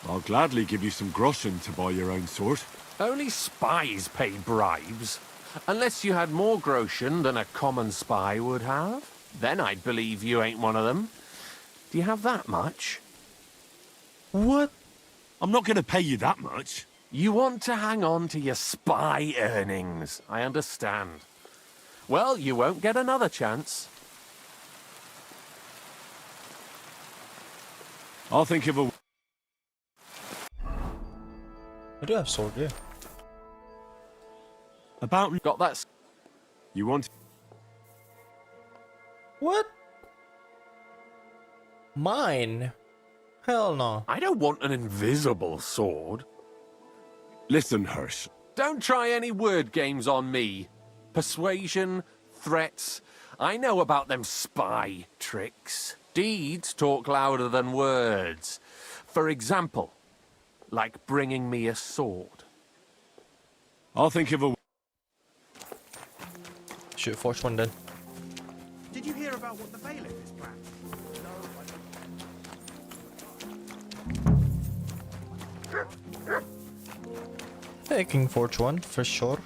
I'll gladly give you some groschen to buy your own sword. Only spies pay bribes. Unless you had more groschen than a common spy would have. Then I'd believe you ain't one of them. Do you have that much? What? I'm not going to pay you that much. You want to hang on to your spy earnings, I understand. Well, you won't get another chance. I'll think of a... I do have sword, yeah. About... Got that... You want... What? Mine? Hell no. I don't want an invisible sword. Listen, Hirsch. Don't try any word games on me. Persuasion, threats. I know about them spy tricks. Deeds talk louder than words. For example, like bringing me a sword. I'll think of a... Shoot, forge one then. Did you hear about what the bailiff is planning? Taking forge one for sure.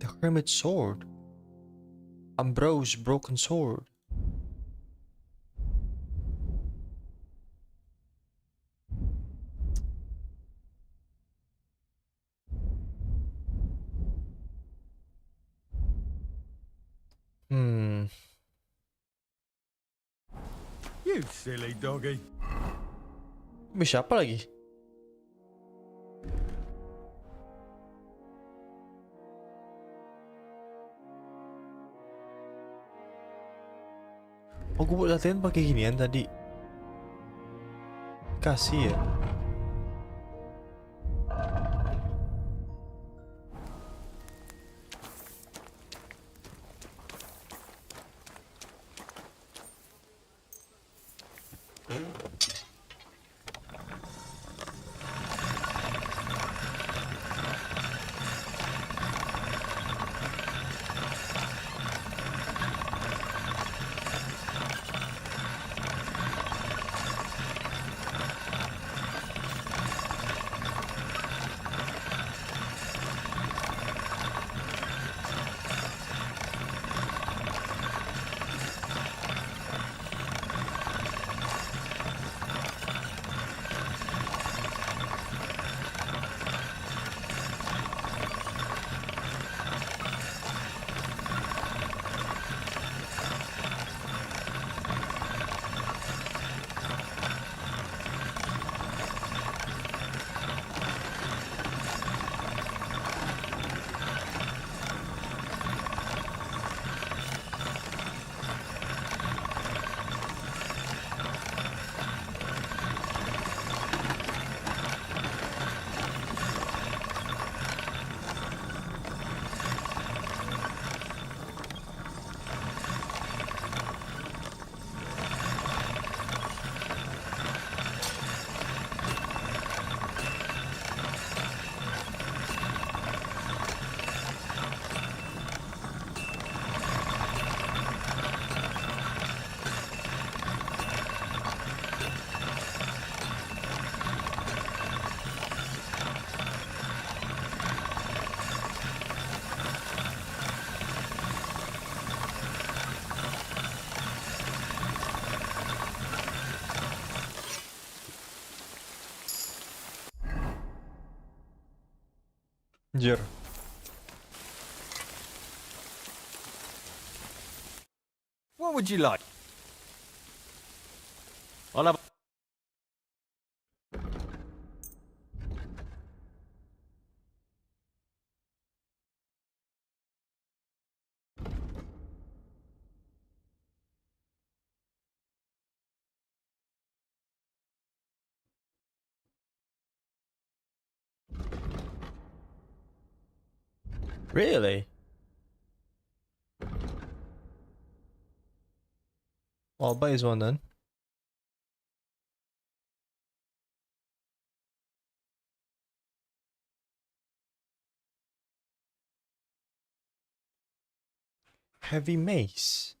The hermit sword. Ambrose broken sword. You silly doggy. May siapa lagi? Oh, gue buat latihan pakai ginian tadi. Kasih ya. Anjir. What would you like? I'll have... Really? Alba is one then. Heavy mace.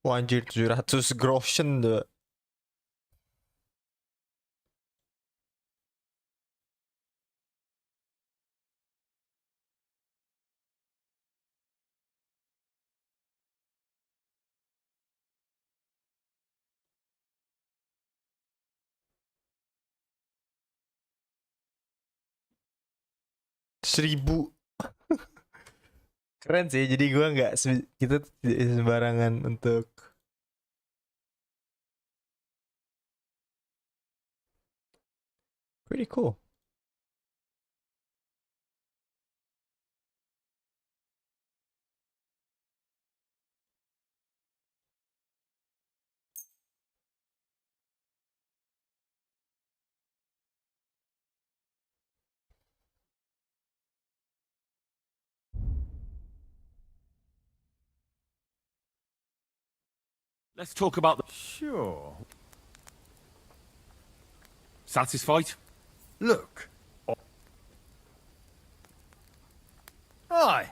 Wah, anjir 700 groschen tuh. Seribu. Keren sih, jadi gua nggak kita tidak sembarangan untuk pretty cool. Let's talk about the... Sure. Satisfied? Look. Aye.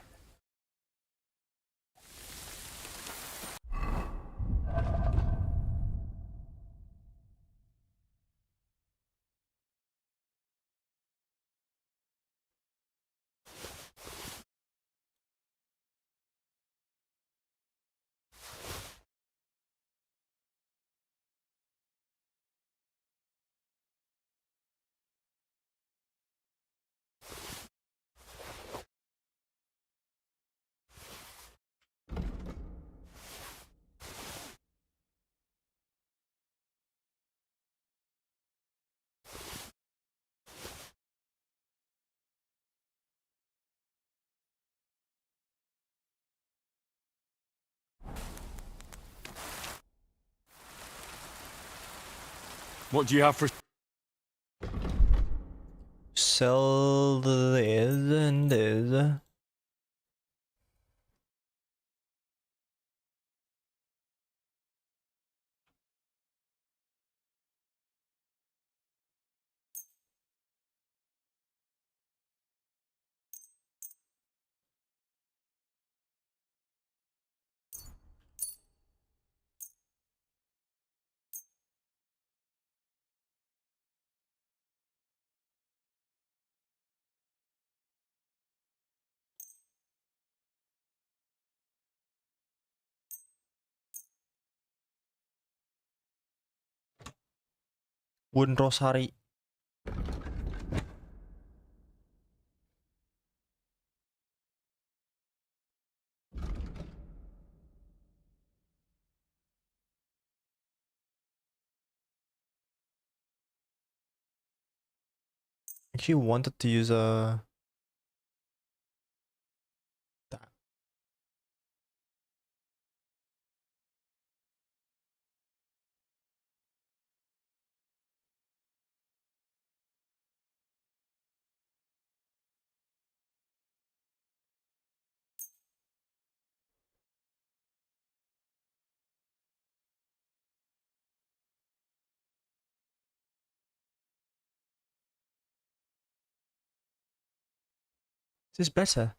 What do you have for... Sell this and this. Wooden Rosary. Actually wanted to use a... This is better.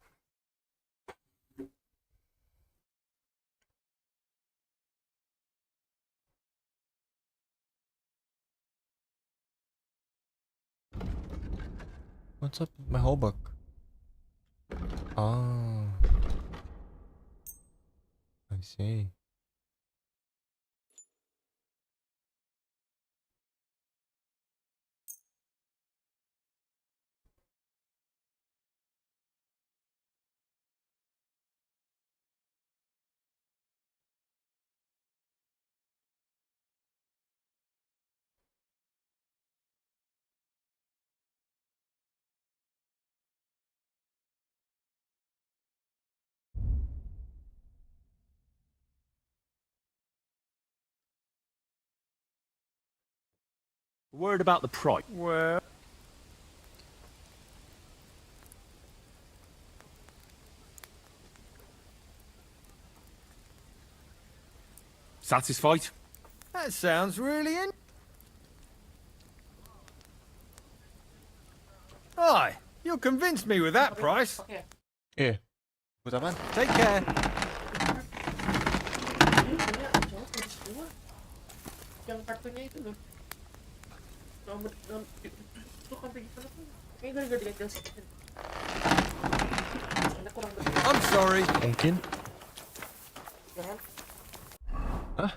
What's up with my whole book? Oh. I see. Word about the price. Well... Satisfied? That sounds really Aye, you convinced me with that price. Yeah. Buat apaan? Take care. Yang kartunya itu loh. Nomor itu kan kayaknya gak dilihat. I'm sorry. Mungkin. Hah?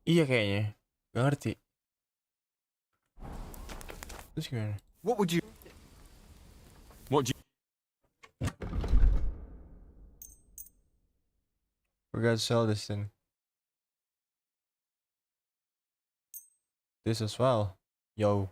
Iya kayaknya. Gak ngerti. Terus gimana? What would you... What do you... We gotta sell this thing. This as well. Yo.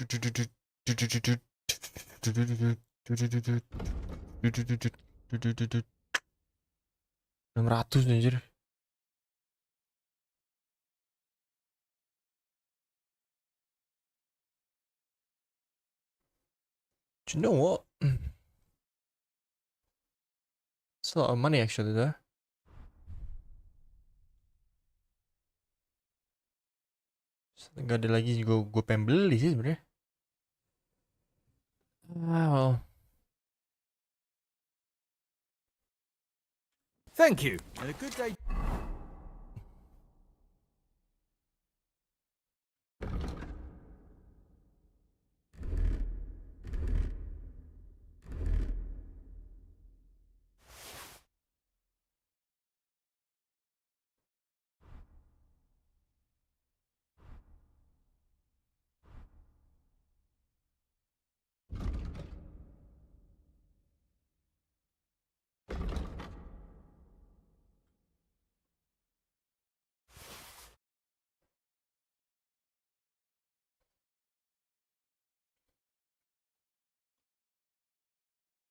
$600 anjir. Do you know what? It's a lot of money actually there. Gak ada lagi gue pengen beli sih sebenarnya. Well. Thank you, and a good day.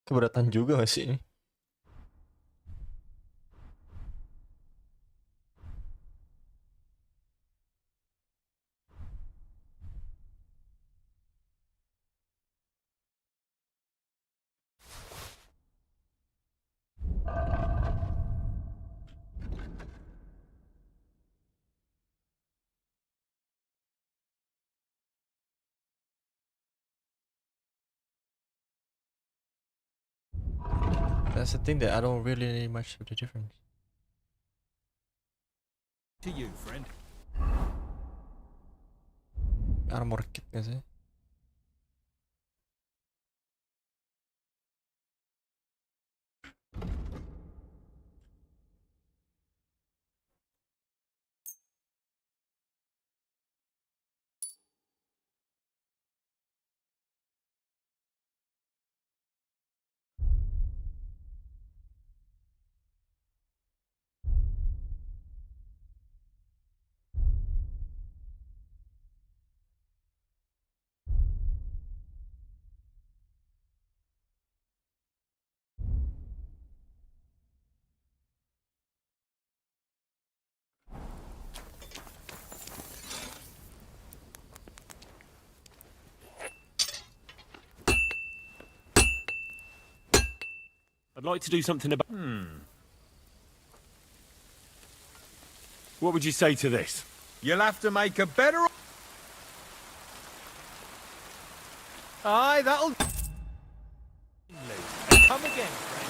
Keberatan juga gak sih ini? That's the thing that I don't really need much of the difference. To you, friend. Armor kit gak sih? I'd like to do something about... What would you say to this? You'll have to make a better... Aye, that'll... Come again, friend.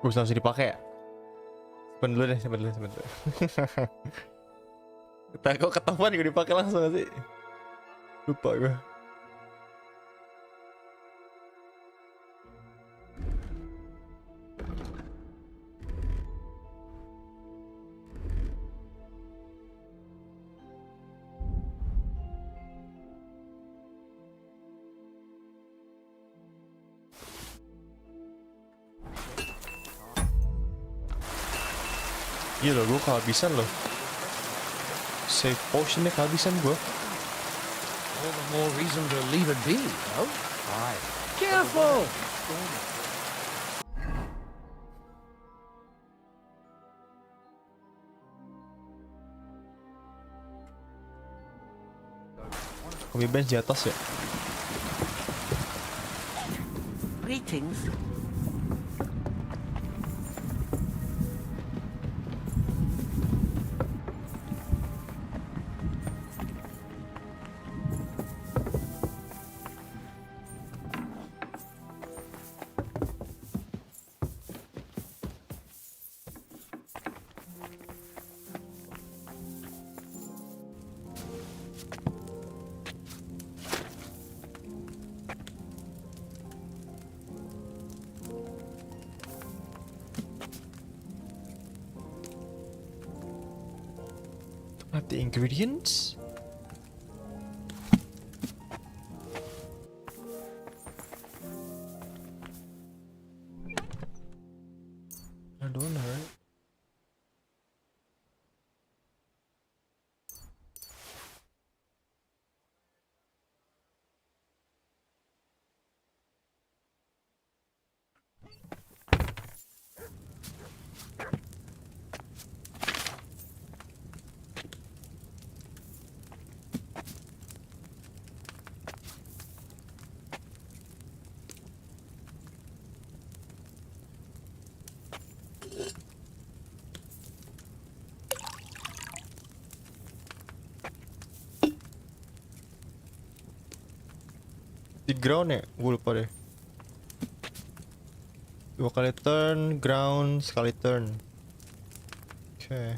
langsung dipakai ya? Simpen dulu deh, simpen dulu. Kok ketahuan gue dipakai langsung gak sih? Lupa gue. Iya loh, gue kehabisan loh. Save potionnya kehabisan gue. All the more reason to leave it be, no? Aye. Careful! Kobe bench di atas ya. Greetings. Have the ingredients? I don't know. Di ground ya? Gue lupa deh. 2 kali turn, ground, sekali turn. Oke.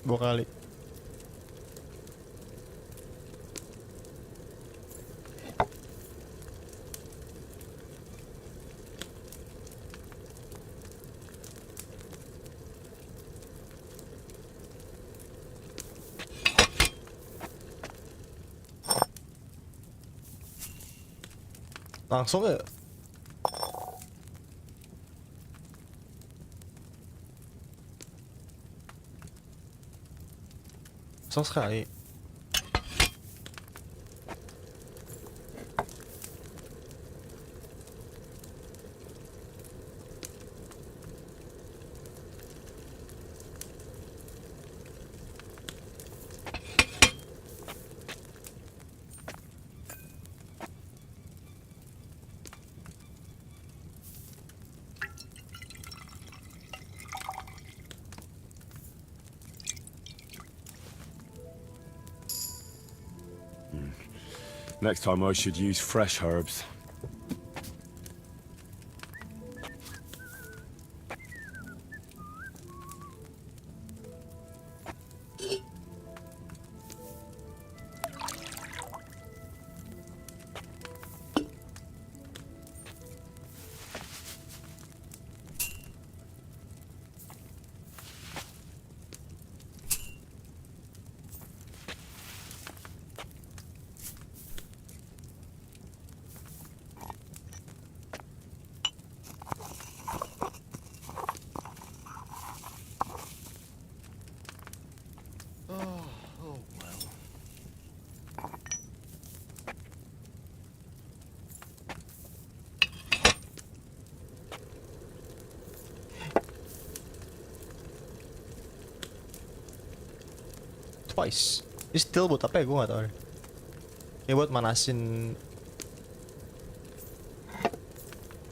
Dua kali. Langsung ya? Langsung sekali. Next time I should use fresh herbs. twice. Distill buat apa ya? Gue gak tau. Ini buat manasin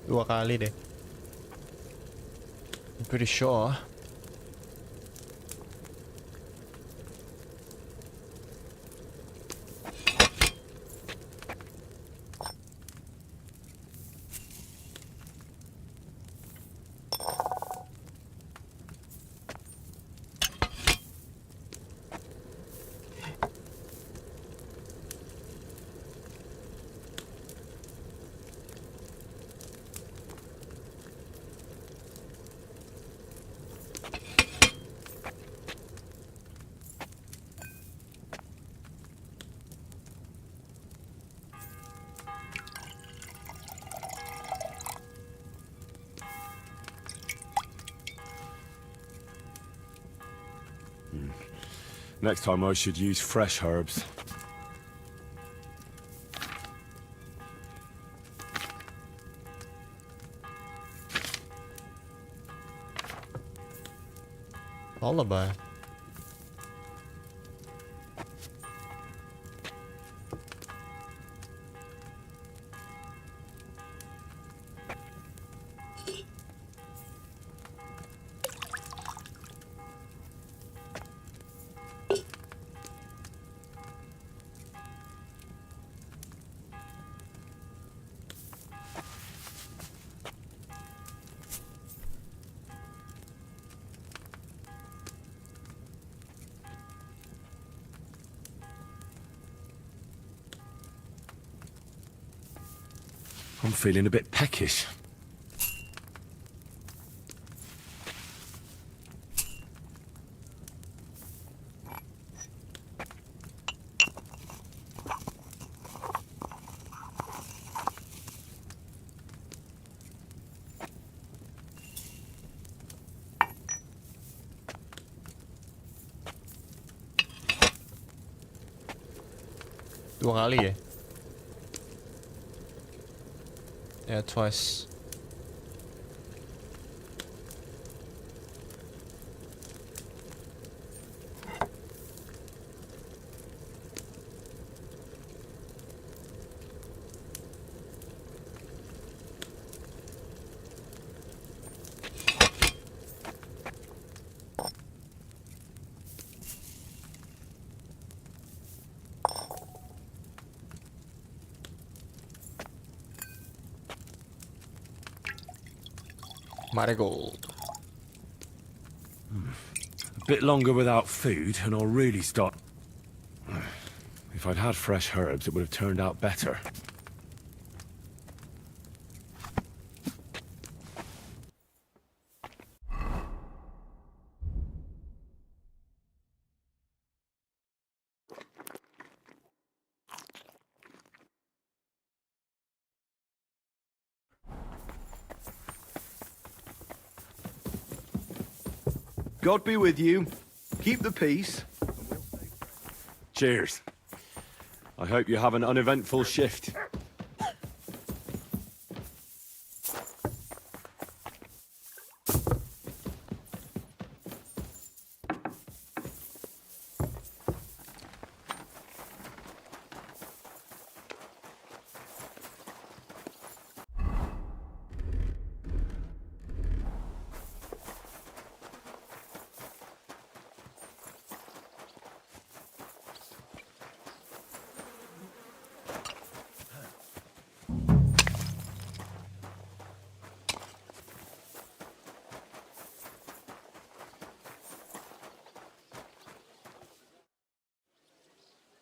2 kali deh. I'm pretty sure. Next time I should use fresh herbs. Lullaby. I'm feeling a bit peckish. Dua kali ya? Yeah, twice. Marigold. A bit longer without food, and I'll really start... If I'd had fresh herbs, it would have turned out better. God be with you. Keep the peace. Cheers. I hope you have an uneventful shift.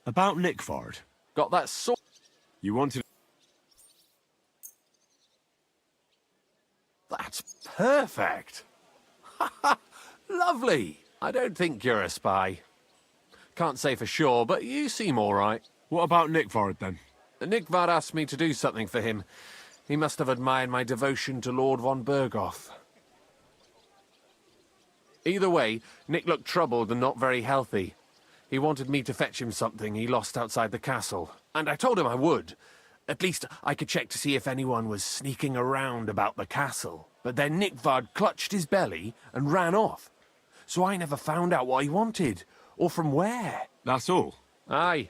About Nickford. Got that sword? You wanted... That's perfect. Lovely. I don't think you're a spy. Can't say for sure, but you seem all right. What about Nickford, then? Nickvard asked me to do something for him. He must have admired my devotion to Lord von Bergoth. Either way, Nick looked troubled and not very healthy. He wanted me to fetch him something he lost outside the castle, and I told him I would. At least I could check to see if anyone was sneaking around about the castle. But then Nickvard clutched his belly and ran off. So I never found out what he wanted, Or from where? That's all. Aye.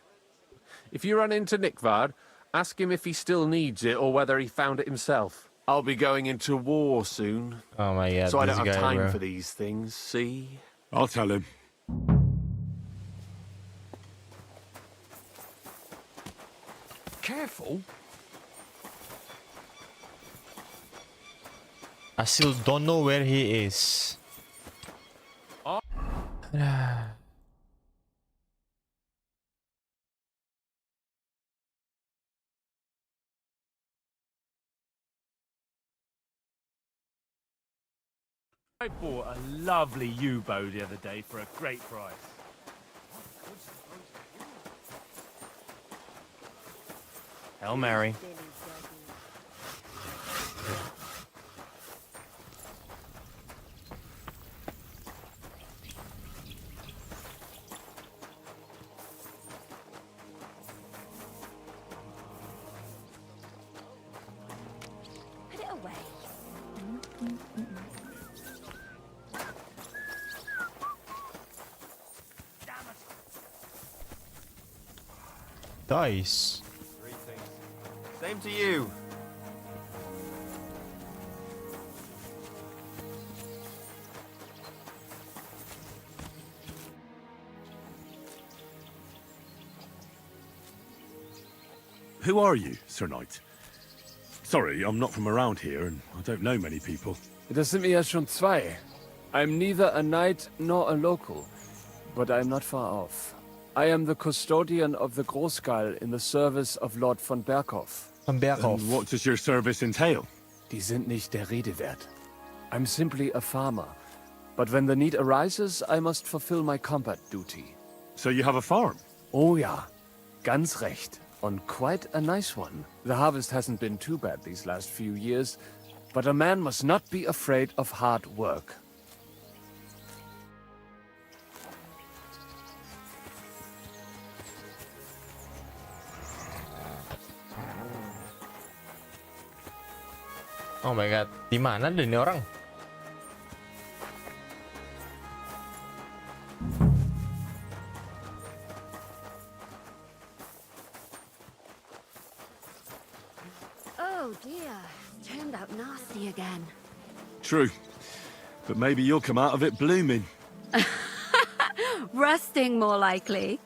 If you run into Nickvard, ask him if he still needs it or whether he found it himself. I'll be going into war soon. Oh my god, So I this don't have guy, time bro. for these things, see? I'll tell him. Careful. I still don't know where he is. I bought a lovely U-bow the other day for a great price. Hail Mary. Put it away. Dice. Same to you. Who are you, Sir Knight? Sorry, I'm not from around here, and I don't know many people. Das sind wir ja schon zwei. I'm neither a knight nor a local, but I'm not far off. I am the custodian of the Großgeil in the service of Lord von Berghoff. Von Berghoff. And what does your service entail? Die sind nicht der Rede wert. I'm simply a farmer, but when the need arises, I must fulfill my combat duty. So you have a farm? Oh ja, ganz recht. On quite a nice one. The harvest hasn't been too bad these last few years, but a man must not be afraid of hard work. Oh my god, di mana ada nih orang? Oh dear, turned out nasty again. True. But maybe you'll come out of it blooming. Rusting, more likely.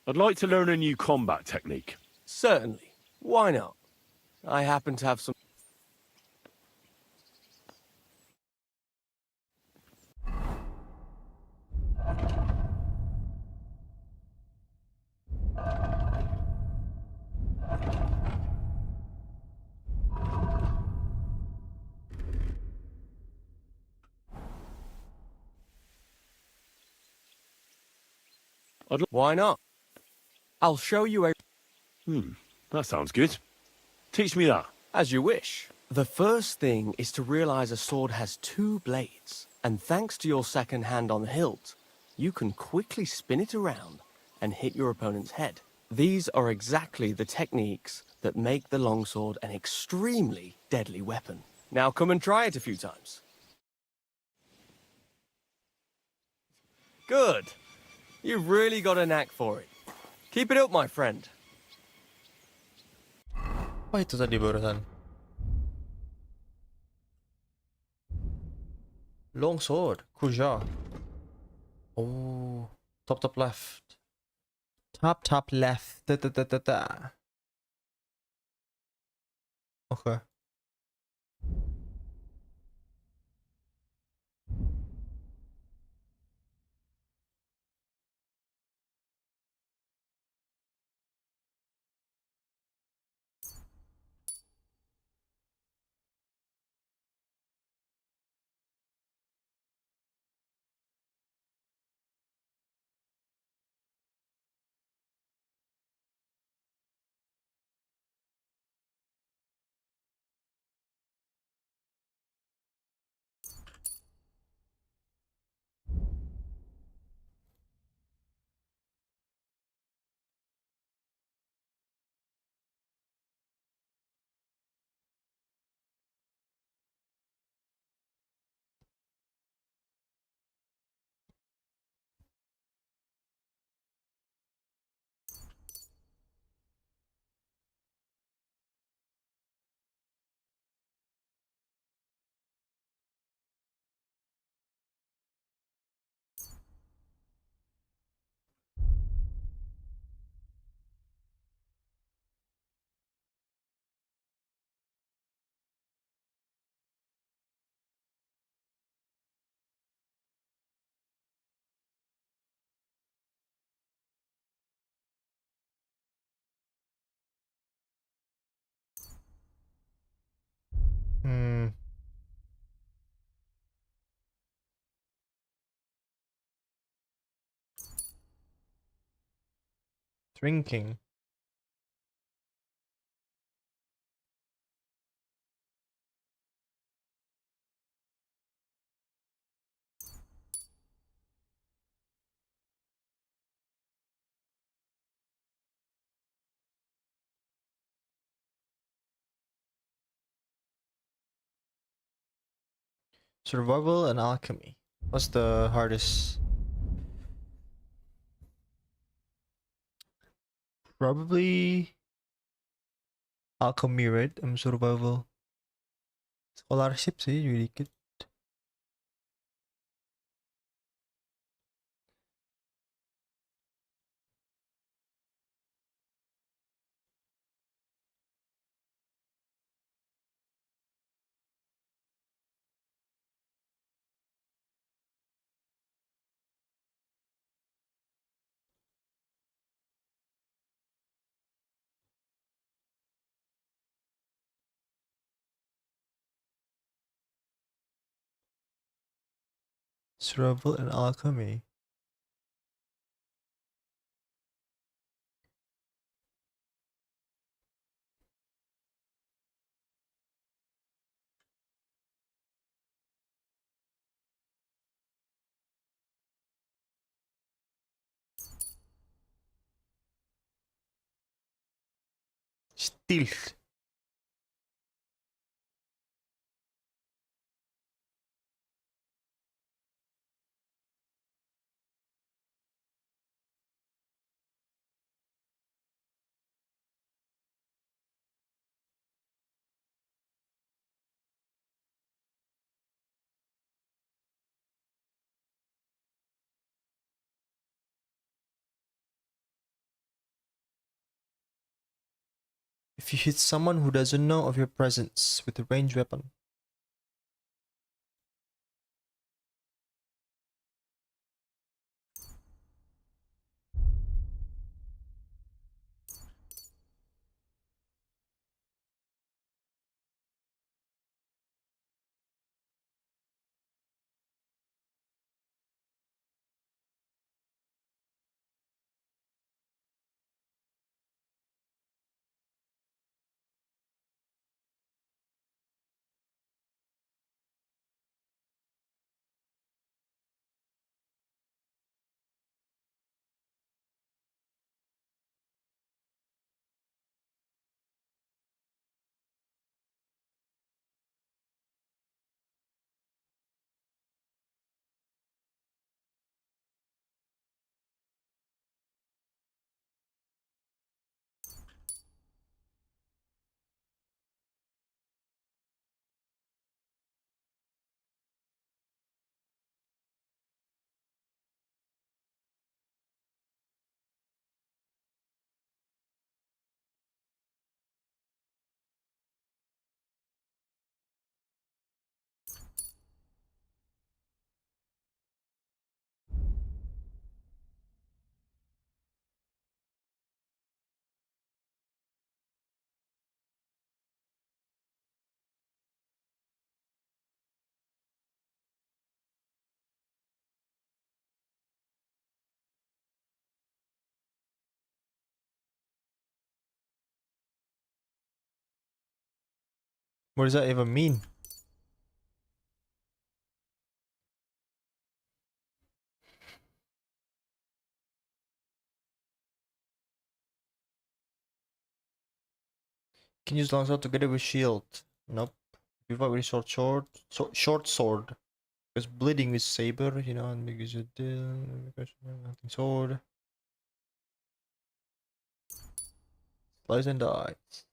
I'd like to learn a new combat technique. Certainly. Why not? I happen to have some... Why not? I'll show you a... That sounds good. Teach me that. As you wish. The first thing is to realize a sword has two blades, and thanks to your second hand on the hilt, you can quickly spin it around and hit your opponent's head. These are exactly the techniques that make the longsword an extremely deadly weapon. Now come and try it a few times. Good. You've really got a knack for it. Keep it up, my friend. Apa itu tadi barusan? Long sword, Kuja. Oh, top left. Top left. Da. Okay. Drinking. Survival and alchemy. What's the hardest? Probably alchemy, right? Survival. Scholarship sih juga dikit. Survival and alchemy. Stealth. If you hit someone who doesn't know of your presence with a ranged weapon. What does that even mean? Can use longsword together with shield. Nope. You fight with short sword. Because bleeding with saber, you know, and because you deal sword. Slice and dice.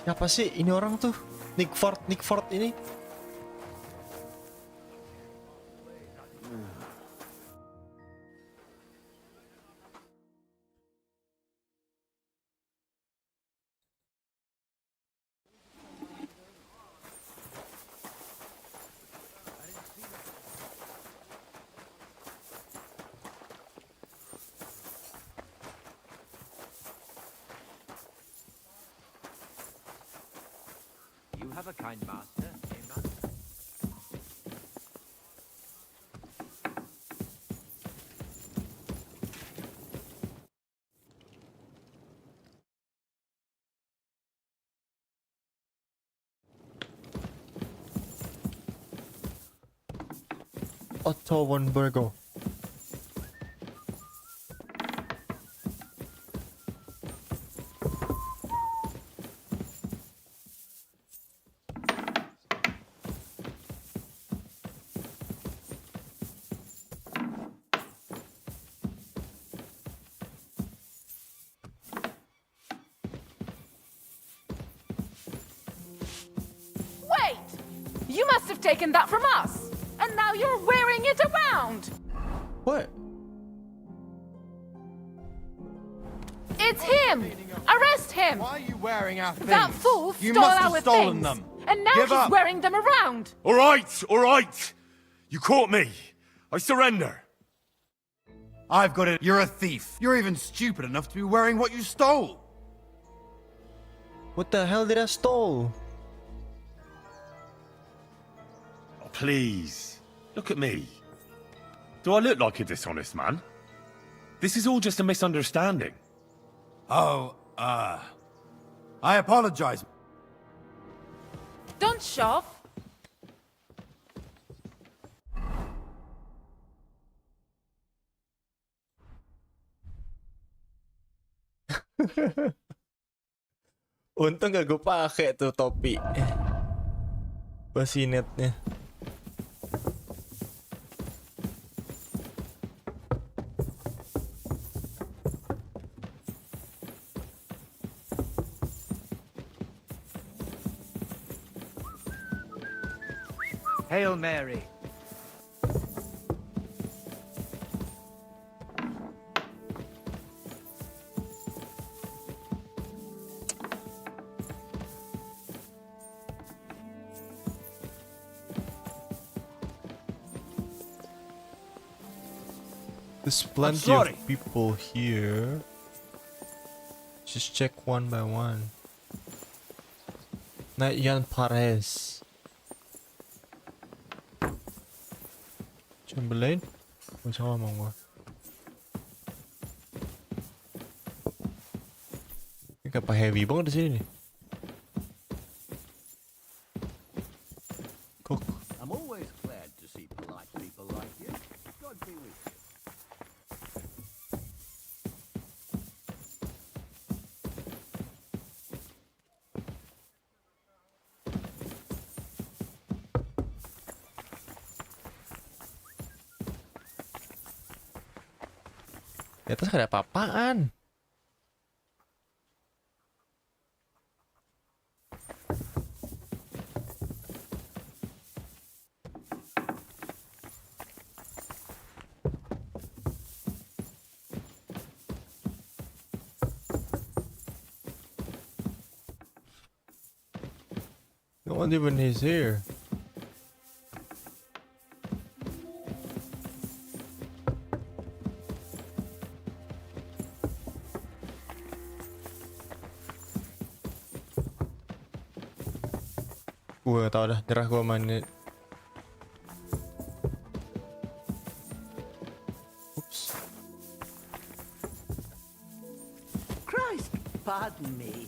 Siapa sih ini orang tuh? Nick Ford ini? You have a kind master, eh, man? Otto von Burgo. Wait! You must have taken that from us! And now you're wearing it around! What? It's him! Arrest him! Why are you wearing our things? That fool You stole must have our stolen things! them. And now Give he's up. wearing them around! All right. You caught me. I surrender. I've got it. You're a thief. You're even stupid enough to be wearing what you stole. What the hell did I stole? Oh, please. Look at me. Do I look like a dishonest man? This is all just a misunderstanding. Oh, I apologize. Don't shove! Untung gak gue pakai tuh topi basinetnya. Hail Mary. There's plenty sorry. of people here. Just check one by one. Nayan Perez. Chamberlain? What's wrong with me? Ini kapal heavy banget di sini nih. Cook. I'm always glad to see polite people like you. God be with you. Di atas gak ada apa-apaan. No one even is here. Gue tau dah, nyerah gue main. Oops. Christ, pardon me.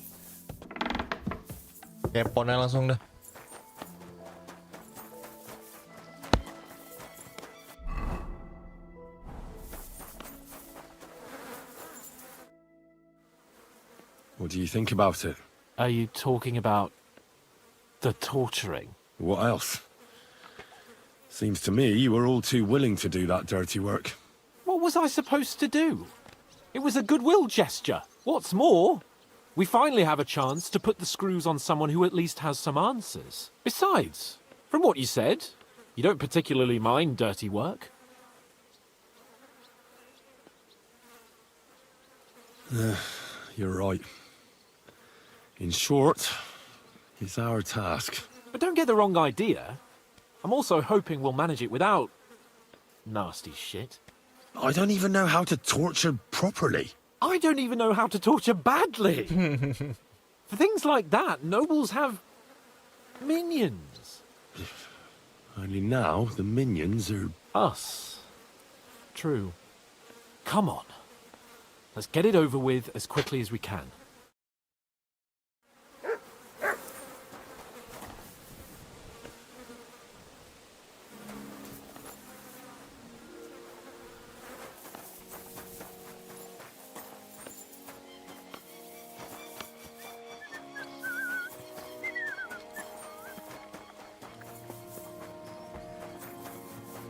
Keponnya langsung dah. What do you think about it? Are you talking about the torturing? What else? Seems to me you were all too willing to do that dirty work. What was I supposed to do? It was a goodwill gesture. What's more? We finally have a chance to put the screws on someone who at least has some answers. Besides, from what you said, you don't particularly mind dirty work. You're right. In short, it's our task. But don't get the wrong idea. I'm also hoping we'll manage it without nasty shit. I don't even know how to torture properly. I don't even know how to torture badly. For things like that, nobles have minions. Only now, the minions are... Us. True. Come on. Let's get it over with as quickly as we can.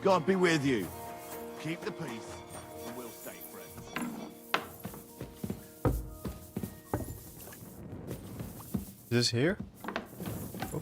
God be with you. Keep the peace, and we'll stay friends. Is this here? Oh.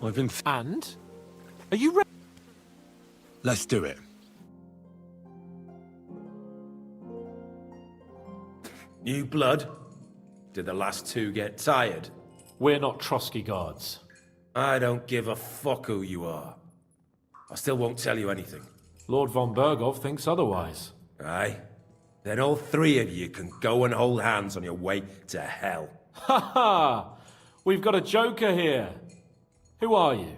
I've been... And? Are you ready? Let's do it. New blood? Did the last two get tired? We're not Trotsky guards. I don't give a fuck who you are. I still won't tell you anything. Lord von Berghoff thinks otherwise. Aye? Then all three of you can go and hold hands on your way to hell. Ha ha! We've got a joker here. Who are you?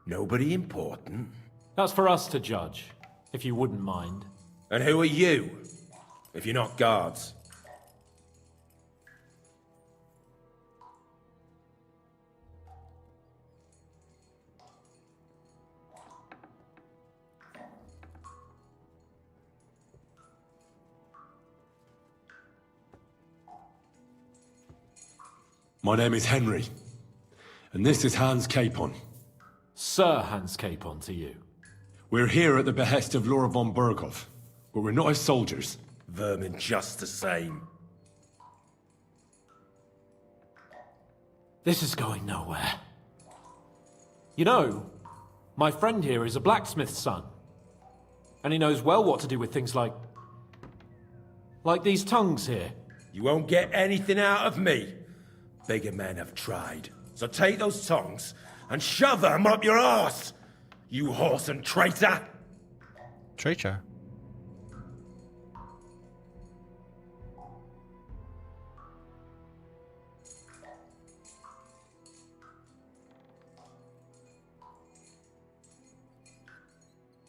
Nobody important. That's for us to judge, if you wouldn't mind. And who are you, if you're not guards? My name is Henry, and this is Hans Capon. Sir Hans Capon to you. We're here at the behest of Lord von Berghoff, but we're not his soldiers. Vermin just the same. This is going nowhere. You know, my friend here is a blacksmith's son. And he knows well what to do with things like these tongues here. You won't get anything out of me. Bigger men have tried. So take those tongs and shove them up your arse, you horse and traitor! Traitor?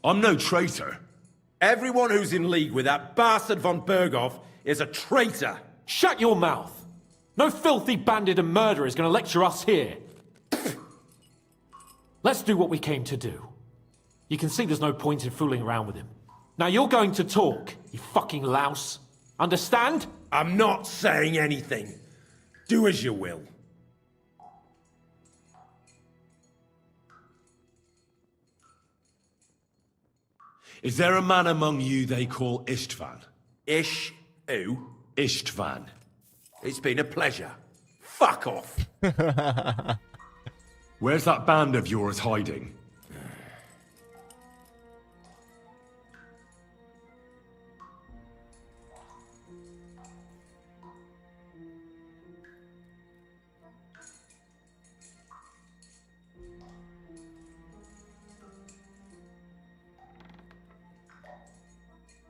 I'm no traitor. Everyone who's in league with that bastard von Berghoff is a traitor. Shut your mouth! No filthy bandit and murderer is going to lecture us here. Let's do what we came to do. You can see there's no point in fooling around with him. Now you're going to talk, you fucking louse. Understand? I'm not saying anything. Do as you will. Is there a man among you they call Istvan? Ish who? Istvan. It's been a pleasure. Fuck off. Where's that band of yours hiding?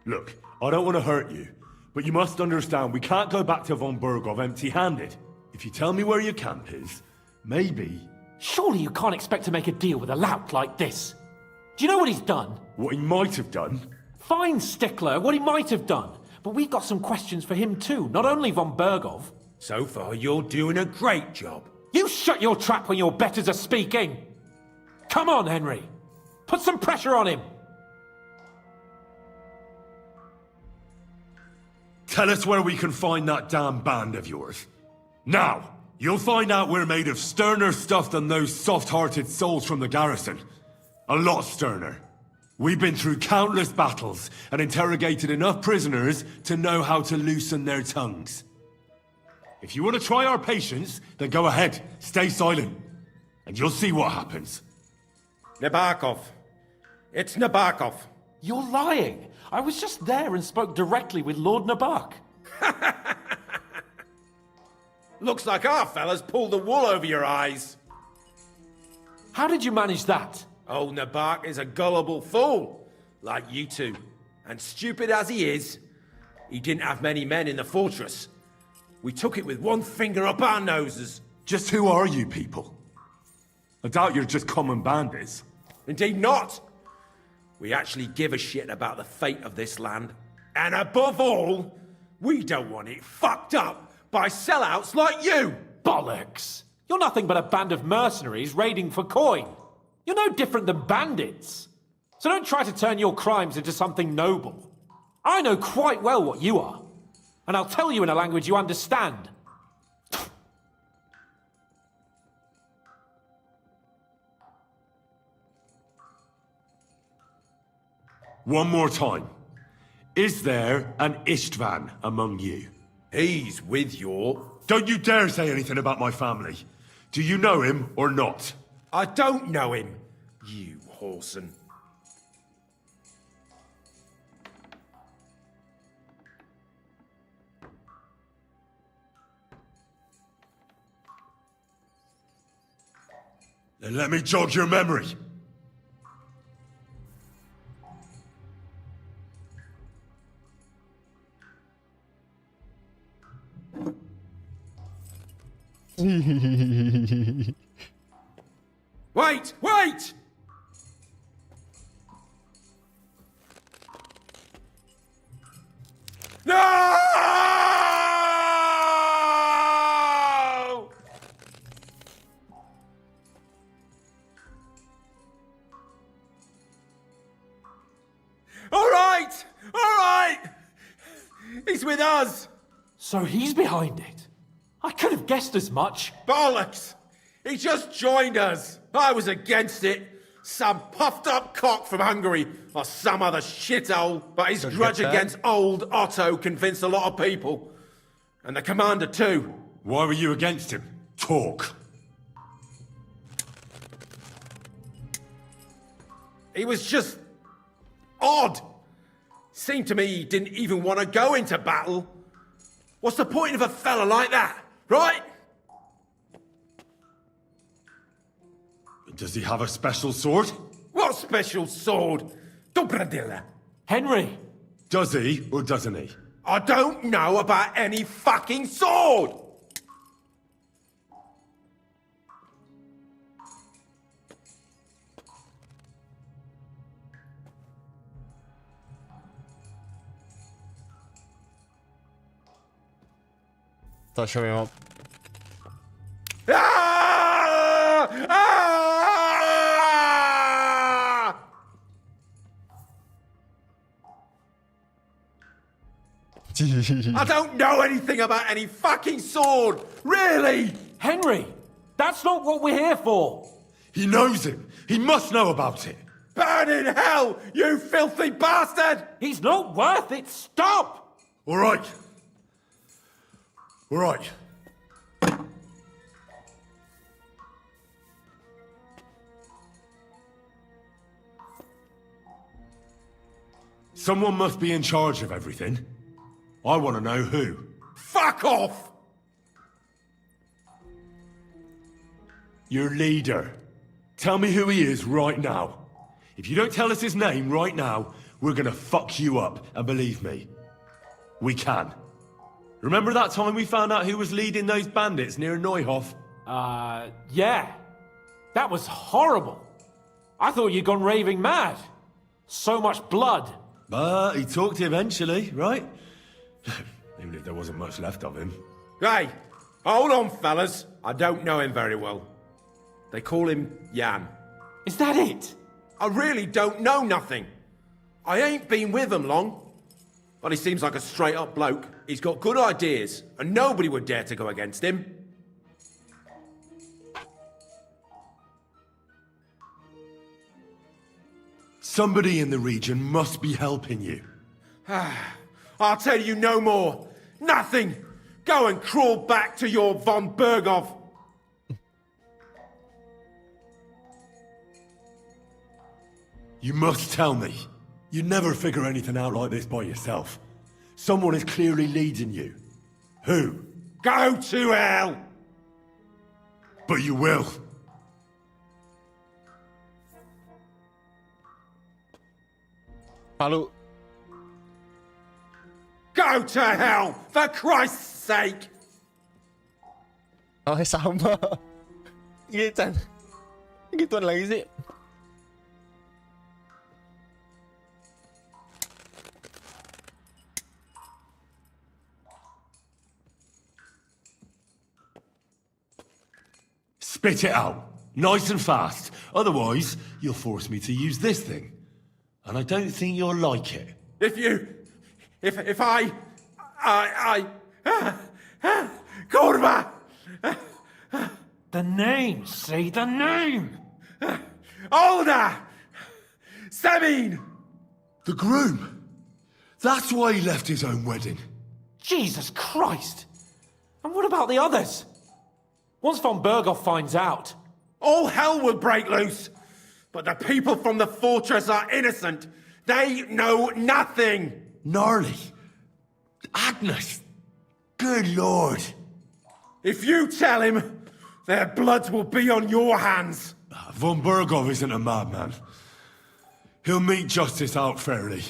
Look, I don't want to hurt you, but you must understand we can't go back to von Berghoff empty-handed. If you tell me where your camp is, maybe... Surely you can't expect to make a deal with a lout like this. Do you know what he's done? What he might have done? Fine, Stickler, what he might have done. But we've got some questions for him too, not only von Bergov. So far, you're doing a great job. You shut your trap when your betters are speaking! Come on, Henry! Put some pressure on him! Tell us where we can find that damn band of yours. Now! You'll find out we're made of sterner stuff than those soft-hearted souls from the garrison. A lot sterner. We've been through countless battles and interrogated enough prisoners to know how to loosen their tongues. If you want to try our patience, then go ahead, stay silent, and you'll see what happens. Nabokov. It's Nabokov. You're lying! I was just there and spoke directly with Lord Nabok. Looks like our fellas pulled the wool over your eyes. How did you manage that? Old Nabok is a gullible fool, like you two. And stupid as he is, he didn't have many men in the fortress. We took it with one finger up our noses. Just who are you people? I doubt you're just common bandits. Indeed not. We actually give a shit about the fate of this land. And above all, we don't want it fucked up by sellouts like you! Bollocks! You're nothing but a band of mercenaries raiding for coin. You're no different than bandits. So don't try to turn your crimes into something noble. I know quite well what you are. And I'll tell you in a language you understand. One more time. Is there an Istvan among you? He's with your... Don't you dare say anything about my family. Do you know him or not? I don't know him, you whoreson. Then let me jog your memory. Wait! Wait! No! All right! All right! He's with us! So he's behind it? I could have guessed as much. Bollocks! He just joined us. I was against it. Some puffed up cock from Hungary or some other shithole. But his grudge against old Otto convinced a lot of people. And the commander too. Why were you against him? Talk. He was just odd. Seemed to me he didn't even want to go into battle. What's the point of a fella like that, right? Does he have a special sword? What special sword? Dobradilla. Henry! Does he or doesn't he? I don't know about any fucking sword! Show him up. Ah! Ah! I don't know anything about any fucking sword! Really! Henry! That's not what we're here for! He knows him! He must know about it! Burn in hell, you filthy bastard! He's not worth it! Stop! All right. All right. Someone must be in charge of everything. I want to know who. Fuck off! Your leader. Tell me who he is right now. If you don't tell us his name right now, we're gonna fuck you up, and believe me, we can. Remember that time we found out who was leading those bandits near Neuhof? Yeah. That was horrible. I thought you'd gone raving mad. So much blood. But he talked eventually, right? Even if there wasn't much left of him. Hey, hold on, fellas. I don't know him very well. They call him Jan. Is that it? I really don't know nothing. I ain't been with him long. But he seems like a straight-up bloke. He's got good ideas, and nobody would dare to go against him. Somebody in the region must be helping you. I'll tell you no more. Nothing. Go and crawl back to your von Berghoff. You must tell me. You never figure anything out like this by yourself. Someone is clearly leading you. Who? Go to hell! But you will. Halo. Go to hell, for Christ's sake! Oh, sama. Gitu. Gituan lagi sih. Spit it out. Nice and fast. Otherwise, you'll force me to use this thing. And I don't think you'll like it. If I... Kurva! The name, say the name! Older! Sabine! The groom. That's why he left his own wedding. Jesus Christ! And what about the others? Once von Berghoff finds out... All hell will break loose! But the people from the fortress are innocent! They know nothing! Gnarly. Agnes. Good lord. If you tell him, their blood will be on your hands! Von Berghoff isn't a madman. He'll meet justice out fairly.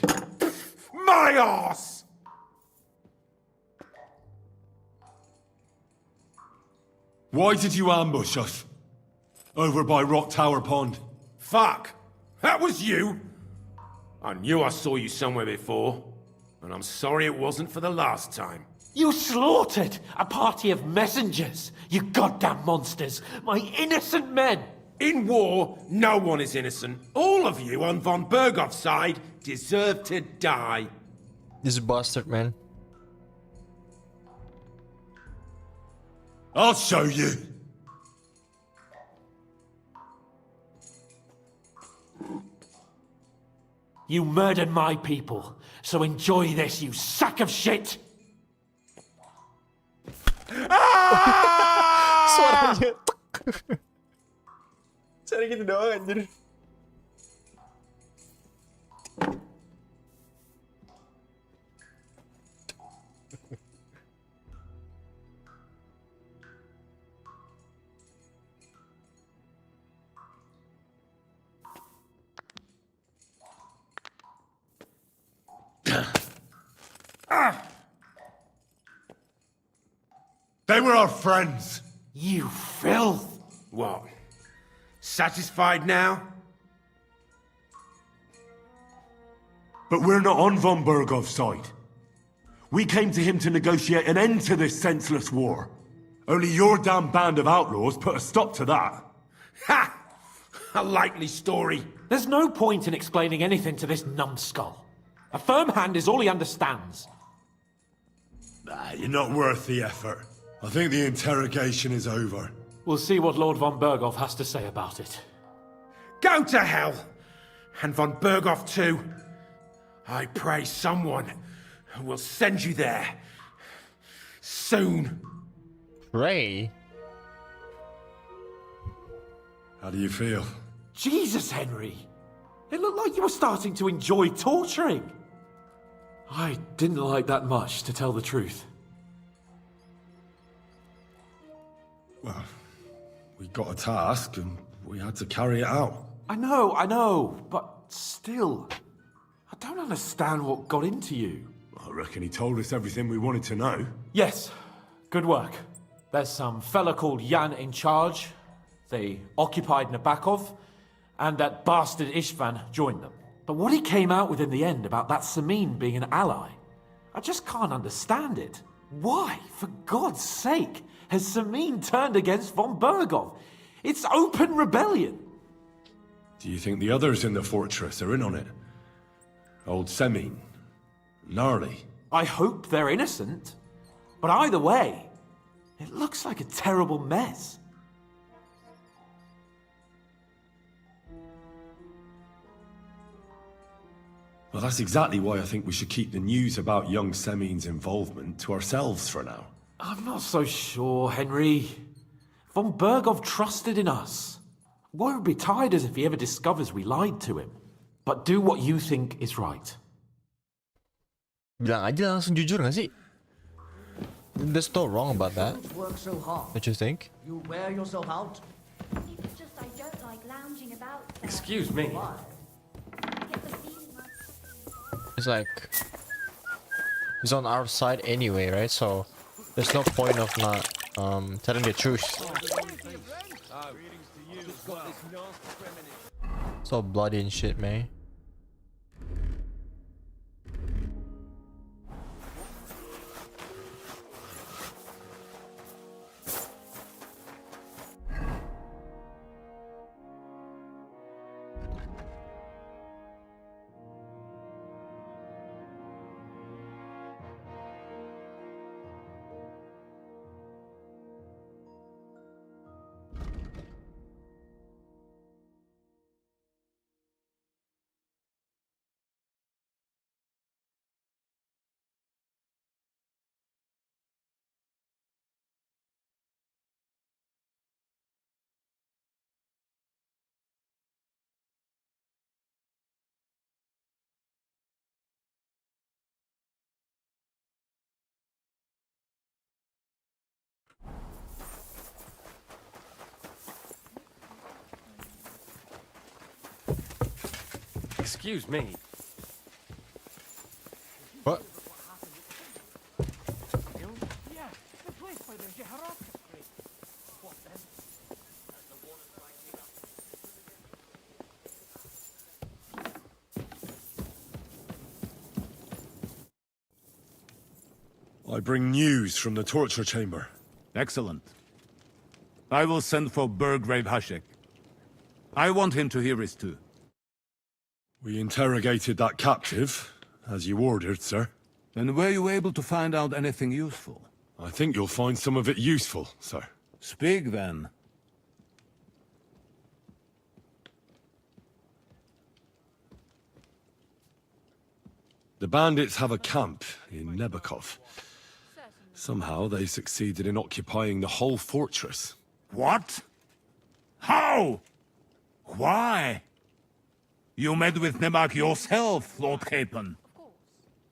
My arse! Why did you ambush us? Over by Rock Tower Pond. Fuck! That was you! I knew I saw you somewhere before. And I'm sorry it wasn't for the last time. You slaughtered a party of messengers, you goddamn monsters! My innocent men! In war, no one is innocent. All of you on von Berghoff's side deserve to die. This bastard, man. I'll show you. You murdered my people, so enjoy this, you sack of shit! Suaranya. Suara gitu doang anjir. They were our friends. You filth! What? Satisfied now? But we're not on von Berghoff's side. We came to him to negotiate an end to this senseless war. Only your damn band of outlaws put a stop to that. Ha! A likely story. There's no point in explaining anything to this numbskull. A firm hand is all he understands. You're not worth the effort. I think the interrogation is over. We'll see what Lord von Berghoff has to say about it. Go to hell! And von Berghoff too. I pray someone will send you there. Soon. Pray? How do you feel? Jesus, Henry! It looked like you were starting to enjoy torturing. I didn't like that much, to tell the truth. Well, we got a task and we had to carry it out. I know, but still. I don't understand what got into you. I reckon he told us everything we wanted to know. Yes, good work. There's some fella called Jan in charge. They occupied Nabakov, and that bastard Istvan joined them. But what he came out with in the end about that Samin being an ally, I just can't understand it. Why, for God's sake, has Samin turned against von Bergov? It's open rebellion. Do you think the others in the fortress are in on it? Old Semin, Gnarly. I hope they're innocent. But either way, it looks like a terrible mess. Well, that's exactly why I think we should keep the news about young Semin's involvement to ourselves for now. I'm not so sure, Henry. Von Bergov trusted in us. Won't be tired as if he ever discovers we lied to him. But do what you think is right. Bilang aja langsung jujur gak sih? There's no wrong about that. Work so hard. What you think? You wear yourself out. It's just I don't like lounging about. Excuse me. It's like he's on our side anyway, right? So there's no point of not telling the truth. So bloody and shit, man. Excuse me. What? I bring news from the torture chamber. Excellent. I will send for Burgrave Hashek. I want him to hear it too. We interrogated that captive, as you ordered, sir. And were you able to find out anything useful? I think you'll find some of it useful, sir. Speak then. The bandits have a camp in Nebakov. Somehow they succeeded in occupying the whole fortress. What? How? Why? You met with Nemak yourself, Lord Capon.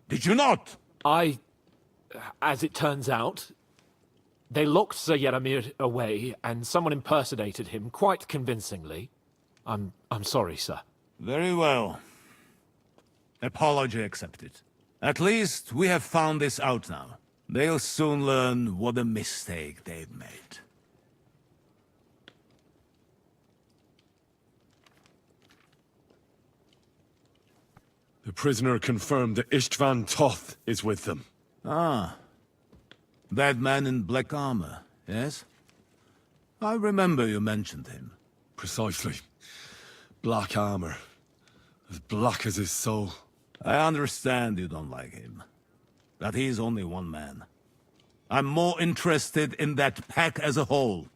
Did you not? As it turns out, they locked Sir Yaramir away and someone impersonated him quite convincingly. I'm sorry, sir. Very well. Apology accepted. At least we have found this out now. They'll soon learn what a mistake they've made. The prisoner confirmed that Istvan Toth is with them. Ah. That man in black armor, yes? I remember you mentioned him. Precisely. Black armor. As black as his soul. I understand you don't like him. But he's only one man. I'm more interested in that pack as a whole.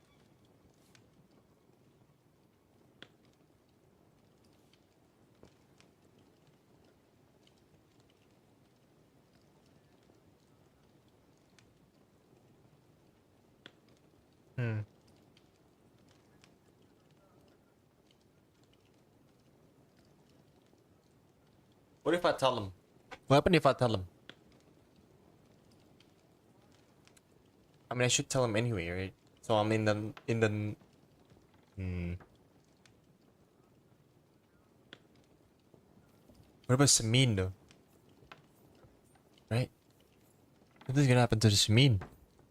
What if I tell him? What happens if I tell him? I mean, I should tell him anyway, right? So I'm in the. What about Samin though? Right? What is gonna happen to the Semin?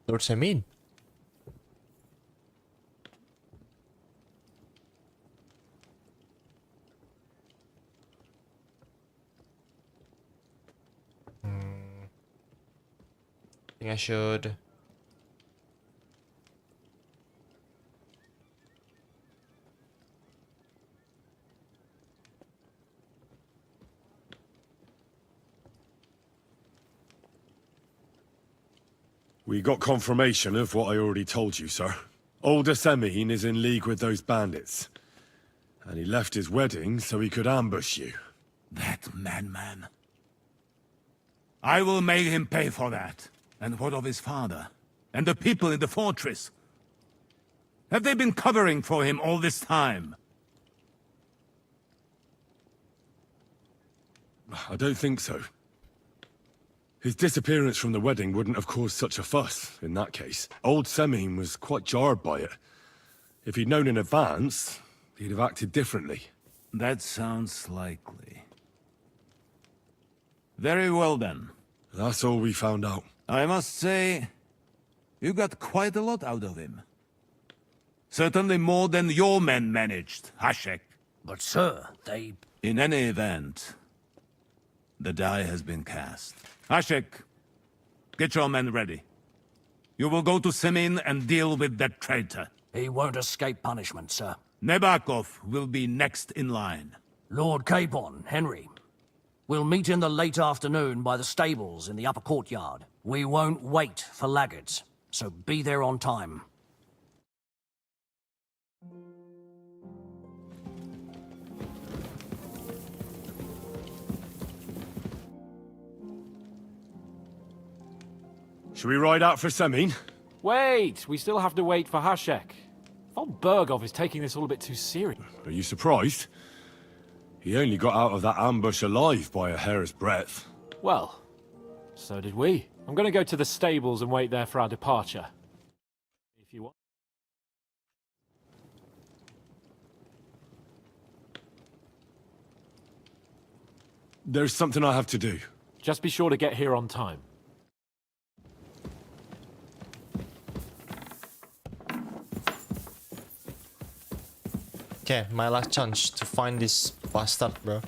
Lord Semin? I think I should. We got confirmation of what I already told you, sir. Older Semin is in league with those bandits. And he left his wedding so he could ambush you. That madman. I will make him pay for that. And what of his father? And the people in the fortress? Have they been covering for him all this time? I don't think so. His disappearance from the wedding wouldn't have caused such a fuss, in that case. Old Semin was quite jarred by it. If he'd known in advance, he'd have acted differently. That sounds likely. Very well then. That's all we found out. I must say, you got quite a lot out of him. Certainly more than your men managed, Hashek. But sir, they... In any event, the die has been cast. Hashek, get your men ready. You will go to Semin and deal with that traitor. He won't escape punishment, sir. Nebakov will be next in line. Lord Capon, Henry. We'll meet in the late afternoon by the stables in the upper courtyard. We won't wait for laggards, so be there on time. Should we ride out for Semin? Wait! We still have to wait for Hashek. Von Bergov is taking this all a bit too serious. Are you surprised? He only got out of that ambush alive by a hair's breadth. Well, so did we. I'm going to go to the stables and wait there for our departure. If you want. There's something I have to do. Just be sure to get here on time. Okay, my last chance to find this bastard, bro.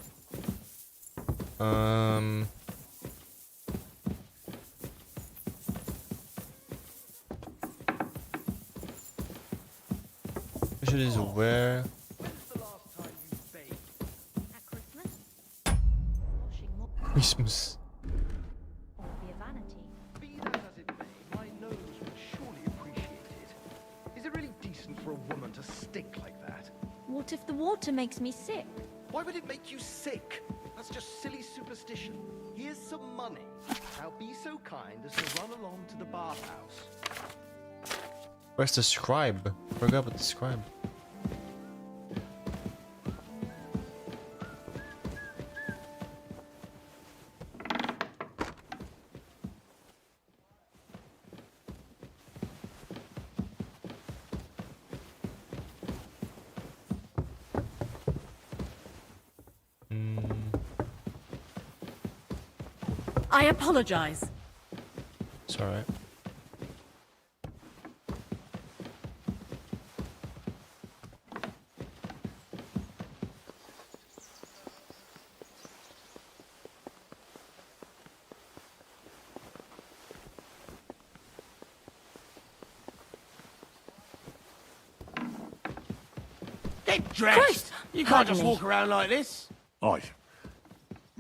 Which is where? Christmas. Be that as it may, my nose would surely appreciate it. Is it really decent for a woman to stink like that? What if the water makes me sick? Why would it make you sick? That's just silly superstition. Here's some money. Now be so kind as to run along to the bathhouse. Where's the scribe? Forgot about the scribe. I apologize. It's alright. Get dressed! Christ! You can't just Pardon me. walk around like this. Aye.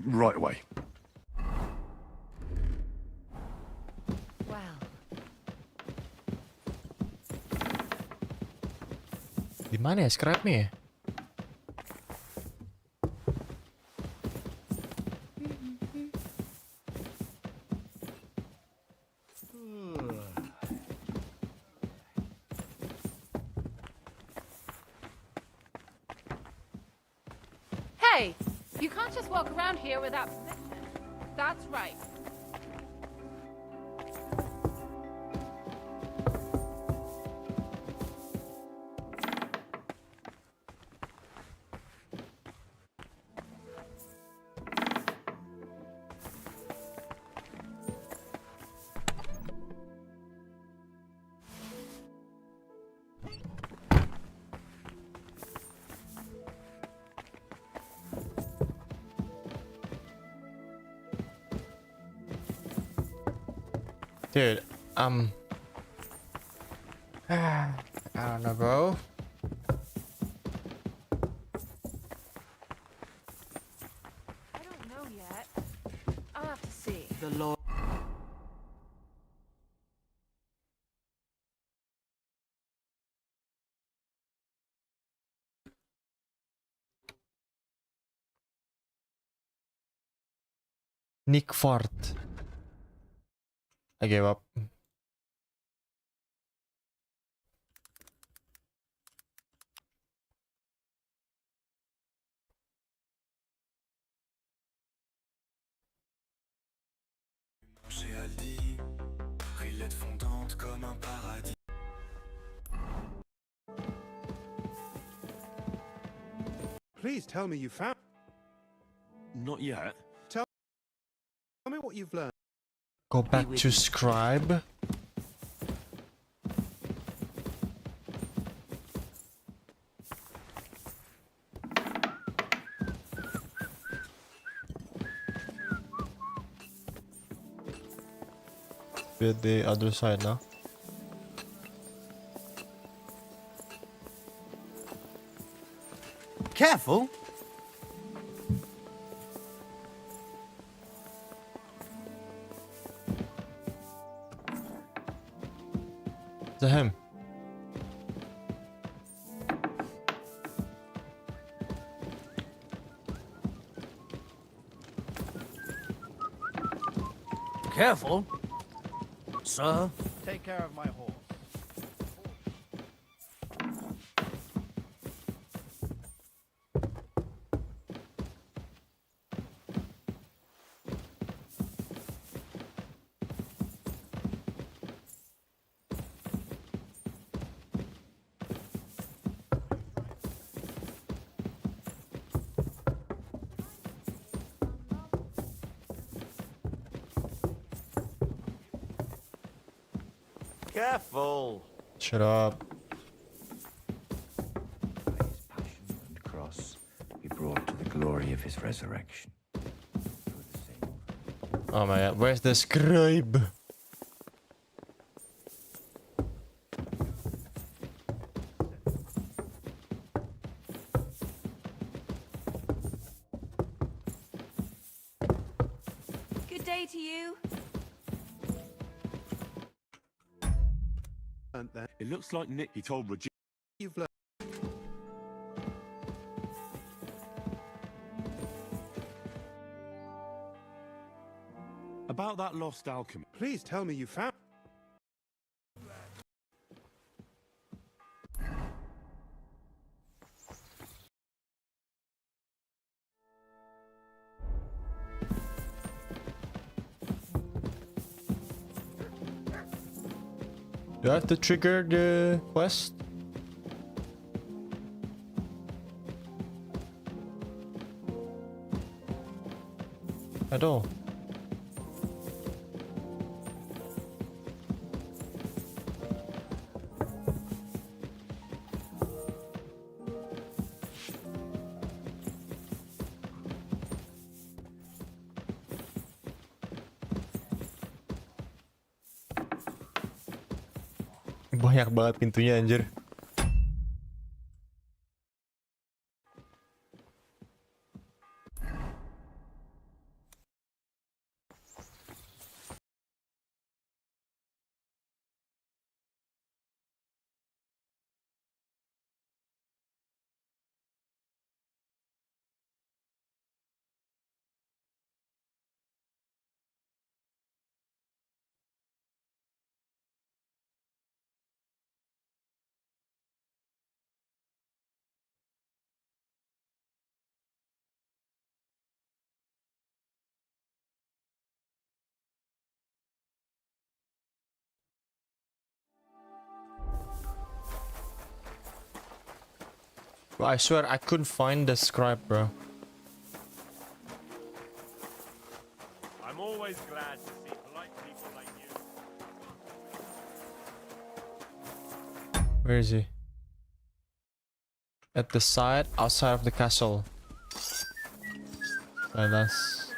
Right away. Di mana ya scribe-nya ya? Hey, you can't just walk around here without permission. That's right. Dude, I don't know, bro. I don't know yet. I'll have to see. The Lord. Nick Fart. I gave up. Please tell me you found. Not yet. Tell me what you've learned. Go back to scribe. With the other side now. Careful. To him. Careful. Sir? Take care of my horse. Careful. Shut up. And cross be brought to the glory of his resurrection. Oh my god, where's the scribe? Good day to you. It looks like Nick, he told Regina. You've learned. About that lost alchemy. Please tell me you found. Do I have to trigger the quest? At all? Banyak banget pintunya anjir. Bro, I swear I couldn't find the scribe, bro. I'm always glad to see polite people like you. Where is he? At the side, outside of the castle. And that's...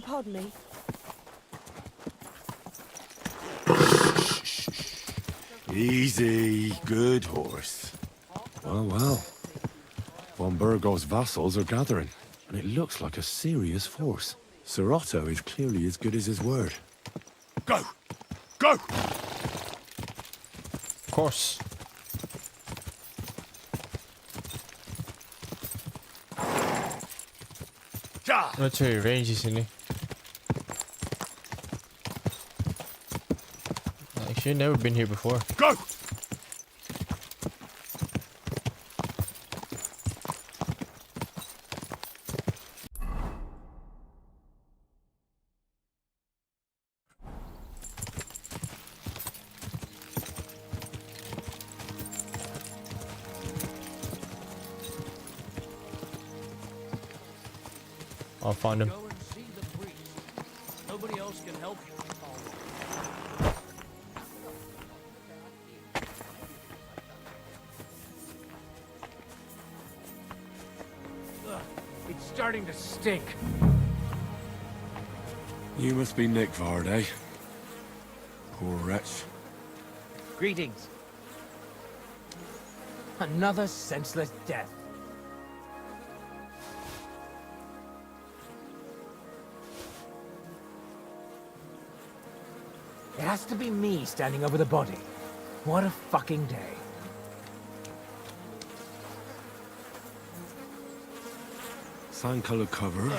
Pardon me. Easy, good horse. Well, well. Von Burgos' vassals are gathering, and it looks like a serious force. Sir Otto is clearly as good as his word. Go! Go! Of course. Military ranges in it. Actually, never been here before. Go! I'll find him. Go and see the priest. Nobody else can help you. It's starting to stink. You must be Nick Vard, eh? Poor wretch. Greetings. Another senseless death. It has to be me standing over the body. What a fucking day. Sand-coloured cover,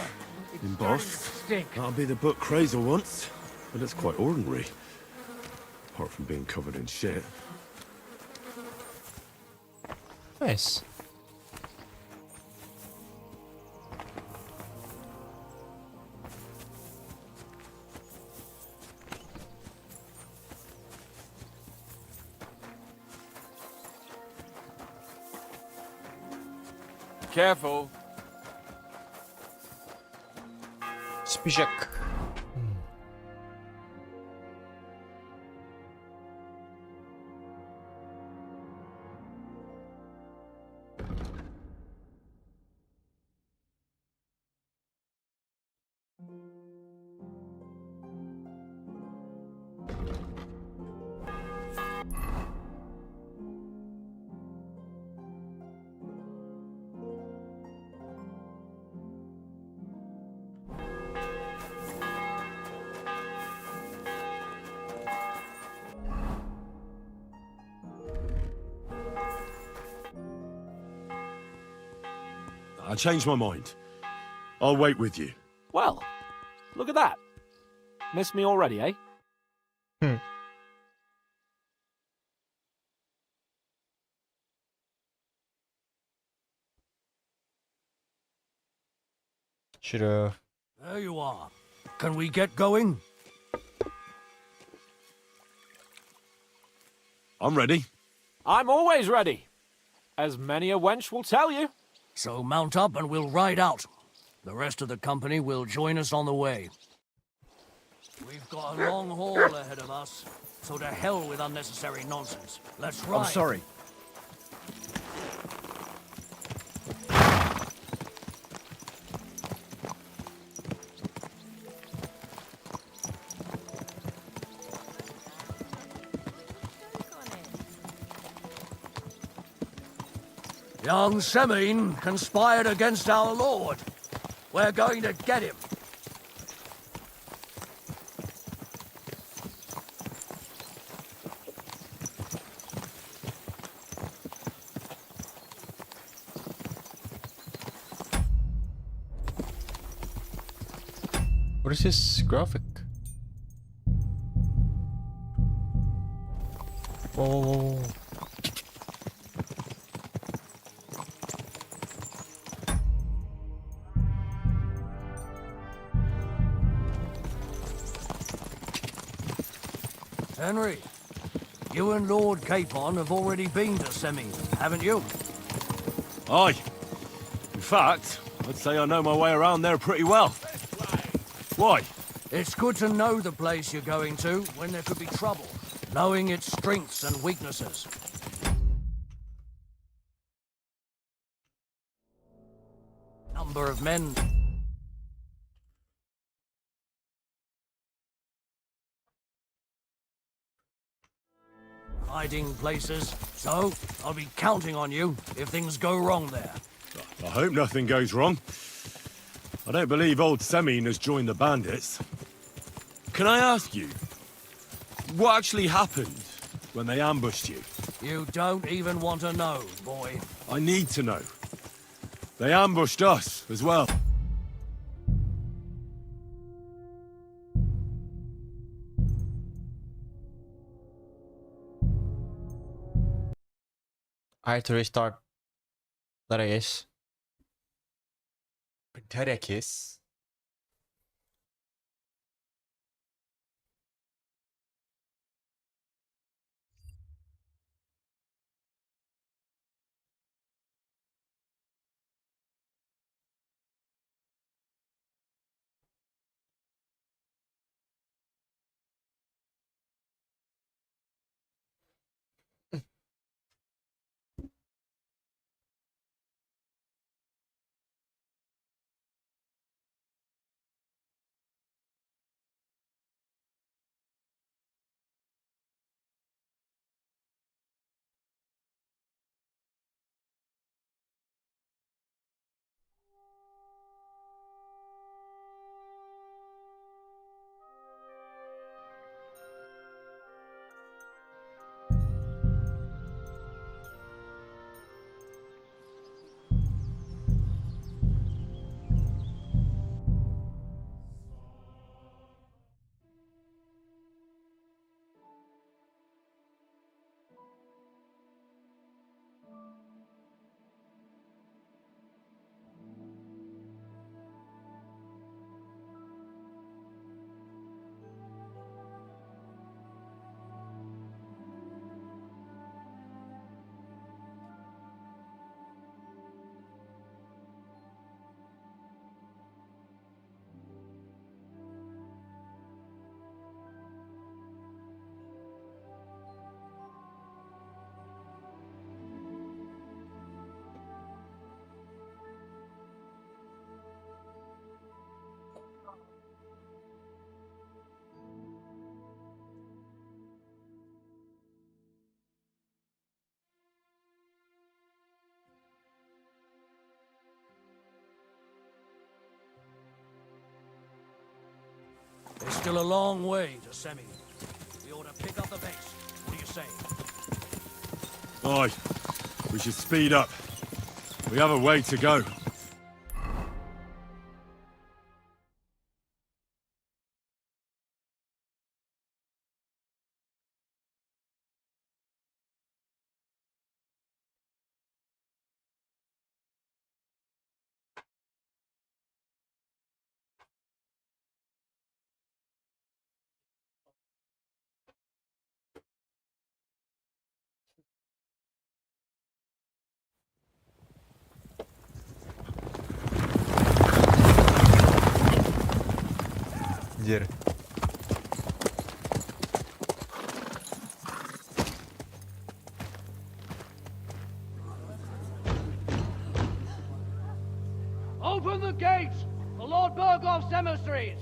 embossed. Stink. That'll be the book Crazel wants, but it's quite ordinary. Apart from being covered in shit. Nice. Careful. Spijak. I changed my mind. I'll wait with you. Well, look at that. Miss me already, eh? Should've. There you are. Can we get going? I'm ready. I'm always ready. As many a wench will tell you. So mount up and we'll ride out. The rest of the company will join us on the way. We've got a long haul ahead of us, so to hell with unnecessary nonsense. Let's ride. I'm sorry. Young Semine conspired against our lord. We're going to get him. What is this graphic? Whoa, whoa, whoa, whoa. Henry, you and Lord Capon have already been to Semine, haven't you? Aye. In fact, I'd say I know my way around there pretty well. Why? It's good to know the place you're going to when there could be trouble, knowing its strengths and weaknesses. Number of men hiding places. So, I'll be counting on you if things go wrong there. I hope nothing goes wrong. I don't believe old Semine has joined the bandits. Can I ask you, what actually happened when they ambushed you? You don't even want to know, boy. I need to know. They ambushed us as well. I had to restart the race. Terekis. There's still a long way to Semine. We ought to pick up the pace. What do you say? Aye, we should speed up. We have a way to go. Anjir. Open the gates! The Lord Burgoff's emissaries!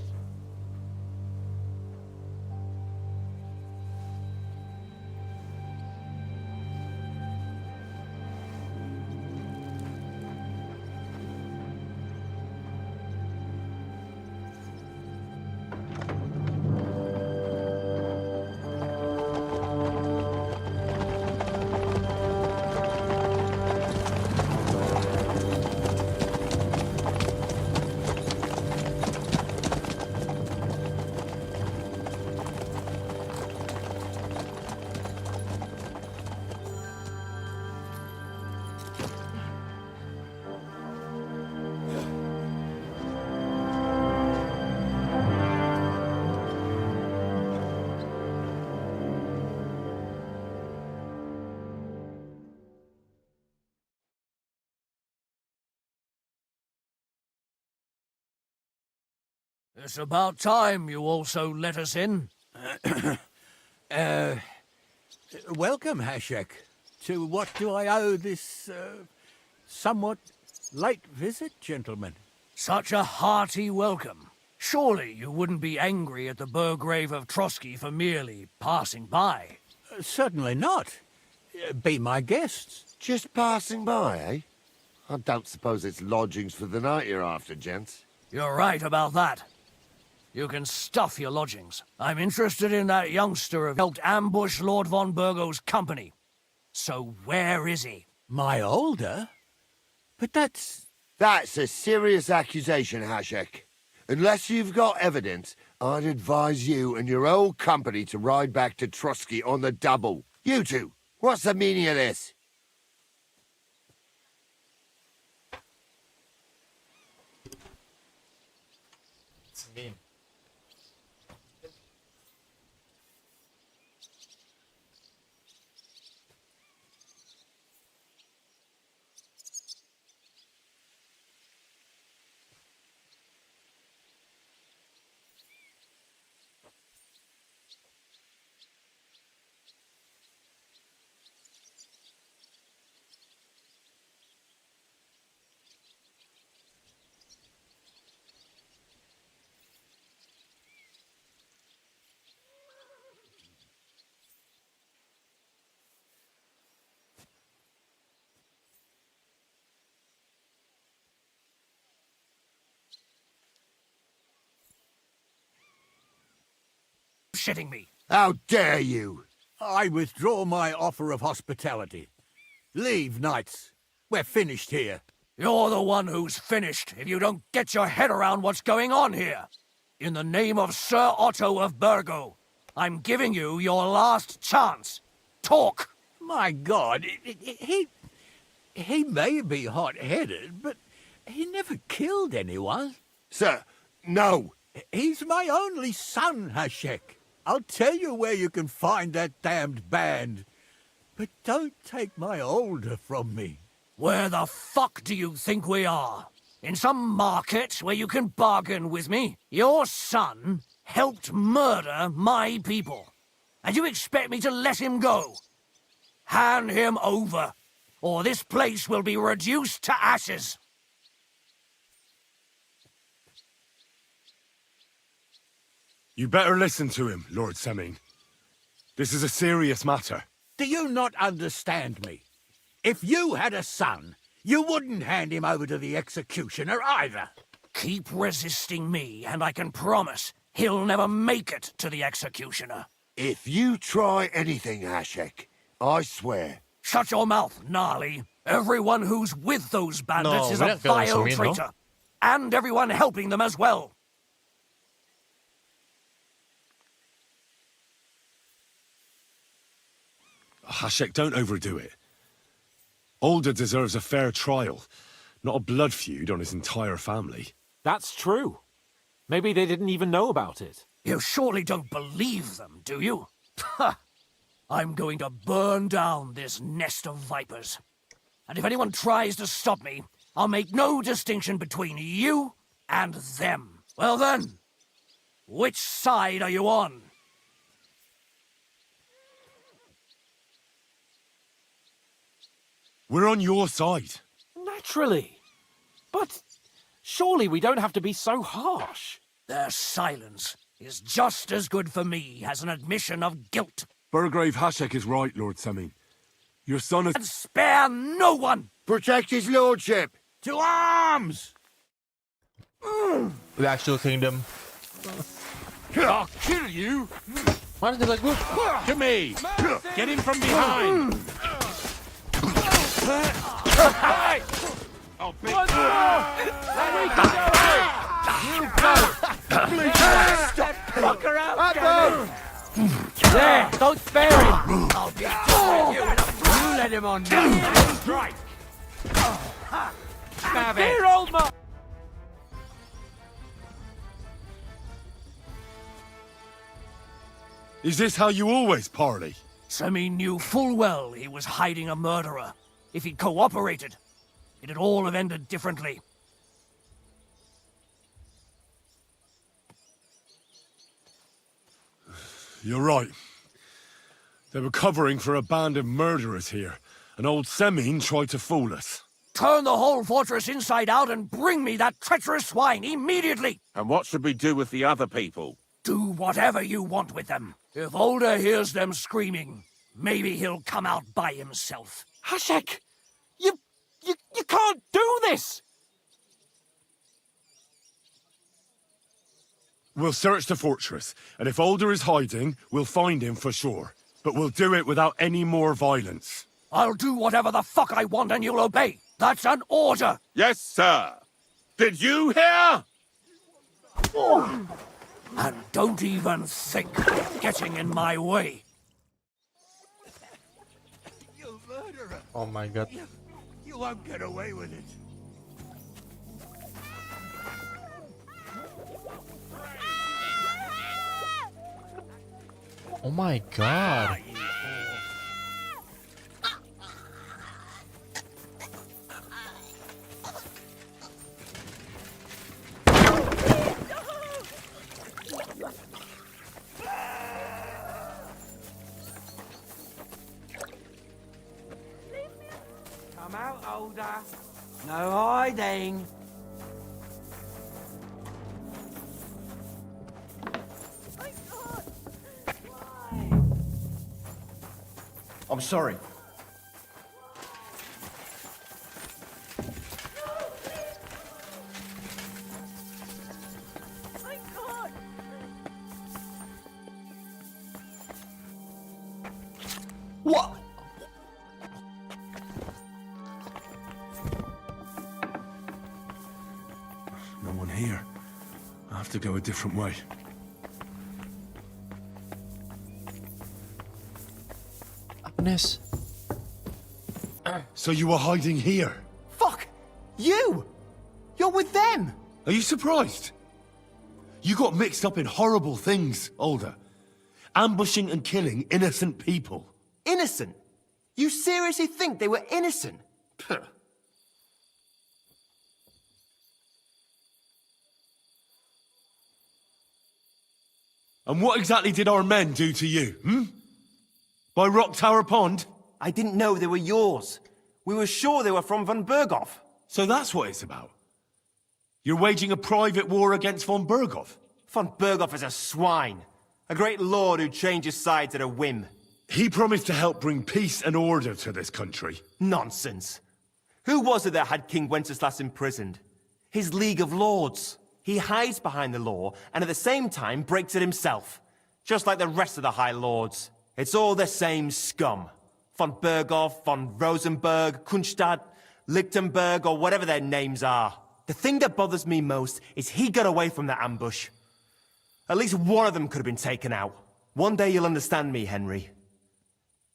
It's about time you also let us in. Welcome, Hashek. To what do I owe this, somewhat late visit, gentlemen? Such a hearty welcome. Surely you wouldn't be angry at the Burgrave of Trotsky for merely passing by. Certainly not. Be my guests. Just passing by, eh? I don't suppose it's lodgings for the night you're after, gents. You're right about that. You can stuff your lodgings. I'm interested in that youngster who helped ambush Lord von Burgo's company. So where is he? My older? But that's... That's a serious accusation, Hashek. Unless you've got evidence, I'd advise you and your old company to ride back to Trusky on the double. You two, what's the meaning of this? It's mean. Shitting me. How dare you? I withdraw my offer of hospitality. Leave, knights. We're finished here. You're the one who's finished if you don't get your head around what's going on here. In the name of Sir Otto of Burgo, I'm giving you your last chance. Talk! My God, he may be hot-headed, but he never killed anyone. Sir, no. He's my only son, Hashek. I'll tell you where you can find that damned band. But don't take my older from me. Where the fuck do you think we are? In some market where you can bargain with me? Your son helped murder my people. And you expect me to let him go? Hand him over, or this place will be reduced to ashes. You better listen to him, Lord Seming. This is a serious matter. Do you not understand me? If you had a son, you wouldn't hand him over to the executioner either. Keep resisting me, and I can promise he'll never make it to the executioner. If you try anything, Hashek, I swear. Shut your mouth, Gnarly. Everyone who's with those bandits is we're a not going vile to mean, traitor. And everyone helping them as well. Hashek, don't overdo it. Alder deserves a fair trial, not a blood feud on his entire family. That's true. Maybe they didn't even know about it. You surely don't believe them, do you? Ha! I'm going to burn down this nest of vipers. And if anyone tries to stop me, I'll make no distinction between you and them. Well then, which side are you on? We're on your side. Naturally. But surely we don't have to be so harsh. Their silence is just as good for me as an admission of guilt. Burgrave Hashek is right, Lord Seming. Your son is... And spare no one! Protect his lordship! To arms! The actual kingdom. I'll kill you! Why did they like look? To me! Get him from behind! Oh, Stop! Fucker out! There! Don't spare him! I'll be with you. You let him on now. Strike! Stab it! Dear old man! Is this how you always parley? Semi knew full well he was hiding a murderer. If he'd cooperated, it'd all have ended differently. You're right. They were covering for a band of murderers here, and old Seming tried to fool us. Turn the whole fortress inside out and bring me that treacherous swine immediately! And what should we do with the other people? Do whatever you want with them. If Older hears them screaming, Maybe he'll come out by himself. Hashek! You can't do this! We'll search the fortress, and if Alder is hiding, we'll find him for sure. But we'll do it without any more violence. I'll do whatever the fuck I want and you'll obey. That's an order. Yes, sir. Did you hear? And don't even think of getting in my way. You murderer! Oh my god. You won't get away with it. Oh my god. Come out, Older. No hiding. I'm sorry. What? No one here. I have to go a different way. Agnes. So you were hiding here? Fuck! You! You're with them! Are you surprised? You got mixed up in horrible things, Alder. Ambushing and killing innocent people. Innocent? You seriously think they were innocent? Puh. And what exactly did our men do to you, hmm? By Rock Tower Pond? I didn't know they were yours. We were sure they were from von Berghoff. So that's what it's about. You're waging a private war against von Berghoff? Von Berghoff is a swine. A great lord who changes sides at a whim. He promised to help bring peace and order to this country. Nonsense. Who was it that had King Wenceslas imprisoned? His League of Lords. He hides behind the law, and at the same time breaks it himself. Just like the rest of the High Lords. It's all the same scum. Von Berghoff, von Rosenberg, Kunstadt, Lichtenberg, or whatever their names are. The thing that bothers me most is he got away from that ambush. At least one of them could have been taken out. One day you'll understand me, Henry.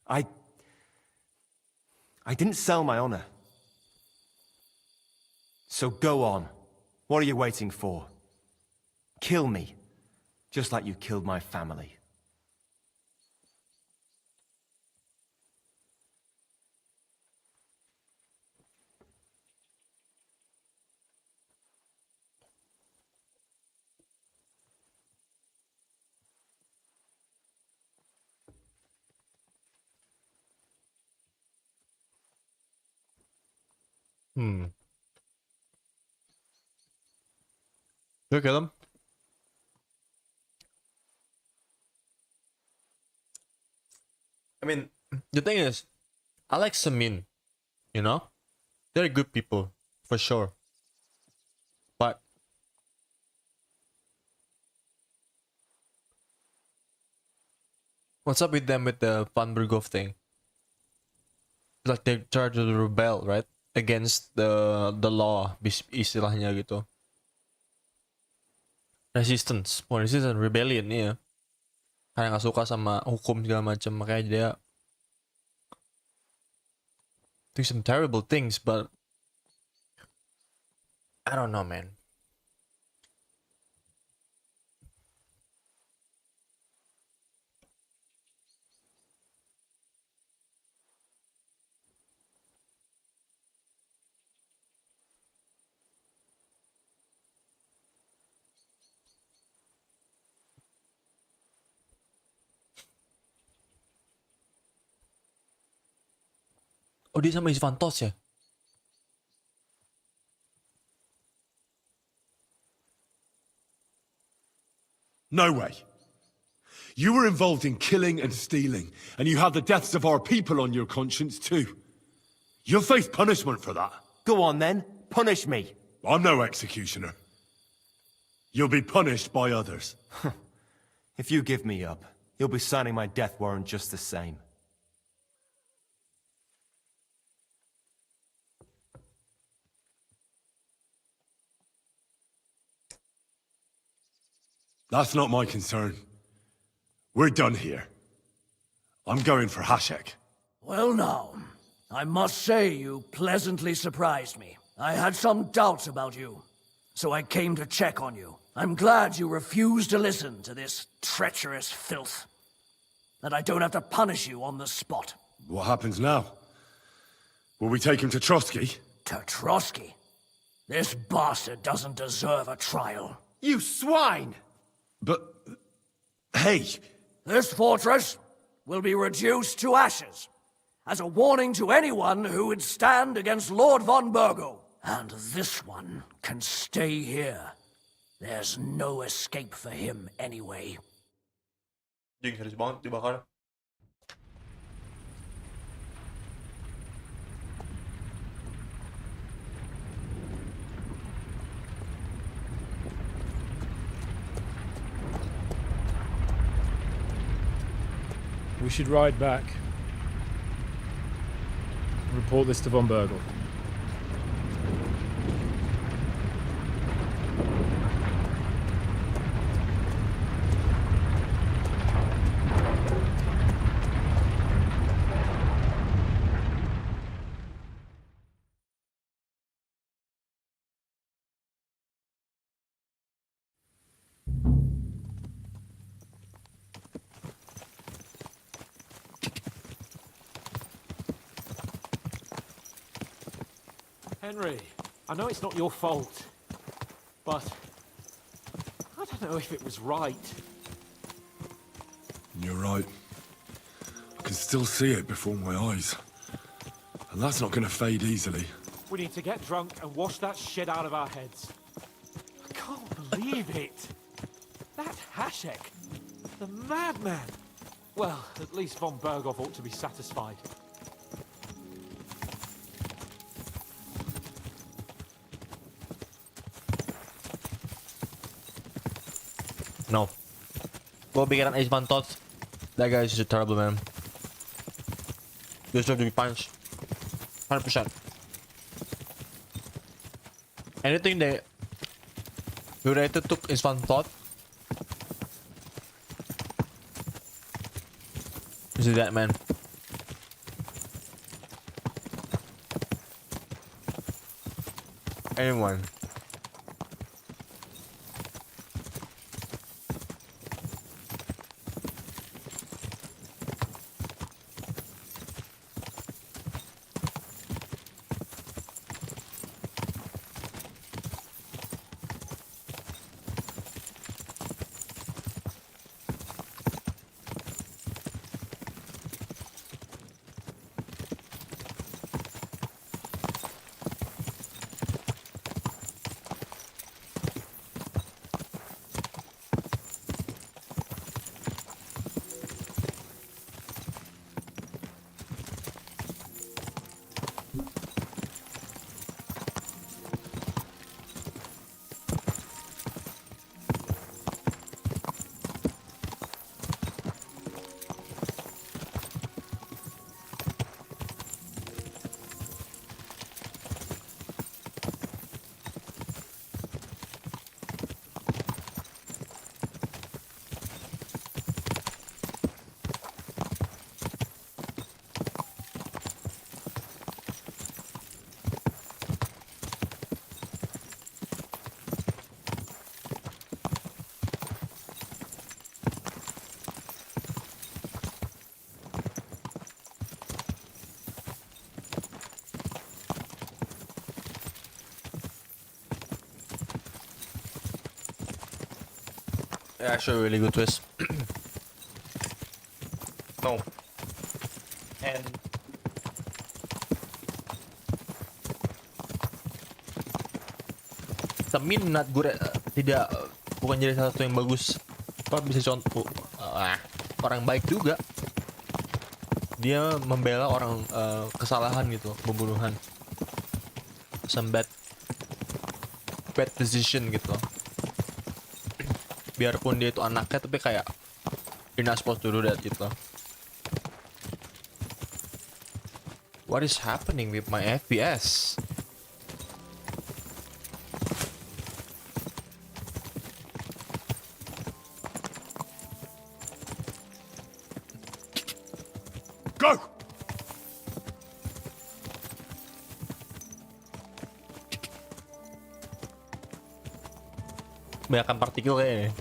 I didn't sell my honor. So go on. What are you waiting for? Kill me, just like you killed my family. Look at them. I mean, the thing is, I like Samin, you know? They're good people, for sure. But what's up with them with the Van Berghoff thing? Like they tried to rebel, right? Against the law, istilahnya gitu. Resistance, bukan resistance, rebellion ya. Karena nggak suka sama hukum segala macam, makanya dia do some terrible things, but I don't know, man. Oh, dia sama Isvantos ya? No way. You were involved in killing and stealing, and you have the deaths of our people on your conscience too. You'll face punishment for that. Go on then, punish me. I'm no executioner. You'll be punished by others. If you give me up, you'll be signing my death warrant just the same. That's not my concern. We're done here. I'm going for Hashek. Well now, I must say you pleasantly surprised me. I had some doubts about you, so I came to check on you. I'm glad you refused to listen to this treacherous filth. That I don't have to punish you on the spot. What happens now? Will we take him to Trotsky? To Trotsky? This bastard doesn't deserve a trial. You swine! But... hey! This fortress will be reduced to ashes, as a warning to anyone who would stand against Lord von Burgo. And this one can stay here. There's no escape for him anyway. Ding, harus banget dibakar. We should ride back. Report this to von Burgle. Henry, I know it's not your fault, but I don't know if it was right. You're right. I can still see it before my eyes. And that's not gonna fade easily. We need to get drunk and wash that shit out of our heads. I can't believe it. That Hashek, the madman. Well, at least von Berghoff ought to be satisfied. No. Go bigger than Ace Van Toth. That guy is just a terrible man. Deserve to be punched. 100%. Anything they related to Ace Van Toth is that man. Anyone. Yeah, actually a really good twist. No. And Semin not good, bukan jadi salah satu yang bagus. Kau bisa contoh orang baik juga. Dia membela orang kesalahan gitu, pembunuhan. Some bad decision gitu. Biarpun dia itu anaknya, tapi kayak you're not supposed to do that gitu. What is happening with my FPS? Go! Banyakan partikel kayaknya.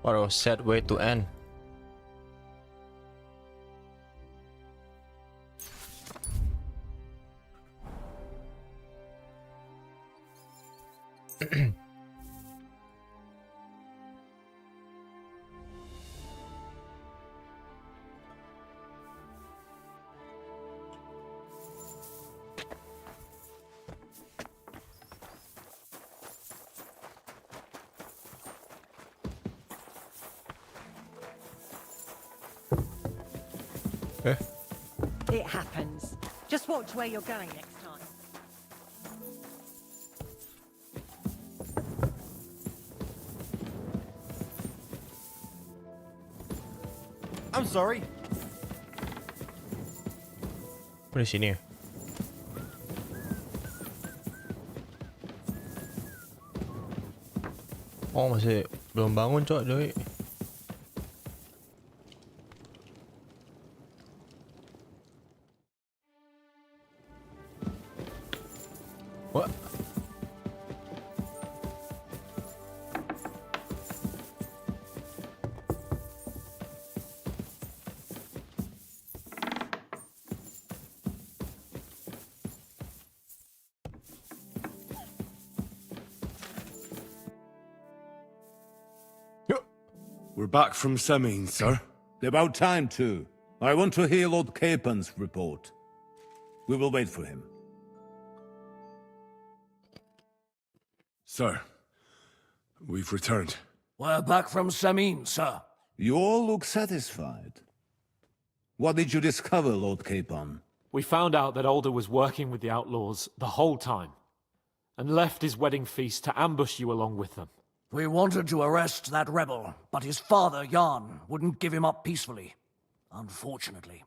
What a sad way to end. It happens. Just watch where you're going next time. I'm sorry. Di sini ya? Oh, masih belum bangun, Cok, doi. What? We're back from Semine, sir. About time, too. I want to hear Lord Capen's report. We will wait for him. Sir, we've returned. We're back from Semine, sir. You all look satisfied. What did you discover, Lord Capon? We found out that Alder was working with the outlaws the whole time, and left his wedding feast to ambush you along with them. We wanted to arrest that rebel, but his father, Jan, wouldn't give him up peacefully. Unfortunately.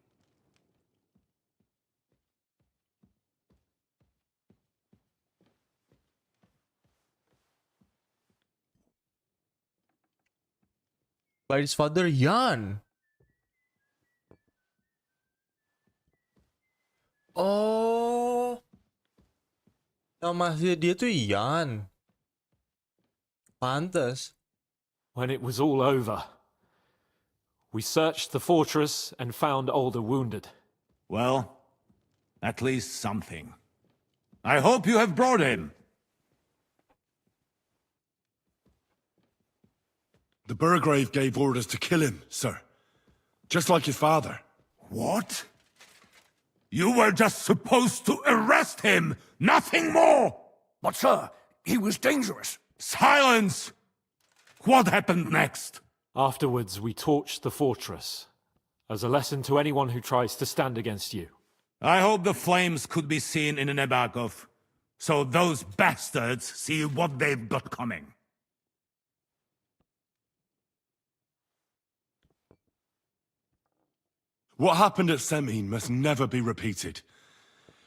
By his father Jan. Oh, nama dia tuh Jan. Pantes. When it was all over, we searched the fortress and found Alder wounded. Well, at least something. I hope you have brought him. The Burgrave gave orders to kill him, sir. Just like his father. What? You were just supposed to arrest him, nothing more! But sir, he was dangerous. Silence! What happened next? Afterwards, we torched the fortress, as a lesson to anyone who tries to stand against you. I hope the flames could be seen in Nebakov, so those bastards see what they've got coming. What happened at Semin must never be repeated.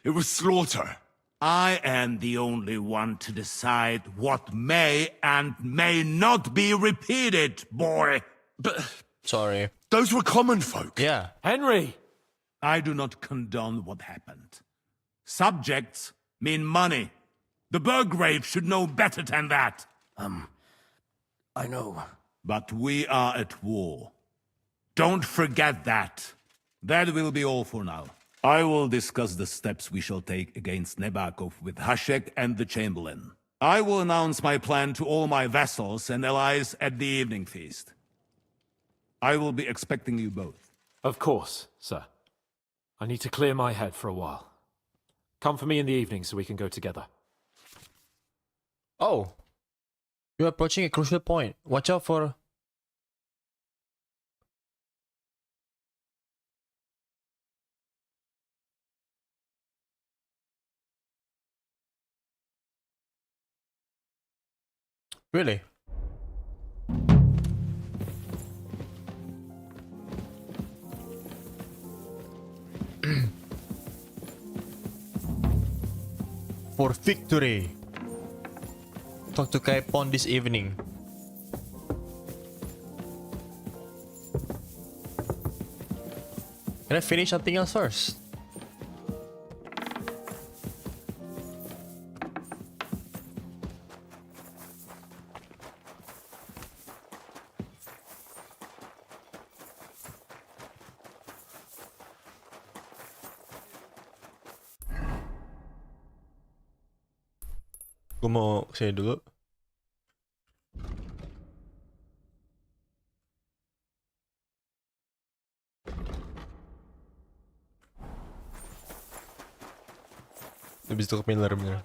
It was slaughter. I am the only one to decide what may and may not be repeated, boy. But... Sorry. Those were common folk. Yeah. Henry! I do not condone what happened. Subjects mean money. The Burgrave should know better than that. I know. But we are at war. Don't forget that. That will be all for now. I will discuss the steps we shall take against Nebakov with Hashek and the Chamberlain. I will announce my plan to all my vassals and allies at the evening feast. I will be expecting you both. Of course, sir. I need to clear my head for a while. Come for me in the evening so we can go together. Oh. You're approaching a crucial point. Watch out for... Really? For victory. Talk to Kaipon this evening. Can I finish something else first? Gue mau kesini dulu. Habis itu ke Miller bener.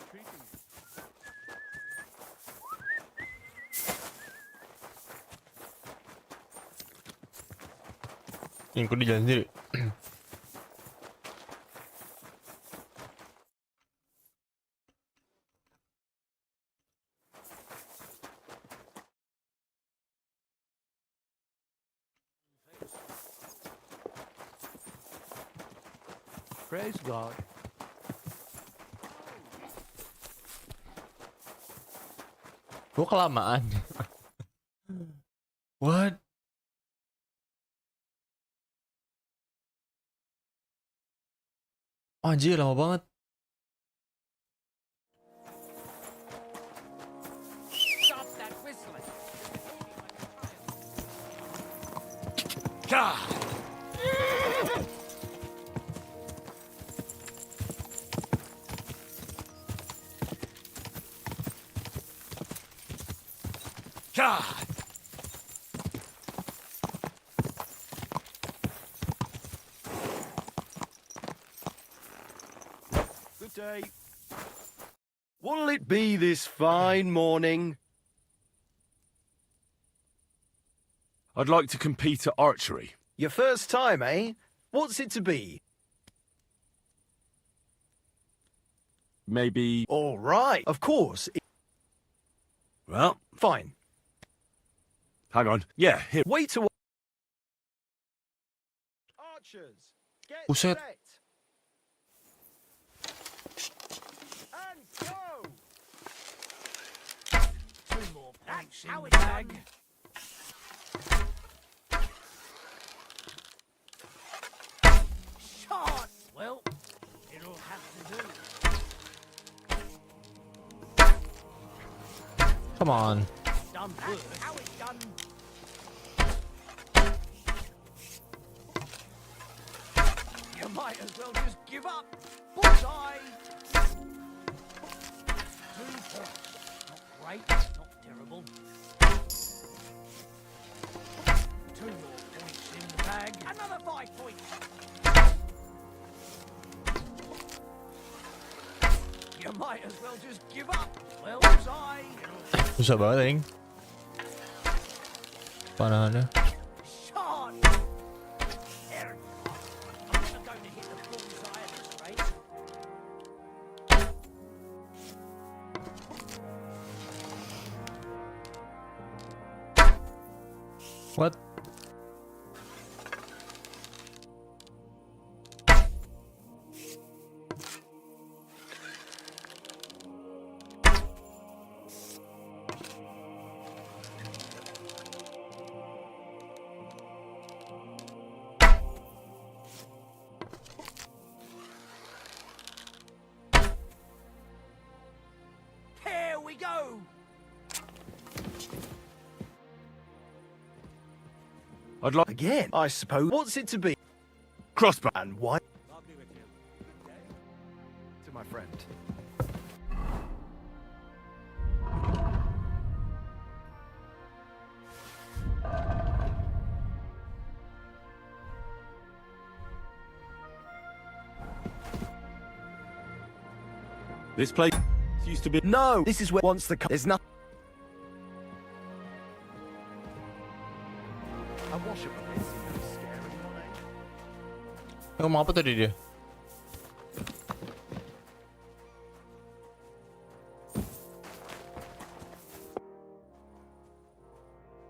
Ini aku di jalan sendiri. Praise God. Gue kelamaan. What? Oh, anjir, lama banget. Stop that whistling. God! God! Good day. What'll it be this fine morning? I'd like to compete at archery. Your first time, eh? What's it to be? maybe... All right, of course. Well, Fine. Hang on. Yeah, here. Wait till... Archers, get Buset. set. And go! Two more points in the bag. Shot! Well, it'll have to do. Come on. Done first. How it's done. You might as well just give up. Bullseye! 2 points. Not great, not terrible. 2 more points in the bag. Another 5 points. You might as well just give up. Well, bullseye. Susah banget anjing. Panahannya. Shot! There. I'm not going to hit the bullseye at this rate. What? Here we go! I'd like... Again, I suppose. What's it to be? Crossbow. And why? To my friend. This place used to be... No! This is where once the... There's nothing... I wash up a bit, so you don't scare anyone, eh? Ngomong apa tadi dia?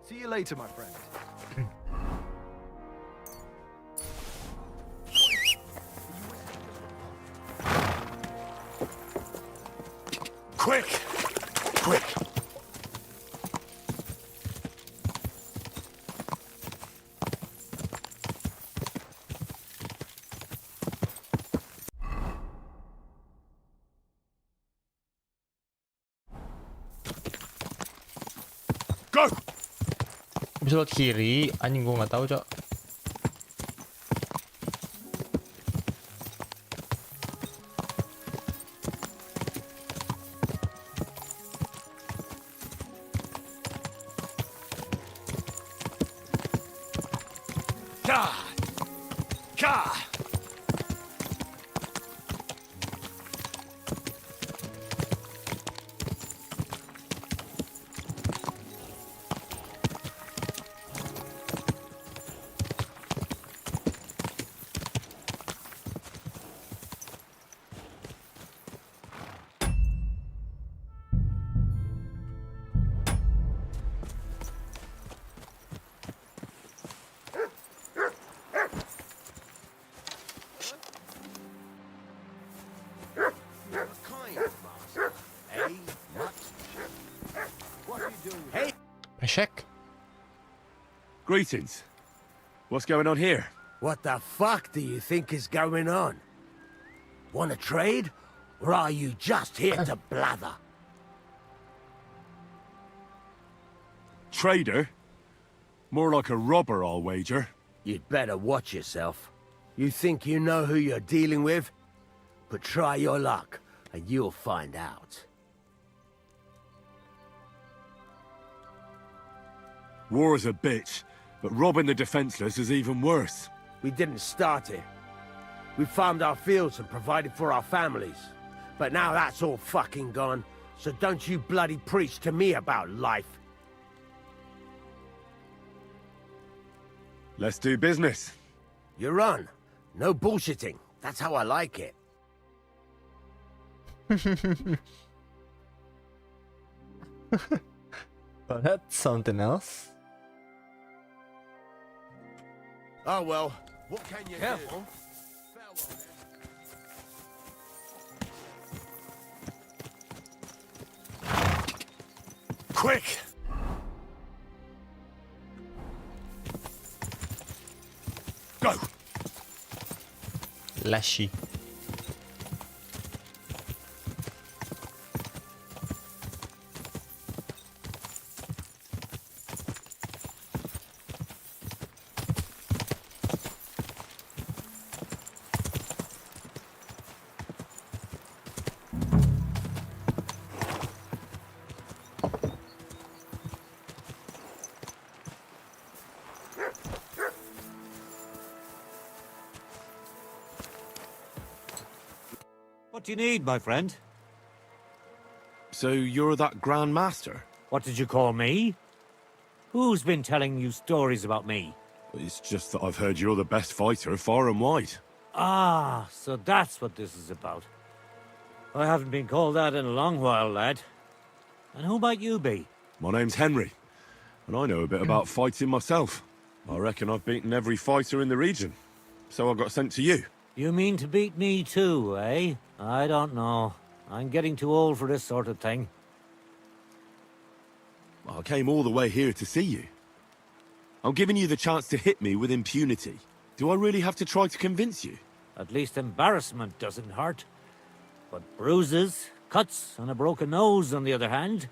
See you later, my friend. quick! Quick! Go! Bisa lewat kiri, anjing gua nggak tahu, Cok. Check. Greetings. What's going on here? What the fuck do you think is going on? Want to trade? Or are you just here to blather? Trader? More like a robber, I'll wager. You'd better watch yourself. You think you know who you're dealing with? But try your luck, and you'll find out. War is a bitch, but robbing the defenseless is even worse. We didn't start it. We farmed our fields and provided for our families. But now that's all fucking gone, so don't you bloody preach to me about life. Let's do business. You're on. No bullshitting. That's how I like it. But that's something else. Oh well, what can you Careful. Quick! Go! Lashy. What do you need, my friend? So you're that Grand Master? What did you call me? Who's been telling you stories about me? It's just that I've heard you're the best fighter far and wide. Ah, so that's what this is about. I haven't been called that in a long while, lad. And who might you be? My name's Henry, and I know a bit about fighting myself. I reckon I've beaten every fighter in the region, so I got sent to you. You mean to beat me too, eh? I don't know. I'm getting too old for this sort of thing. I came all the way here to see you. I'm giving you the chance to hit me with impunity. Do I really have to try to convince you? At least embarrassment doesn't hurt. But bruises, cuts, and a broken nose, on the other hand.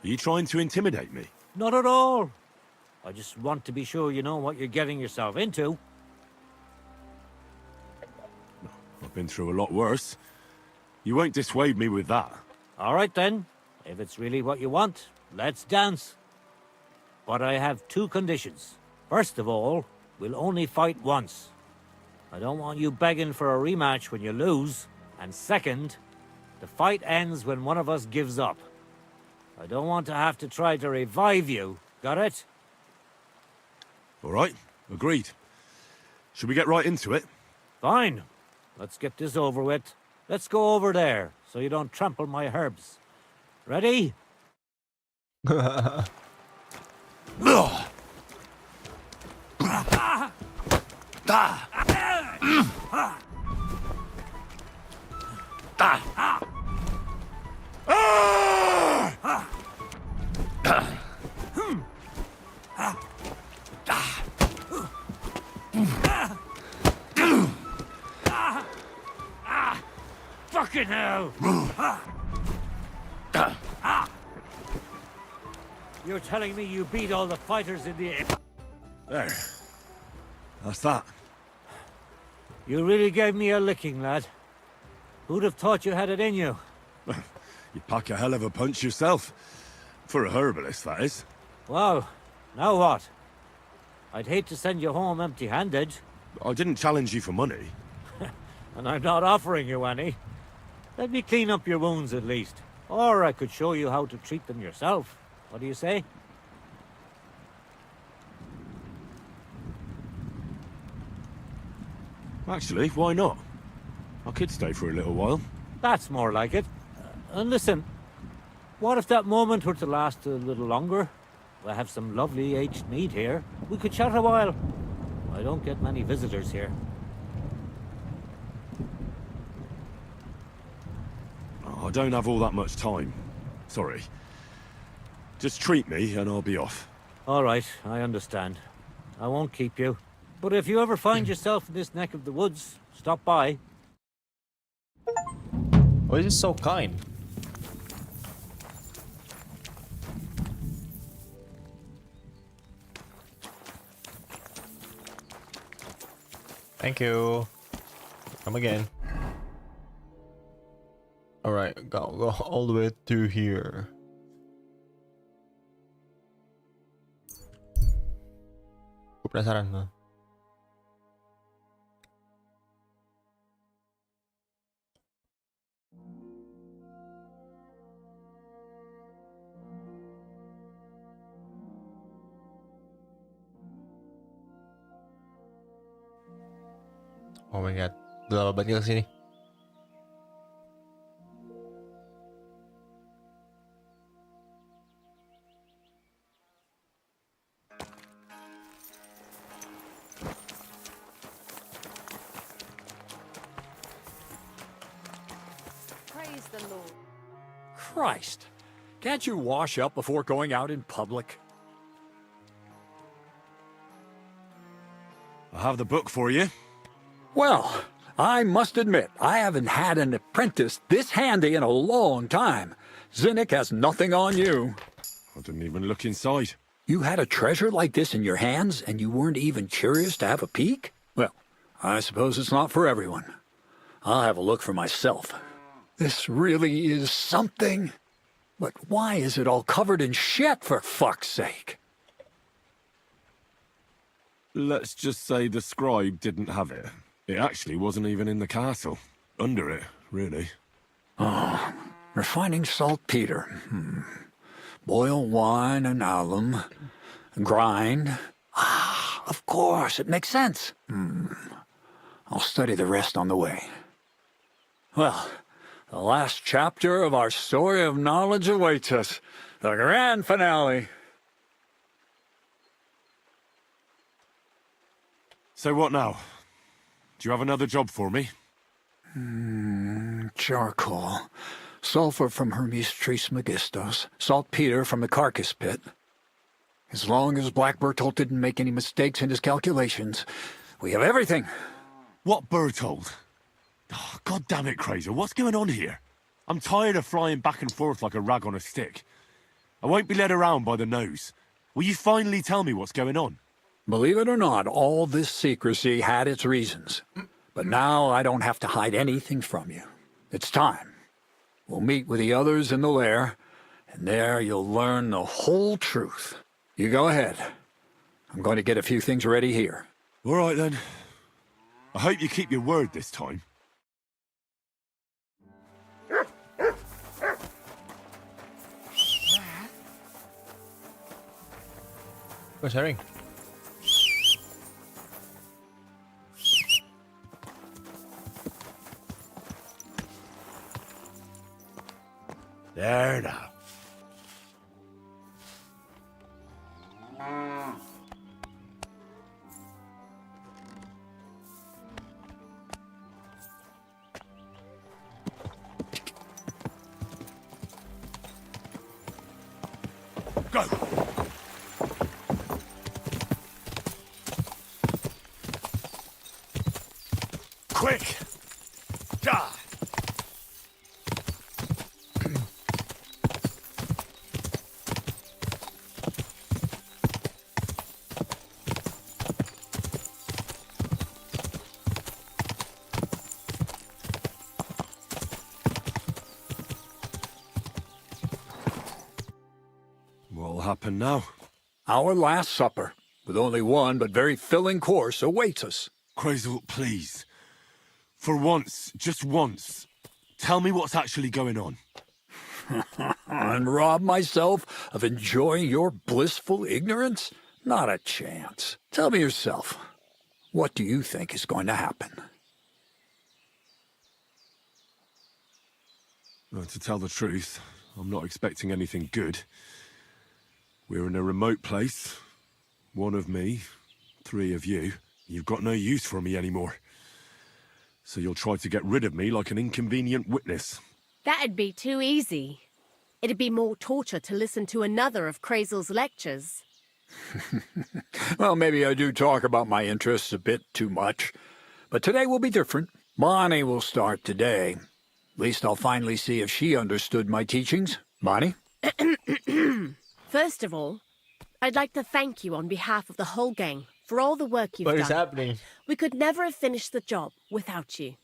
Are you trying to intimidate me? Not at all. I just want to be sure you know what you're getting yourself into. I've been through a lot worse. You won't dissuade me with that. All right then. If it's really what you want, let's dance. But I have two conditions. First of all, we'll only fight once. I don't want you begging for a rematch when you lose. And second, the fight ends when one of us gives up. I don't want to have to try to revive you. Got it? All right, agreed. Should we get right into it? Fine. Let's get this over with. Let's go over there, so you don't trample my herbs. Ready? Fucking hell! You're telling me you beat all the fighters in the... There. That's that. You really gave me a licking, lad. Who'd have thought you had it in you? You pack a hell of a punch yourself. For a herbalist, that is. Well, now what? I'd hate to send you home empty-handed. I didn't challenge you for money. And I'm not offering you any. Let me clean up your wounds at least. Or I could show you how to treat them yourself. What do you say? Actually, why not? I could stay for a little while. That's more like it. And listen, what if that moment were to last a little longer? I have some lovely aged mead here. We could chat a while. I don't get many visitors here. I don't have all that much time. Sorry. Just treat me and I'll be off. All right, I understand. I won't keep you. But if you ever find yourself in this neck of the woods, stop by. Why is he so kind? Thank you. Come again. Alright, go all the way to here. Gue penasaran mah. Oh my god, Udah lama banget ke sini. Praise the Lord. Christ, can't you wash up before going out in public? I have the book for you. Well, I must admit, I haven't had an apprentice this handy in a long time. Zinnik has nothing on you. I didn't even look inside. You had a treasure like this in your hands, and you weren't even curious to have a peek? Well, I suppose it's not for everyone. I'll have a look for myself. This really is something. But why is it all covered in shit, for fuck's sake? Let's just say the scribe didn't have it. It actually wasn't even in the castle. Under it, really. Oh, refining saltpeter. Boil wine and alum. Grind. Ah, of course, it makes sense. I'll study the rest on the way. Well, the last chapter of our story of knowledge awaits us. The grand finale. So what now? Do you have another job for me? Charcoal. Sulfur from Hermes Trismegistos. Saltpeter from the carcass pit. As long as Black Bertolt didn't make any mistakes in his calculations, we have everything. What Bertolt? Oh, God damn it, Crazer, what's going on here? I'm tired of flying back and forth like a rag on a stick. I won't be led around by the nose. Will you finally tell me what's going on? Believe it or not, all this secrecy had its reasons. But now I don't have to hide anything from you. It's time. We'll meet with the others in the lair, and there you'll learn the whole truth. You go ahead. I'm going to get a few things ready here. All right, then. I hope you keep your word this time. Where's Herring? There now. Go! Quick! Die! What'll happen now? Our last supper, with only one but very filling course, awaits us. Crazel, please. For once, just once, tell me what's actually going on. And rob myself of enjoying your blissful ignorance? Not a chance. Tell me yourself, what do you think is going to happen? Well, to tell the truth, I'm not expecting anything good. We're in a remote place. One of me, 3 of you. You've got no use for me anymore. So you'll try to get rid of me like an inconvenient witness. That'd be too easy. It'd be more torture to listen to another of Crazel's lectures. Well, maybe I do talk about my interests a bit too much. But today will be different. Bonnie will start today. At least I'll finally see if she understood my teachings. Bonnie? First of all, I'd like to thank you on behalf of the whole gang for all the work you've done. What is happening? We could never have finished the job without you.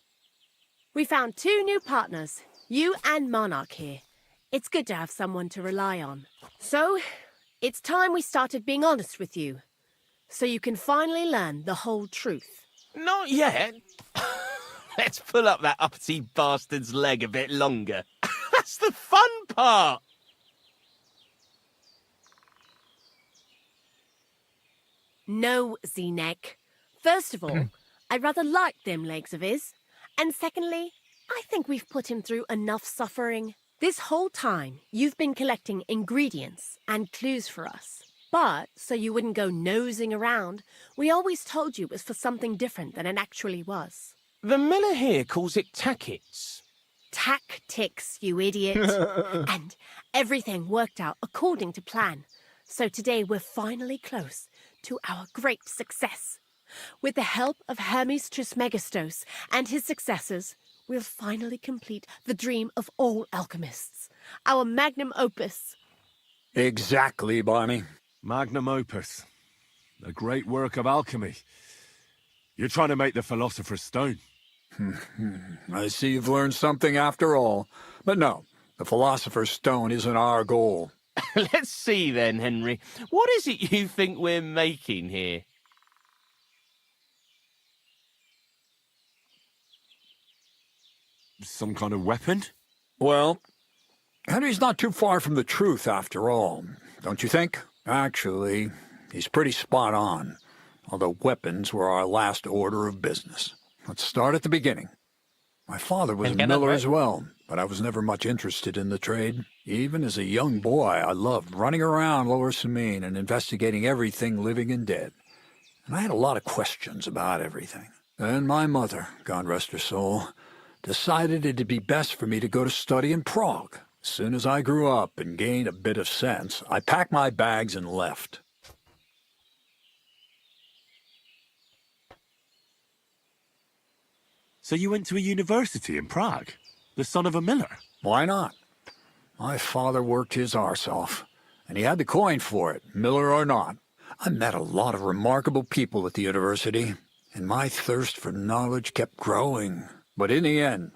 We found 2 new partners, you and Monarch here. It's good to have someone to rely on. So, it's time we started being honest with you, so you can finally learn the whole truth. Not yet. Let's pull up that uppity bastard's leg a bit longer. That's the fun part. No, Z-Neck. First of all, I rather like them legs of his, And secondly, I think we've put him through enough suffering. This whole time, you've been collecting ingredients and clues for us. But, so you wouldn't go nosing around, we always told you it was for something different than it actually was. The miller here calls it tackets. Tactics, you idiot. And everything worked out according to plan. So today we're finally close to our great success. With the help of Hermes Trismegistos and his successors, we'll finally complete the dream of all alchemists. Our magnum opus. Exactly, Barney. Magnum opus. A great work of alchemy. You're trying to make the Philosopher's Stone. I see you've learned something after all. But no, the Philosopher's Stone isn't our goal. Let's see then, Henry. What is it you think we're making here? Some kind of weapon? Well, Henry's not too far from the truth after all, don't you think? Actually, he's pretty spot on, although weapons were our last order of business. Let's start at the beginning. My father was a miller as well, but I was never much interested in the trade. Even as a young boy, I loved running around Lower Samine and investigating everything living and dead. And I had a lot of questions about everything. Then my mother, God rest her soul, decided it'd be best for me to go to study in Prague. As soon as I grew up and gained a bit of sense, I packed my bags and left. So you went to a university in Prague? The son of a miller? Why not? My father worked his arse off, and he had the coin for it, miller or not. I met a lot of remarkable people at the university, and my thirst for knowledge kept growing. But in the end,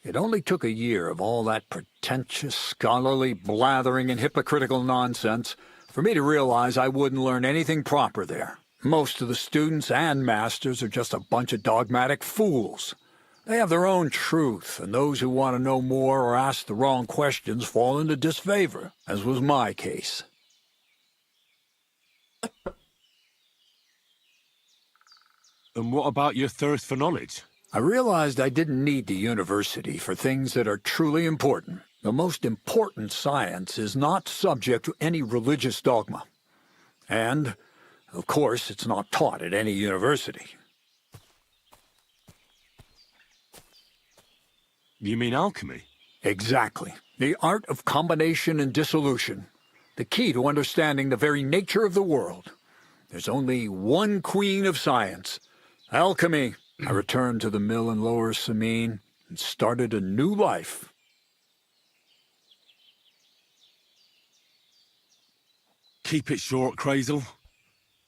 it only took a year of all that pretentious, scholarly blathering and hypocritical nonsense for me to realize I wouldn't learn anything proper there. Most of the students and masters are just a bunch of dogmatic fools. They have their own truth, and those who want to know more or ask the wrong questions fall into disfavor, as was my case. And what about your thirst for knowledge? I realized I didn't need the university for things that are truly important. The most important science is not subject to any religious dogma. And, of course, it's not taught at any university. You mean alchemy? Exactly. The art of combination and dissolution. The key to understanding the very nature of the world. There's only one queen of science. Alchemy. I returned to the mill in Lower Samine and started a new life. Keep it short, Crazel.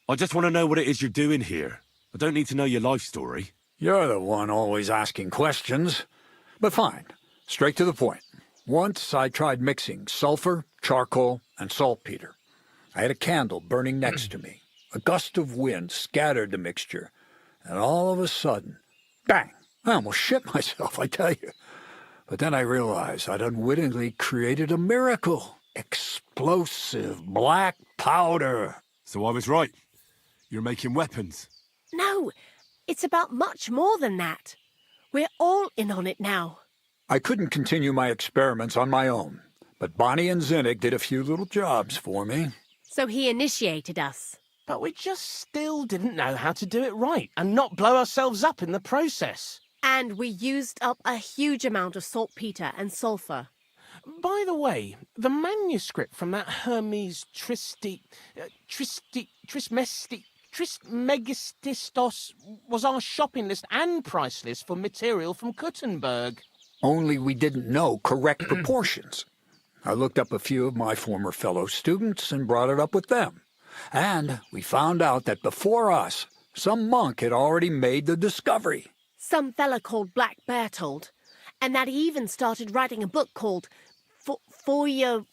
I just want to know what it is you're doing here. I don't need to know your life story. You're the one always asking questions. But fine, straight to the point. Once I tried mixing sulfur, charcoal, and saltpeter. I had a candle burning next to me. A gust of wind scattered the mixture, and all of a sudden, bang! I almost shit myself, I tell you. But then I realized I'd unwittingly created a miracle. Explosive black powder. So I was right. You're making weapons. No, it's about much more than that. We're all in on it now. I couldn't continue my experiments on my own, but Bonnie and Zinnig did a few little jobs for me. So he initiated us. But we just still didn't know how to do it right and not blow ourselves up in the process. And we used up a huge amount of saltpeter and sulfur. By the way, the manuscript from that Hermes Trismegistos was our shopping list and price list for material from Kuttenberg. Only we didn't know correct proportions. I looked up a few of my former fellow students and brought it up with them. And we found out that before us, some monk had already made the discovery. Some fella called Black Bertold. And that he even started writing a book called Feuerwerkbuch.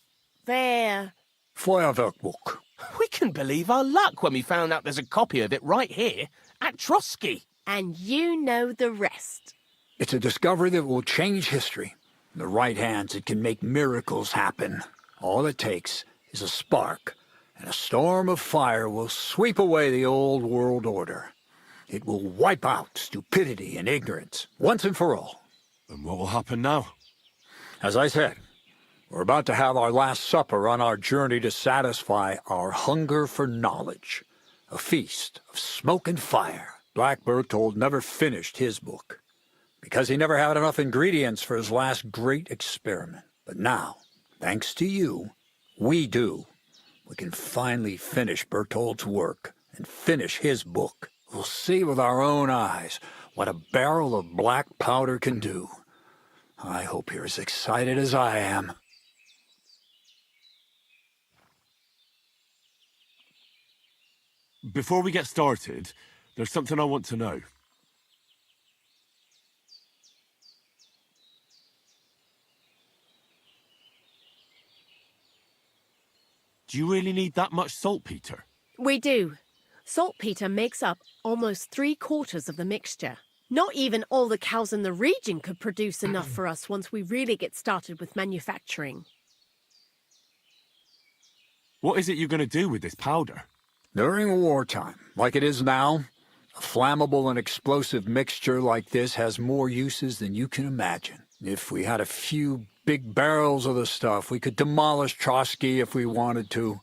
We couldn't believe our luck when we found out there's a copy of it right here at Trotsky. And you know the rest. It's a discovery that will change history. In the right hands, it can make miracles happen. All it takes is a spark, and a storm of fire will sweep away the old world order. It will wipe out stupidity and ignorance, once and for all. And what will happen now? As I said, we're about to have our last supper on our journey to satisfy our hunger for knowledge. A feast of smoke and fire. Black Berthold never finished his book, because he never had enough ingredients for his last great experiment. But now, thanks to you, we do. We can finally finish Berthold's work and finish his book. We'll see with our own eyes what a barrel of black powder can do. I hope you're as excited as I am. Before we get started, there's something I want to know. Do you really need that much saltpeter? We do. Saltpeter makes up almost 3/4 of the mixture. Not even all the cows in the region could produce enough for us once we really get started with manufacturing. What is it you're going to do with this powder? During wartime, like it is now, a flammable and explosive mixture like this has more uses than you can imagine. If we had a few big barrels of the stuff, we could demolish Trotsky if we wanted to.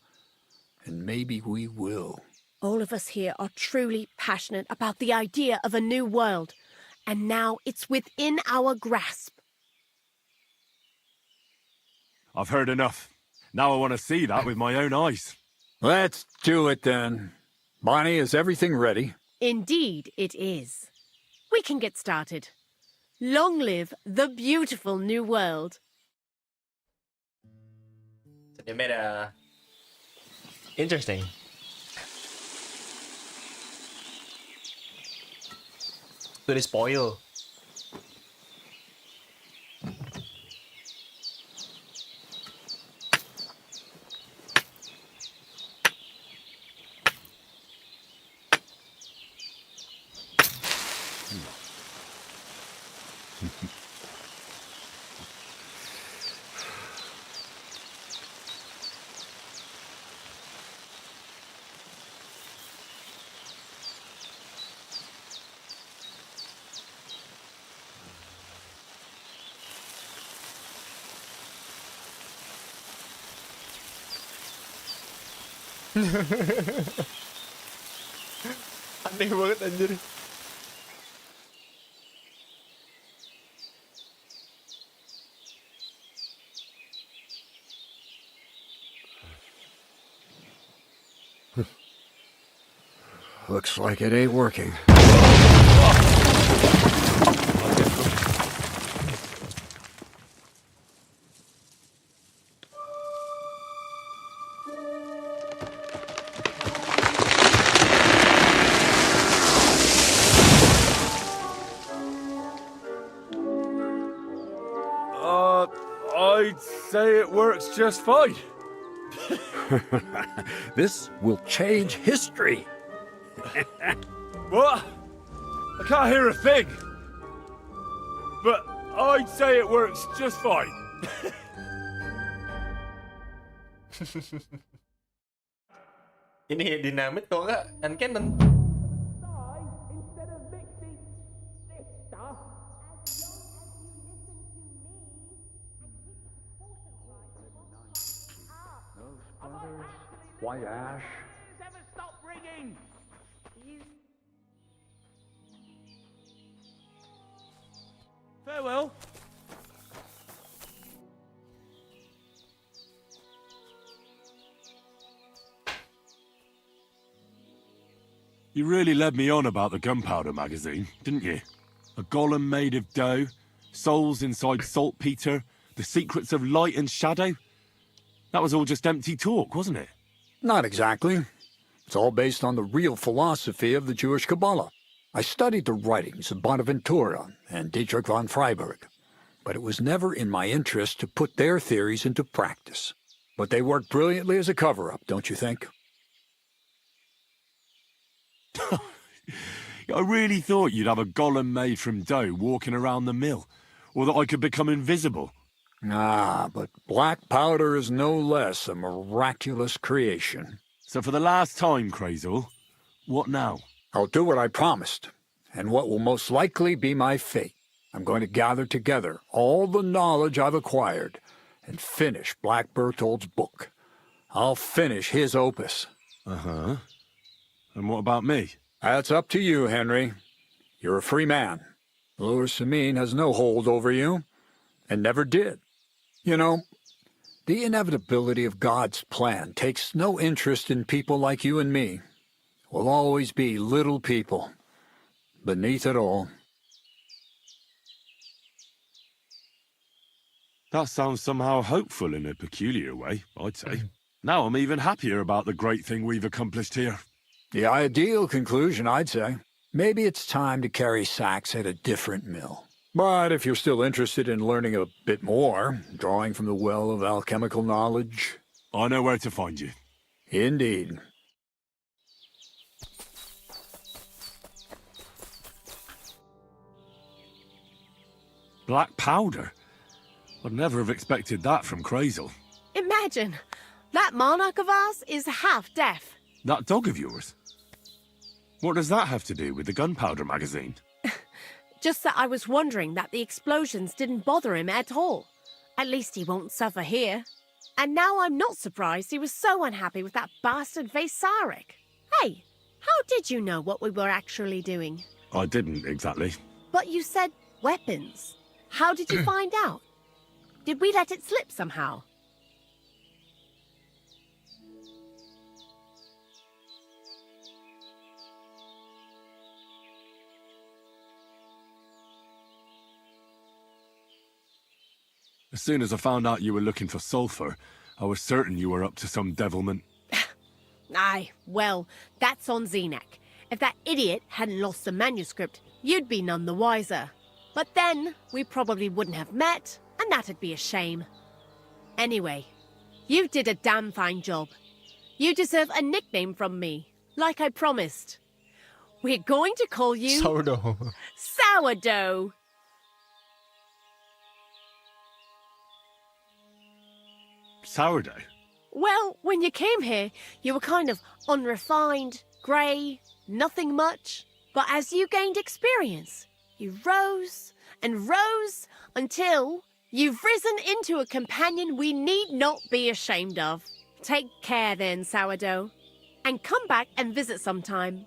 And maybe we will. All of us here are truly passionate about the idea of a new world, and now it's within our grasp. I've heard enough. Now I want to see that with my own eyes. Let's do it then. Bonnie, is everything ready? Indeed it is. We can get started. Long live the beautiful new world. They made a... Interesting. Tôi đi spoil. Aneh banget anjir. Looks like it ain't working. I'd say it works just fine. This will change history. What? I can't hear a thing. But I'd say it works just fine. Ini dinamit kalau nggak hand cannon. White ash. Ever stop ringing? Farewell. You really led me on about the gunpowder magazine, didn't you? A golem made of dough, souls inside saltpeter, the secrets of light and shadow. That was all just empty talk, wasn't it? Not exactly. It's all based on the real philosophy of the Jewish Kabbalah. I studied the writings of Bonaventura and Dietrich von Freiberg, but it was never in my interest to put their theories into practice. But they work brilliantly as a cover-up, don't you think? I really thought you'd have a golem made from dough walking around the mill, or that I could become invisible. Ah, but black powder is no less a miraculous creation. So for the last time, Crazel, what now? I'll do what I promised, and what will most likely be my fate. I'm going to gather together all the knowledge I've acquired and finish Black Berthold's book. I'll finish his opus. Uh-huh. And what about me? That's up to you, Henry. You're a free man. Lord Samine has no hold over you, and never did. You know, the inevitability of God's plan takes no interest in people like you and me. We'll always be little people, beneath it all. That sounds somehow hopeful in a peculiar way, I'd say. Now I'm even happier about the great thing we've accomplished here. The ideal conclusion, I'd say. Maybe it's time to carry sacks at a different mill. But if you're still interested in learning a bit more, drawing from the well of alchemical knowledge... I know where to find you. Indeed. Black powder? I'd never have expected that from Crazel. Imagine, that monarch of ours is half deaf. That dog of yours? What does that have to do with the gunpowder magazine? Just that I was wondering that the explosions didn't bother him at all. At least he won't suffer here. And now I'm not surprised he was so unhappy with that bastard Vasarik. Hey, how did you know what we were actually doing? I didn't exactly. But you said weapons. How did you find out? Did we let it slip somehow? As soon as I found out you were looking for sulfur, I was certain you were up to some devilment. Aye, well, that's on Zenek. If that idiot hadn't lost the manuscript, you'd be none the wiser. But then, we probably wouldn't have met, and that'd be a shame. Anyway, you did a damn fine job. You deserve a nickname from me, like I promised. We're going to call you... Sourdough. Sourdough! Sourdough? Well, when you came here, you were kind of unrefined, grey, nothing much. But as you gained experience, you rose and rose until you've risen into a companion we need not be ashamed of. Take care then, Sourdough. And come back and visit sometime.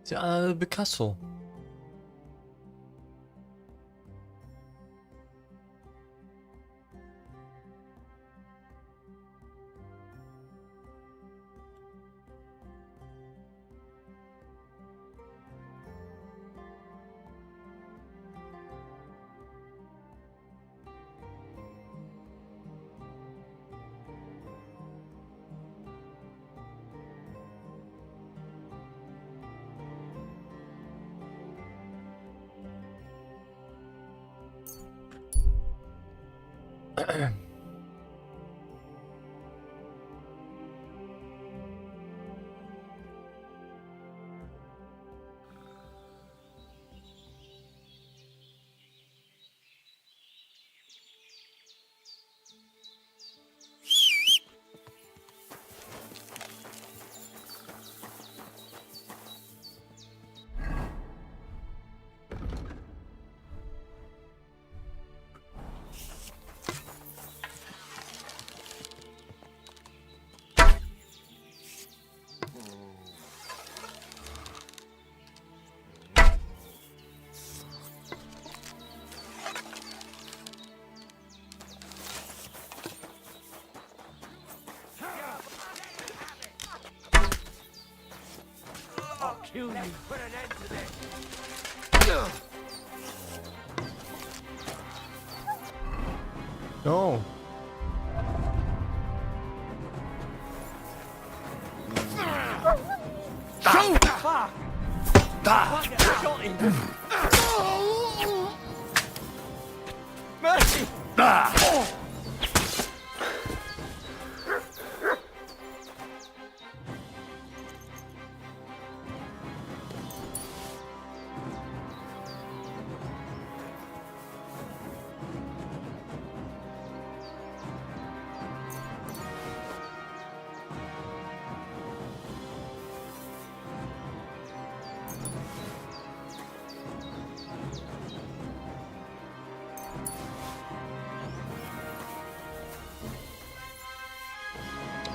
The castle. kill you. Put an end to this. No. Fuck! Shot him. Mercy!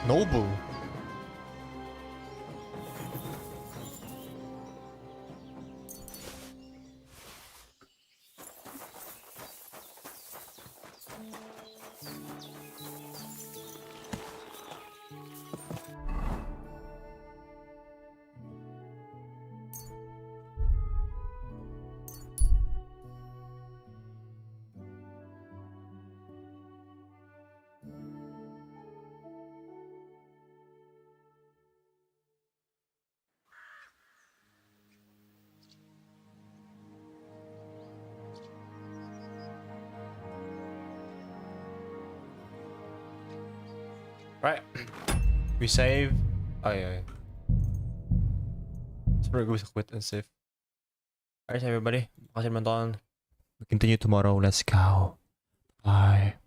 Noble. Right. We save. Oh yeah. It's very good to quit and save. Alright everybody. Makasih nonton. We continue tomorrow. Let's go. Bye.